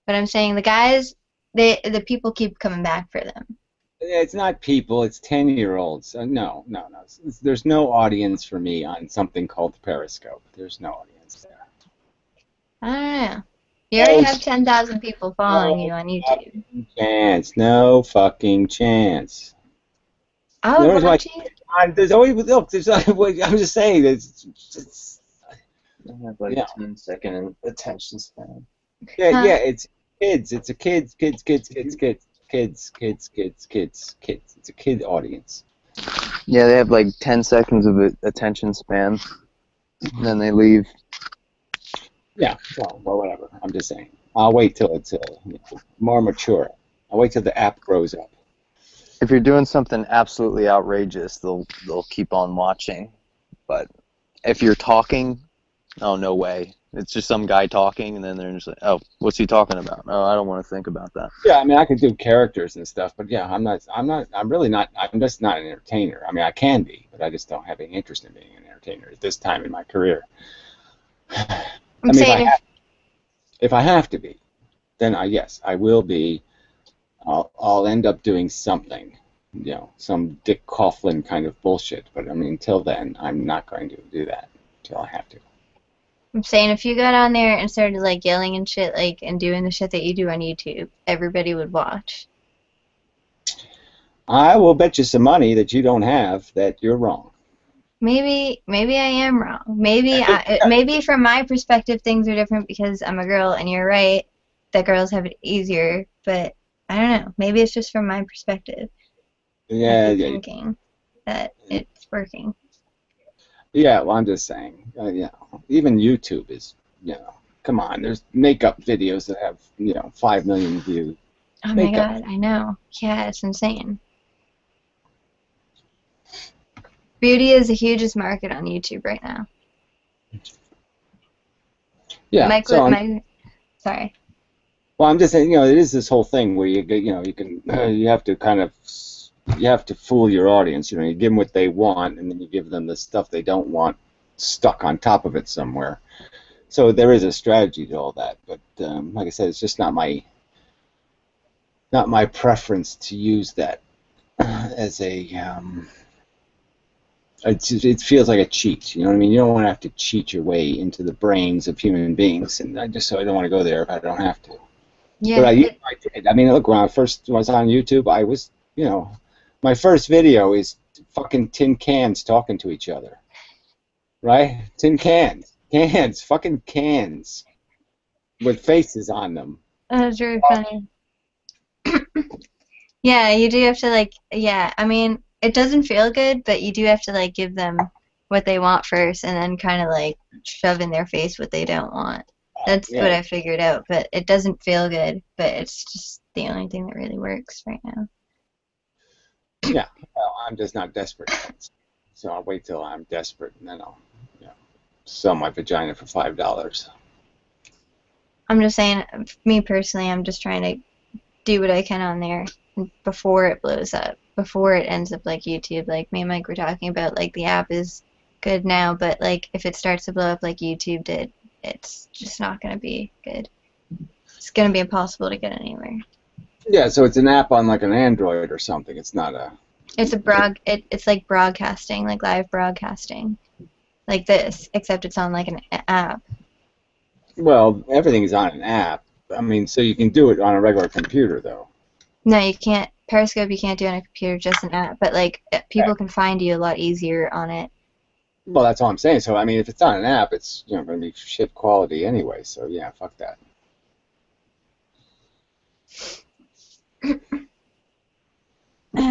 A: but I'm saying the guys. The people keep coming back for them.
C: It's not people, it's 10-year-olds. No. There's no audience for me on something called Periscope. There's no audience there.
A: I don't know. You already have 10,000 people following you on YouTube.
C: No fucking chance.
A: I would watch you.
C: There's always, look, I'm just saying, it's
B: I have like 10-second attention span.
C: Yeah, it's kids. It's a kids. It's a kid audience.
D: Yeah, they have like 10 seconds of attention span, and then they leave.
C: Yeah, well, whatever. I'm just saying. I'll wait till it's more mature. I'll wait till the app grows up.
D: If you're doing something absolutely outrageous, they'll keep on watching. But if you're talking, oh, no way. It's just some guy talking, and then they're just like, oh, what's he talking about? Oh, I don't want to think about that.
C: Yeah, I mean, I could do characters and stuff, but yeah, I'm really not, I'm just not an entertainer. I mean, I can be, but I just don't have any interest in being an entertainer at this time in my career. I
A: I'm
C: mean,
A: saying
C: if I have to be, then yes, I will be. I'll end up doing something, some Dick Coughlin kind of bullshit. But I mean, until then, I'm not going to do that until I have to.
A: I'm saying if you got on there and started like yelling and shit, like, and doing the shit that you do on YouTube, everybody would watch.
C: I will bet you some money that you don't have that you're wrong.
A: Maybe I am wrong. Maybe from my perspective things are different because I'm a girl, and you're right that girls have it easier. But I don't know. Maybe it's just from my perspective.
C: Yeah,
A: I keep
C: yeah.
A: thinking that it's working.
C: Yeah, well, I'm just saying, even YouTube is, come on, there's makeup videos that have, 5 million views.
A: Oh
C: Makeup.
A: my god, I know. Yeah, it's insane. Beauty is the hugest market on YouTube right now.
C: Yeah,
A: Sorry.
C: well, I'm just saying, it is this whole thing where you have to kind of, you have to fool your audience. You give them what they want, and then you give them the stuff they don't want stuck on top of it somewhere. So there is a strategy to all that, but like I said, it's just not my preference to use that as a. It feels like a cheat. You know what I mean? You don't want to have to cheat your way into the brains of human beings, and I don't want to go there if I don't have to.
A: Yeah.
C: But I did. I mean, look, when I first was on YouTube, I was, my first video is fucking tin cans talking to each other. Right? Tin cans. Cans. Fucking cans. With faces on them.
A: That's really funny. Yeah, you do have to I mean, it doesn't feel good, but you do have to give them what they want first and then kind of shove in their face what they don't want. That's what I figured out, but it doesn't feel good, but it's just the only thing that really works right now.
C: Yeah, well, I'm just not desperate. So I'll wait till I'm desperate and then I'll sell my vagina for $5.
A: I'm just saying, me personally, I'm just trying to do what I can on there before it blows up, before it ends up like YouTube. Like me and Mike were talking about, the app is good now, but if it starts to blow up like YouTube did, it's just not going to be good. It's going to be impossible to get anywhere.
C: Yeah, so it's an app on an Android or something. It's not a...
A: It's it's like broadcasting, like live broadcasting. Like this, except it's on an app.
C: Well, everything is on an app. I mean, so you can do it on a regular computer, though.
A: No, you can't. Periscope you can't do on a computer, just an app. But people can find you a lot easier on it.
C: Well, that's all I'm saying. So, I mean, if it's on an app, it's going to be shit quality anyway. So, yeah, fuck that.
A: I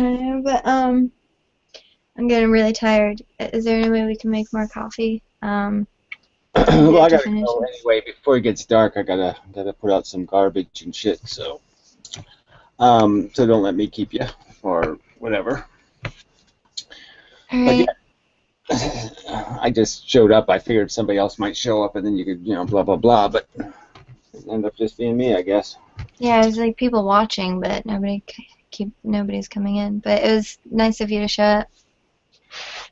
A: don't know, but I'm getting really tired. Is there any way we can make more coffee?
C: Well, I gotta go anyway. Before it gets dark, I gotta put out some garbage and shit. So, so don't let me keep you or whatever.
A: All right.
C: But yeah, I just showed up. I figured somebody else might show up, and then you could, blah blah blah. But it ended up just being me, I guess.
A: Yeah, there's people watching, but nobody's coming in. But it was nice of you to show up.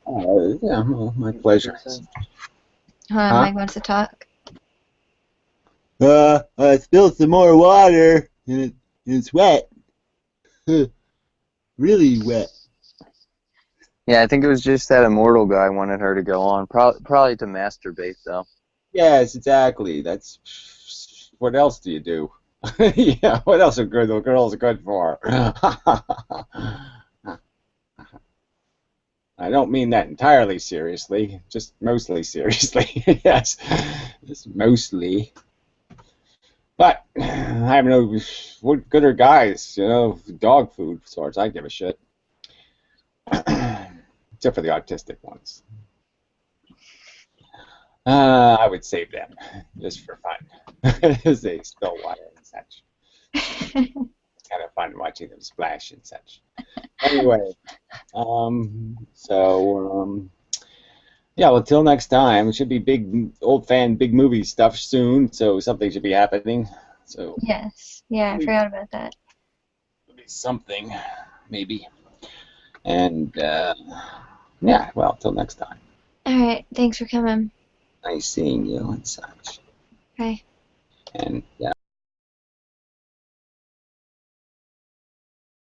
C: Yeah, well, my pleasure.
A: Mike wants to talk.
C: I spilled some more water, and it's wet. Really wet.
D: Yeah, I think it was just that immortal guy wanted her to go on. Probably to masturbate, though.
C: Yes, exactly. That's what else do you do? Yeah, what else are good? The girls are good for. I don't mean that entirely seriously, just mostly seriously. Yes, just mostly. But I have no what good are guys, dog food as far as I give a shit. Except for the autistic ones. I would save them just for fun. As they spill water and such. It's kind of fun watching them splash and such. Anyway, yeah, well, till next time, it should be big big movie stuff soon, so something should be happening. So
A: Yes. Yeah, I forgot about that.
C: it'll be something, maybe. And yeah, well, till next time.
A: All right. Thanks for coming.
C: Nice seeing you and such.
A: Bye.
C: And